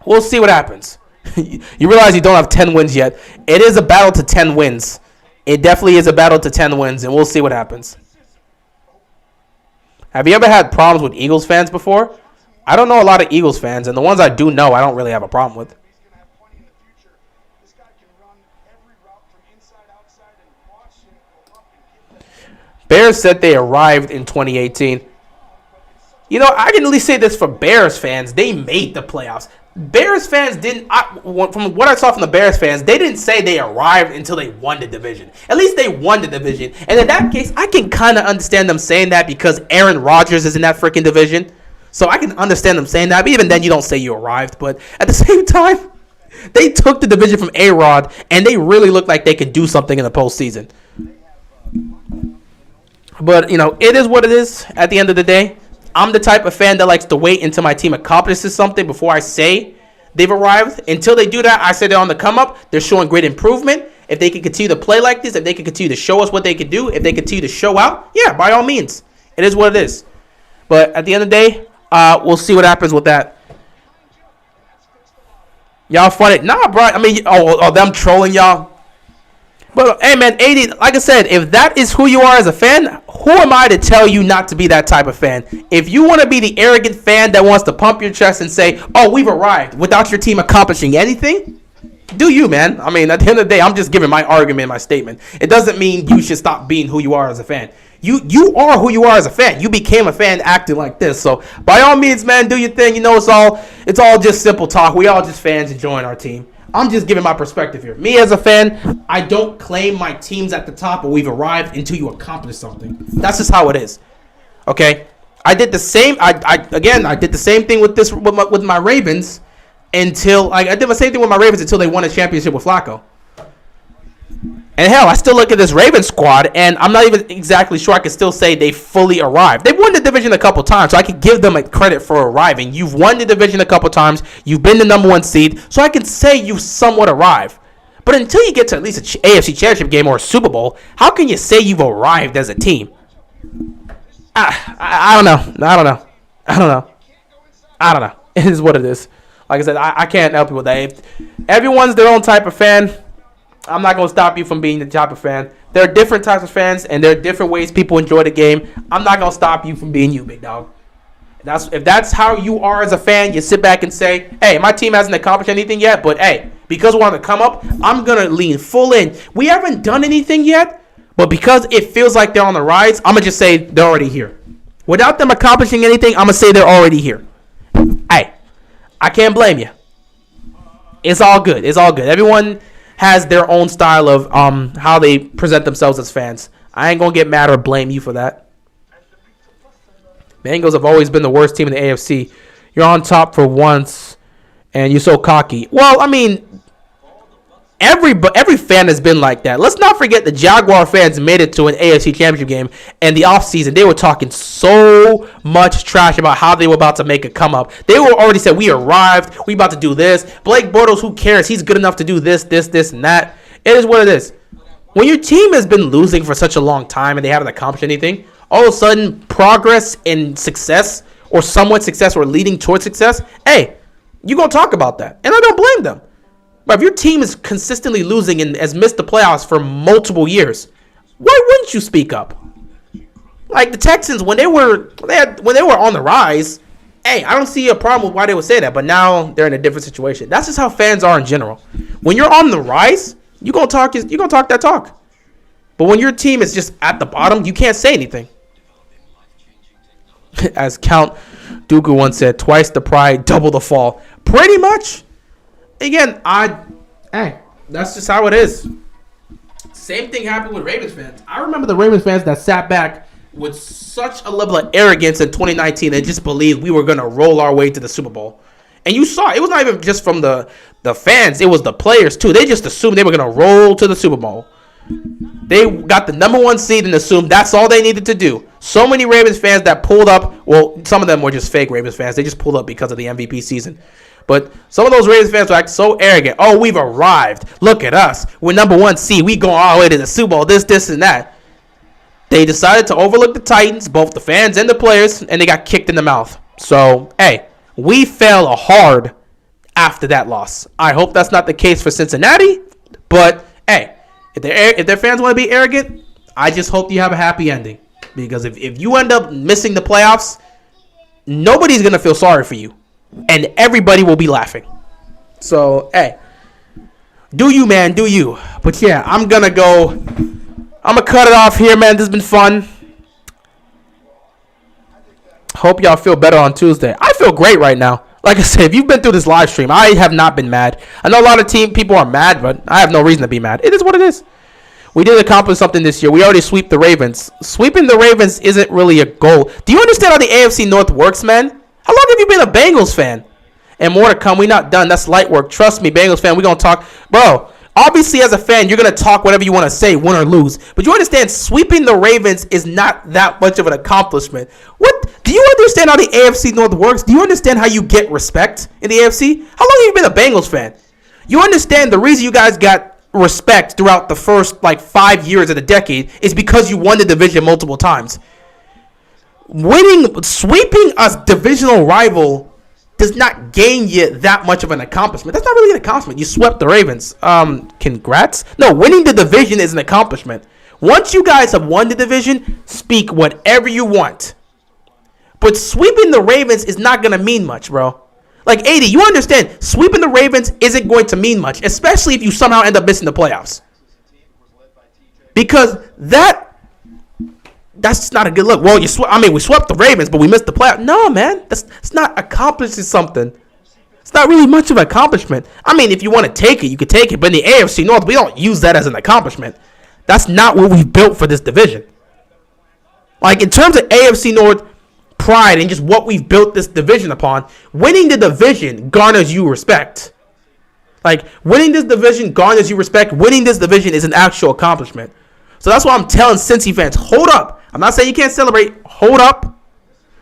We'll see what happens. You realize you don't have 10 wins yet. It is a battle to 10 wins. It definitely is a battle to 10 wins, and we'll see what happens. Have you ever had problems with Eagles fans before? I don't know a lot of Eagles fans, and the ones I do know, I don't really have a problem with. Bears said they arrived in 2018. You know, I can at least say this for Bears fans. They made the playoffs. Bears fans didn't, from what I saw from the Bears fans, they didn't say they arrived until they won the division. At least they won the division. And in that case, I can kind of understand them saying that because Aaron Rodgers is in that freaking division. So I can understand them saying that. But even then, you don't say you arrived. But at the same time, they took the division from A-Rod, and they really looked like they could do something in the postseason. But, you know, it is what it is at the end of the day. I'm the type of fan that likes to wait until my team accomplishes something before I say they've arrived. Until they do that, I say they're on the come up. They're showing great improvement. If they can continue to play like this, if they can continue to show us what they can do, if they continue to show out, yeah, by all means. It is what it is. But at the end of the day, we'll see what happens with that. Y'all funny? Nah, bro. I mean, them trolling y'all. But hey, man, 80. Like I said, if that is who you are as a fan, who am I to tell you not to be that type of fan? If you want to be the arrogant fan that wants to pump your chest and say, "Oh, we've arrived," without your team accomplishing anything, do you, man? I mean, at the end of the day, I'm just giving my argument, my statement. It doesn't mean you should stop being who you are as a fan. You are who you are as a fan. You became a fan acting like this. So by all means, man, do your thing. You know, it's all just simple talk. We all just fans enjoying our team. I'm just giving my perspective here. Me as a fan, I don't claim my team's at the top or we've arrived until you accomplish something. That's just how it is. Okay? I did the same. I did the same thing with my Ravens until I did the same thing with my Ravens until they won a championship with Flacco. And hell, I still look at this Ravens squad, and I'm not even exactly sure I can still say they fully arrived. They've won the division a couple times, so I can give them a credit for arriving. You've won the division a couple times. You've been the number one seed, so I can say you somewhat arrived. But until you get to at least an AFC Championship game or a Super Bowl, how can you say you've arrived as a team? I don't know. It is what it is. Like I said, I can't help you with that. Everyone's their own type of fan. I'm not going to stop you from being the type of fan. There are different types of fans, and there are different ways people enjoy the game. I'm not going to stop you from being you, big dog. If that's how you are as a fan, you sit back and say, hey, my team hasn't accomplished anything yet, but hey, because we want to come up, I'm going to lean full in. We haven't done anything yet, but because it feels like they're on the rise, I'm going to just say they're already here. Without them accomplishing anything, I'm going to say they're already here. Hey, I can't blame you. It's all good. Everyone has their own style of how they present themselves as fans. I ain't going to get mad or blame you for that. Bengals have always been the worst team in the AFC. You're on top for once, and you're so cocky. Well, I mean, every fan has been like that. Let's not forget the Jaguar fans made it to an AFC Championship game, and the offseason, they were talking so much trash about how they were about to make a come up. They were already said, we arrived, we about to do this. Blake Bortles, who cares? He's good enough to do this, and that. It is what it is. When your team has been losing for such a long time and they haven't accomplished anything, all of a sudden, progress and success, or somewhat success, or leading towards success, hey, you're going to talk about that. And I don't blame them. But if your team is consistently losing and has missed the playoffs for multiple years, why wouldn't you speak up? Like the Texans, when they were on the rise, hey, I don't see a problem with why they would say that. But now they're in a different situation. That's just how fans are in general. When you're on the rise, you're gonna talk that talk. But when your team is just at the bottom, you can't say anything. As Count Dooku once said, twice the pride, double the fall. Pretty much. Again, that's just how it is. Same thing happened with Ravens fans. I remember the Ravens fans that sat back with such a level of arrogance in 2019 and just believed we were going to roll our way to the Super Bowl. And you saw, it was not even just from the fans, it was the players too. They just assumed they were going to roll to the Super Bowl. They got the number one seed and assumed that's all they needed to do. So many Ravens fans that pulled up, well, some of them were just fake Ravens fans. They just pulled up because of the MVP season. But some of those Ravens fans were like so arrogant. Oh, we've arrived. Look at us. We're number one seed. We going all the way to the Super Bowl. This, and that. They decided to overlook the Titans, both the fans and the players, and they got kicked in the mouth. So, hey, we fell hard after that loss. I hope that's not the case for Cincinnati. But, hey, if their fans want to be arrogant, I just hope you have a happy ending. Because if you end up missing the playoffs, nobody's going to feel sorry for you. And everybody will be laughing. So, hey, do you, man, do you. But, yeah, I'm going to cut it off here, man. This has been fun. Hope y'all feel better on Tuesday. I feel great right now. Like I said, if you've been through this live stream, I have not been mad. I know a lot of people are mad, but I have no reason to be mad. It is what it is. We did accomplish something this year. We already sweep the Ravens. Sweeping the Ravens isn't really a goal. Do you understand how the AFC North works, man? How long have you been a Bengals fan? And more to come. We're not done. That's light work. Trust me, Bengals fan. We're going to talk. Bro, obviously as a fan, you're going to talk whatever you want to say, win or lose. But you understand sweeping the Ravens is not that much of an accomplishment. What? Do you understand how the AFC North works? Do you understand how you get respect in the AFC? How long have you been a Bengals fan? You understand the reason you guys got respect throughout the first 5 years of the decade is because you won the division multiple times. Sweeping a divisional rival does not gain you that much of an accomplishment. That's not really an accomplishment. You swept the Ravens. Congrats. No, winning the division is an accomplishment. Once you guys have won the division, speak whatever you want. But sweeping the Ravens is not going to mean much, bro. Like, 80, you understand, sweeping the Ravens isn't going to mean much, especially if you somehow end up missing the playoffs. Because that's not a good look. Well, we swept the Ravens, but we missed the playoffs. No, man, that's not accomplishing something. It's not really much of an accomplishment. I mean, if you want to take it, you could take it. But in the AFC North, we don't use that as an accomplishment. That's not what we've built for this division. Like, in terms of AFC North pride and just what we've built this division upon, winning the division garners you respect. Like, winning this division garners you respect. Winning this division is an actual accomplishment. So that's why I'm telling Cincy fans, hold up. I'm not saying you can't celebrate. Hold up.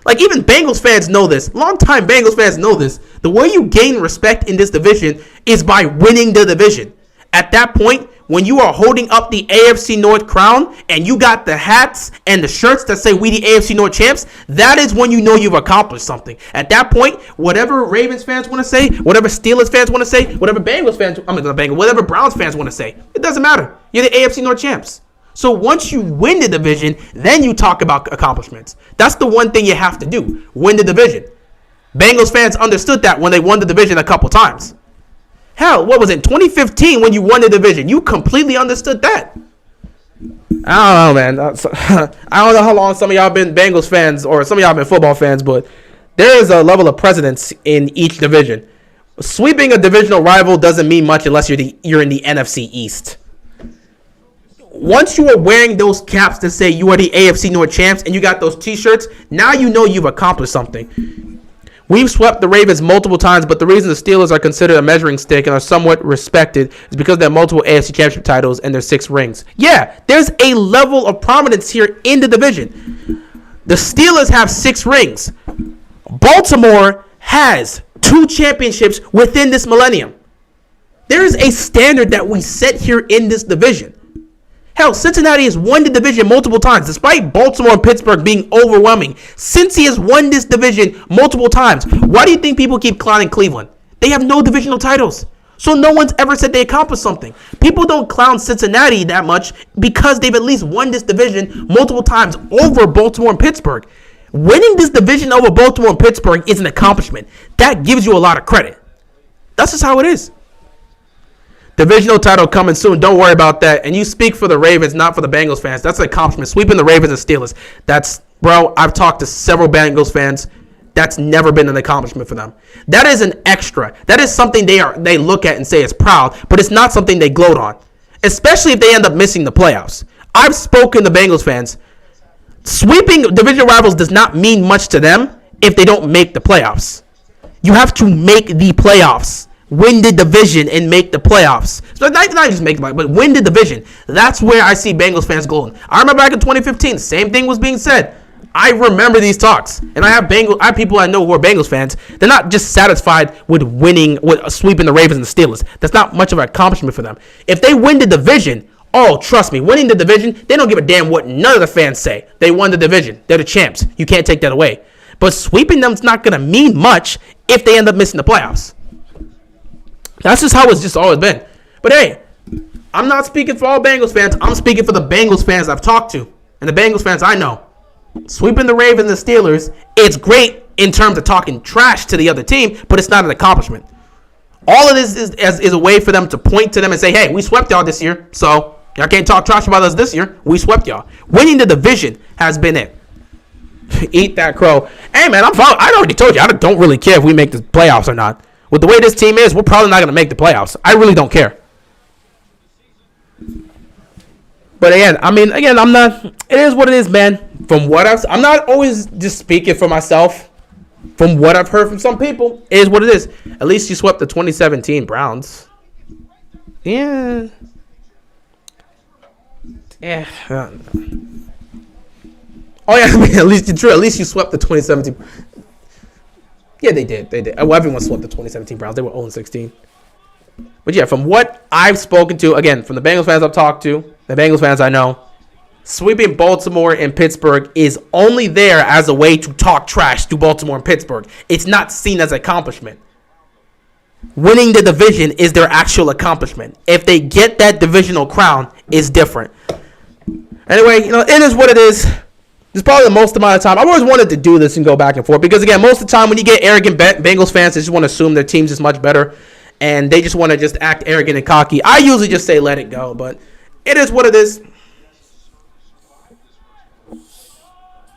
Like, even Bengals fans know this. Longtime Bengals fans know this. The way you gain respect in this division is by winning the division. At that point, when you are holding up the AFC North crown and you got the hats and the shirts that say we the AFC North champs, that is when you know you've accomplished something. At that point, whatever Ravens fans want to say, whatever Steelers fans want to say, whatever whatever Browns fans want to say, it doesn't matter. You're the AFC North champs. So once you win the division, then you talk about accomplishments. That's the one thing you have to do. Win the division. Bengals fans understood that when they won the division a couple times. Hell, what was it, 2015 when you won the division? You completely understood that. I don't know, man. I don't know how long some of y'all been Bengals fans or some of y'all been football fans, but there is a level of precedence in each division. Sweeping a divisional rival doesn't mean much unless you're in the NFC East. Once you are wearing those caps that say you are the AFC North champs and you got those t-shirts, now you know you've accomplished something. We've swept the Ravens multiple times, but the reason the Steelers are considered a measuring stick and are somewhat respected is because they have multiple AFC championship titles and their 6 rings. Yeah, there's a level of prominence here in the division. The Steelers have 6 rings. Baltimore has 2 championships within this millennium. There is a standard that we set here in this division. Hell, Cincinnati has won the division multiple times, despite Baltimore and Pittsburgh being overwhelming. Cincy has won this division multiple times. Why do you think people keep clowning Cleveland? They have no divisional titles. So no one's ever said they accomplished something. People don't clown Cincinnati that much because they've at least won this division multiple times over Baltimore and Pittsburgh. Winning this division over Baltimore and Pittsburgh is an accomplishment. That gives you a lot of credit. That's just how it is. Divisional title coming soon. Don't worry about that. And you speak for the Ravens, not for the Bengals fans. That's an accomplishment. Sweeping the Ravens and Steelers. Bro, I've talked to several Bengals fans. That's never been an accomplishment for them. That is an extra. That is something they look at and say is proud, but it's not something they gloat on. Especially if they end up missing the playoffs. I've spoken to Bengals fans. Sweeping division rivals does not mean much to them if they don't make the playoffs. You have to make the playoffs. Win the division and make the playoffs. So not just make the playoffs, but win the division. That's where I see Bengals fans going. I remember back in 2015, the same thing was being said. I remember these talks, and I have people I know who are Bengals fans. They're not just satisfied with sweeping the Ravens and the Steelers. That's not much of an accomplishment for them. If they win the division, oh, trust me, winning the division, they don't give a damn what none of the fans say. They won the division. They're the champs. You can't take that away. But sweeping them is not going to mean much if they end up missing the playoffs. That's just how it's just always been. But hey, I'm not speaking for all Bengals fans. I'm speaking for the Bengals fans I've talked to and the Bengals fans I know. Sweeping the Ravens and the Steelers, it's great in terms of talking trash to the other team, but it's not an accomplishment. All of this is a way for them to point to them and say, hey, we swept y'all this year, so y'all can't talk trash about us this year. We swept y'all. Winning the division has been it. Eat that crow. Hey, man, I already told you, I don't really care if we make the playoffs or not. With the way this team is, we're probably not going to make the playoffs. I really don't care. But again, I'm not. It is what it is, man. From what I'm not always just speaking for myself. From what I've heard from some people, it is what it is. At least you swept the 2017 Browns. Yeah. Yeah. Oh yeah, at least true. At least you swept the 2017. Yeah, they did. Well, everyone swept the 2017 Browns. They were 0-16. But yeah, from what I've spoken to, again, from the Bengals fans I've talked to, the Bengals fans I know, sweeping Baltimore and Pittsburgh is only there as a way to talk trash to Baltimore and Pittsburgh. It's not seen as an accomplishment. Winning the division is their actual accomplishment. If they get that divisional crown, it's different. Anyway, it is what it is. It's probably the most amount of time. I've always wanted to do this and go back and forth because, again, most of the time when you get arrogant Bengals fans, they just want to assume their team's just much better, and they just want to just act arrogant and cocky. I usually just say let it go, but it is what it is.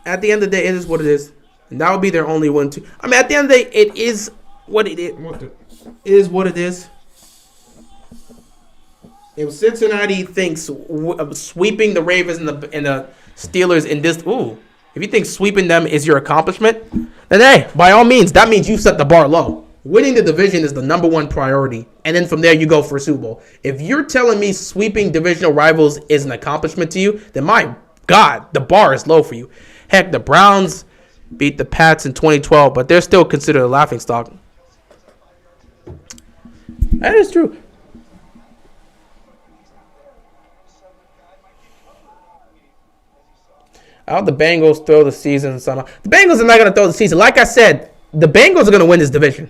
At the end of the day, it is what it is. And that would be their only win, too. I mean, at the end of the day, it is what it is. It is what it is. If Cincinnati thinks sweeping the Ravens and the Steelers in this, if you think sweeping them is your accomplishment, then hey, by all means, that means you set the bar low. Winning the division is the number one priority, and then from there you go for a Super Bowl. If you're telling me sweeping divisional rivals is an accomplishment to you, then my God, the bar is low for you. Heck, the Browns beat the Pats in 2012, but they're still considered a laughingstock. That is true. I hope the Bengals throw the season somehow. The Bengals are not going to throw the season. Like I said, the Bengals are going to win this division.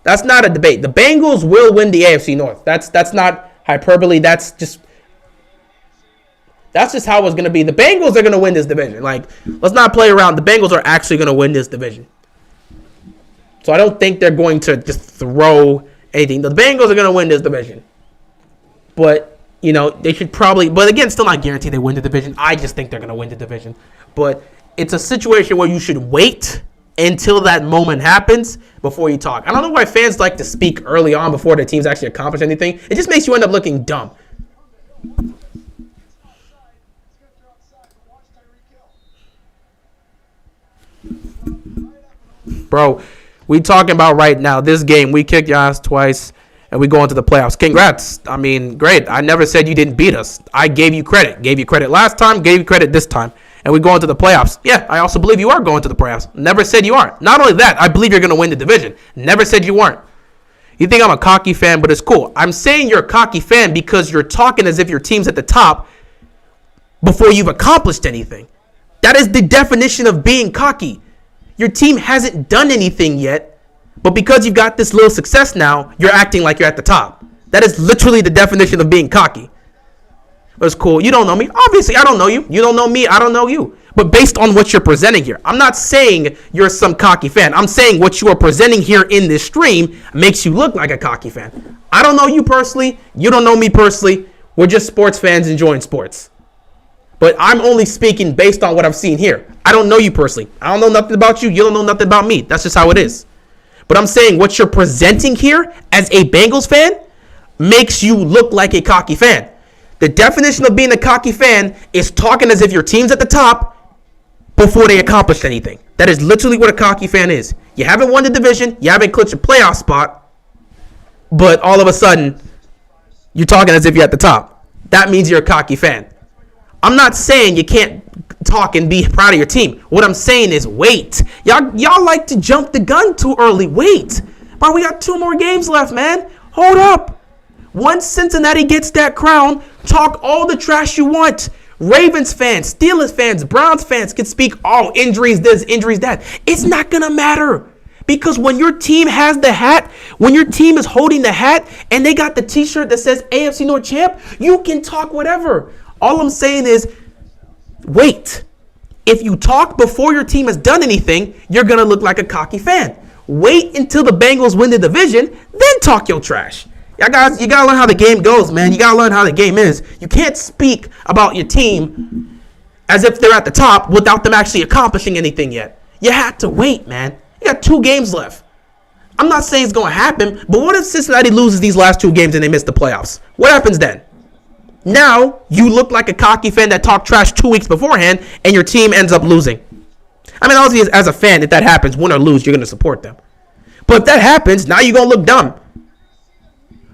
That's not a debate. The Bengals will win the AFC North. That's not hyperbole. That's just how it's going to be. The Bengals are going to win this division. Like, let's not play around. The Bengals are actually going to win this division. So I don't think they're going to just throw anything. The Bengals are going to win this division. But they should probably, but again, still not guaranteed they win the division. I just think they're going to win the division. But it's a situation where you should wait until that moment happens before you talk. I don't know why fans like to speak early on before their teams actually accomplish anything. It just makes you end up looking dumb. Bro, we talking about right now, this game, we kicked your ass twice. And we go into the playoffs. Congrats. I mean, great. I never said you didn't beat us. I gave you credit. Gave you credit last time, gave you credit this time. And we go into the playoffs. Yeah, I also believe you are going to the playoffs. Never said you aren't. Not only that, I believe you're going to win the division. Never said you weren't. You think I'm a cocky fan, but it's cool. I'm saying you're a cocky fan because you're talking as if your team's at the top before you've accomplished anything. That is the definition of being cocky. Your team hasn't done anything yet. But because you've got this little success now, you're acting like you're at the top. That is literally the definition of being cocky. But it's cool. You don't know me. Obviously, I don't know you. You don't know me. I don't know you. But based on what you're presenting here, I'm not saying you're some cocky fan. I'm saying what you are presenting here in this stream makes you look like a cocky fan. I don't know you personally. You don't know me personally. We're just sports fans enjoying sports. But I'm only speaking based on what I've seen here. I don't know you personally. I don't know nothing about you. You don't know nothing about me. That's just how it is. But I'm saying what you're presenting here as a Bengals fan makes you look like a cocky fan. The definition of being a cocky fan is talking as if your team's at the top before they accomplished anything. That is literally what a cocky fan is. You haven't won the division. You haven't clinched a playoff spot. But all of a sudden, you're talking as if you're at the top. That means you're a cocky fan. I'm not saying you can't talk and be proud of your team. What I'm saying is wait. Y'all like to jump the gun too early. Wait. Bro, we got 2 more games left, man. Hold up. Once Cincinnati gets that crown, talk all the trash you want. Ravens fans, Steelers fans, Browns fans can speak, injuries this, injuries that. It's not going to matter. Because when your team has the hat, when your team is holding the hat, and they got the t-shirt that says AFC North champ, you can talk whatever. All I'm saying is, wait. If you talk before your team has done anything, you're going to look like a cocky fan. Wait until the Bengals win the division, then talk your trash. Y'all guys, you got to learn how the game goes, man. You got to learn how the game is. You can't speak about your team as if they're at the top without them actually accomplishing anything yet. You have to wait, man. You got 2 games left. I'm not saying it's going to happen, but what if Cincinnati loses these last 2 games and they miss the playoffs? What happens then? Now, you look like a cocky fan that talked trash 2 weeks beforehand, and your team ends up losing. I mean, obviously, as a fan, if that happens, win or lose, you're going to support them. But if that happens, now you're going to look dumb.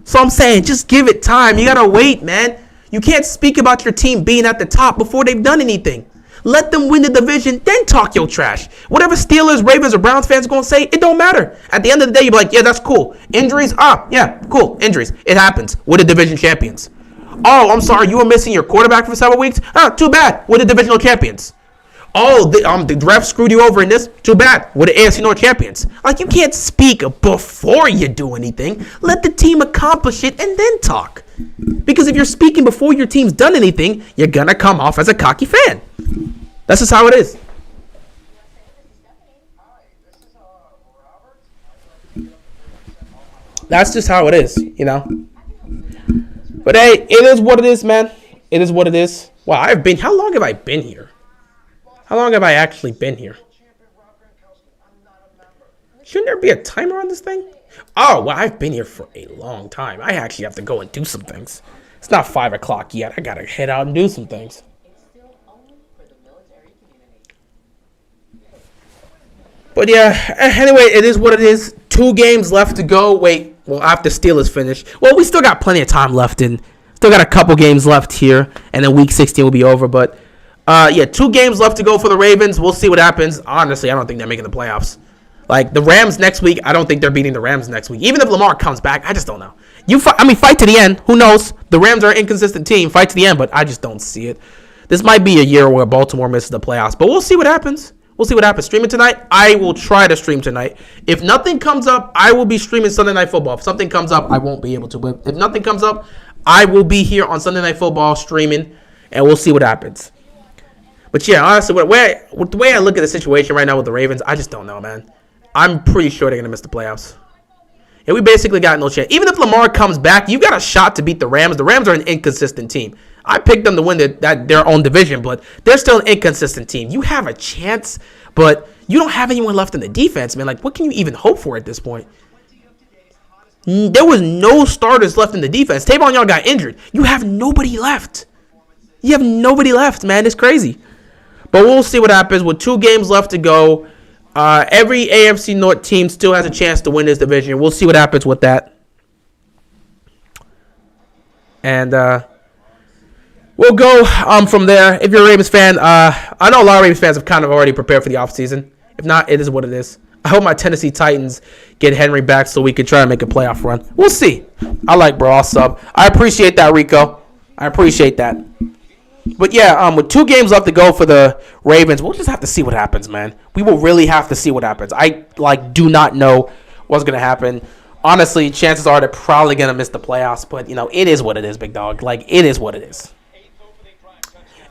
So I'm saying, just give it time. You got to wait, man. You can't speak about your team being at the top before they've done anything. Let them win the division, then talk your trash. Whatever Steelers, Ravens, or Browns fans are going to say, it don't matter. At the end of the day, you'll be like, yeah, that's cool. Injuries? Yeah, cool. Injuries. It happens. We're the division champions. Oh, I'm sorry, you were missing your quarterback for several weeks? Too bad. We're the divisional champions. Oh, the ref screwed you over in this? Too bad. We're the AFC North champions. Like, you can't speak before you do anything. Let the team accomplish it and then talk. Because if you're speaking before your team's done anything, you're going to come off as a cocky fan. That's just how it is. That's just how it is, you know. But hey, it is what it is, man. It is what it is. Wow, how long have I been here? How long have I actually been here? Shouldn't there be a timer on this thing? Oh, well, I've been here for a long time. I actually have to go and do some things. It's not 5 o'clock yet. I gotta head out and do some things. But yeah, anyway, it is what it is. 2 games left to go. Wait, well, after Steelers finish. Well, we still got plenty of time left. Still got a couple games left here. And then week 16 will be over. But, yeah, 2 games left to go for the Ravens. We'll see what happens. Honestly, I don't think they're making the playoffs. Like, the Rams next week, I don't think they're beating the Rams next week. Even if Lamar comes back, I just don't know. Fight to the end. Who knows? The Rams are an inconsistent team. Fight to the end, but I just don't see it. This might be a year where Baltimore misses the playoffs. But we'll see what happens. We'll see what happens. Streaming tonight? I will try to stream tonight. If nothing comes up, I will be streaming Sunday Night Football. If something comes up, I won't be able to. But if nothing comes up, I will be here on Sunday Night Football streaming, and we'll see what happens. But yeah, honestly, with the way I look at the situation right now with the Ravens, I just don't know, man. I'm pretty sure they're going to miss the playoffs. And we basically got no chance. Even if Lamar comes back, you got a shot to beat the Rams. The Rams are an inconsistent team. I picked them to win their own division, but they're still an inconsistent team. You have a chance, but you don't have anyone left in the defense, man. Like, what can you even hope for at this point? There was no starters left in the defense. Tavon Young got injured. You have nobody left. You have nobody left, man. It's crazy. But we'll see what happens. With 2 games left to go, every AFC North team still has a chance to win this division. We'll see what happens with that. And we'll go from there. If you're a Ravens fan, I know a lot of Ravens fans have kind of already prepared for the offseason. If not, it is what it is. I hope my Tennessee Titans get Henry back so we can try to make a playoff run. We'll see. I like bro. I'll sub. I appreciate that, Rico. I appreciate that. But yeah, with 2 games left to go for the Ravens, we'll just have to see what happens, man. We will really have to see what happens. I do not know what's gonna happen. Honestly, chances are they're probably gonna miss the playoffs. But it is what it is, big dog. Like, it is what it is.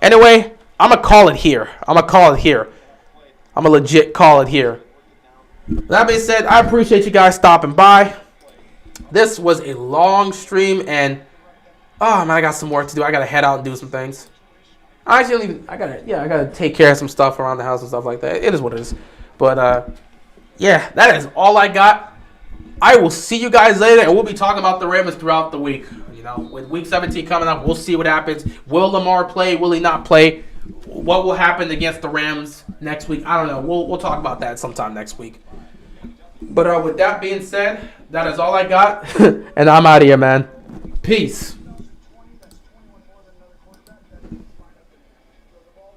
Anyway, I'm gonna call it here. I'm gonna legit call it here. That being said, I appreciate you guys stopping by. This was a long stream, and oh man, I got some work to do. I gotta head out and do some things. I gotta take care of some stuff around the house and stuff like that. It is what it is. But yeah, that is all I got. I will see you guys later, and we'll be talking about the Ravens throughout the week. With week 17 coming up, we'll see what happens. Will Lamar play? Will he not play? What will happen against the Rams next week? I don't know. We'll talk about that sometime next week. But with that being said, that is all I got, and I'm out of here, man. Peace.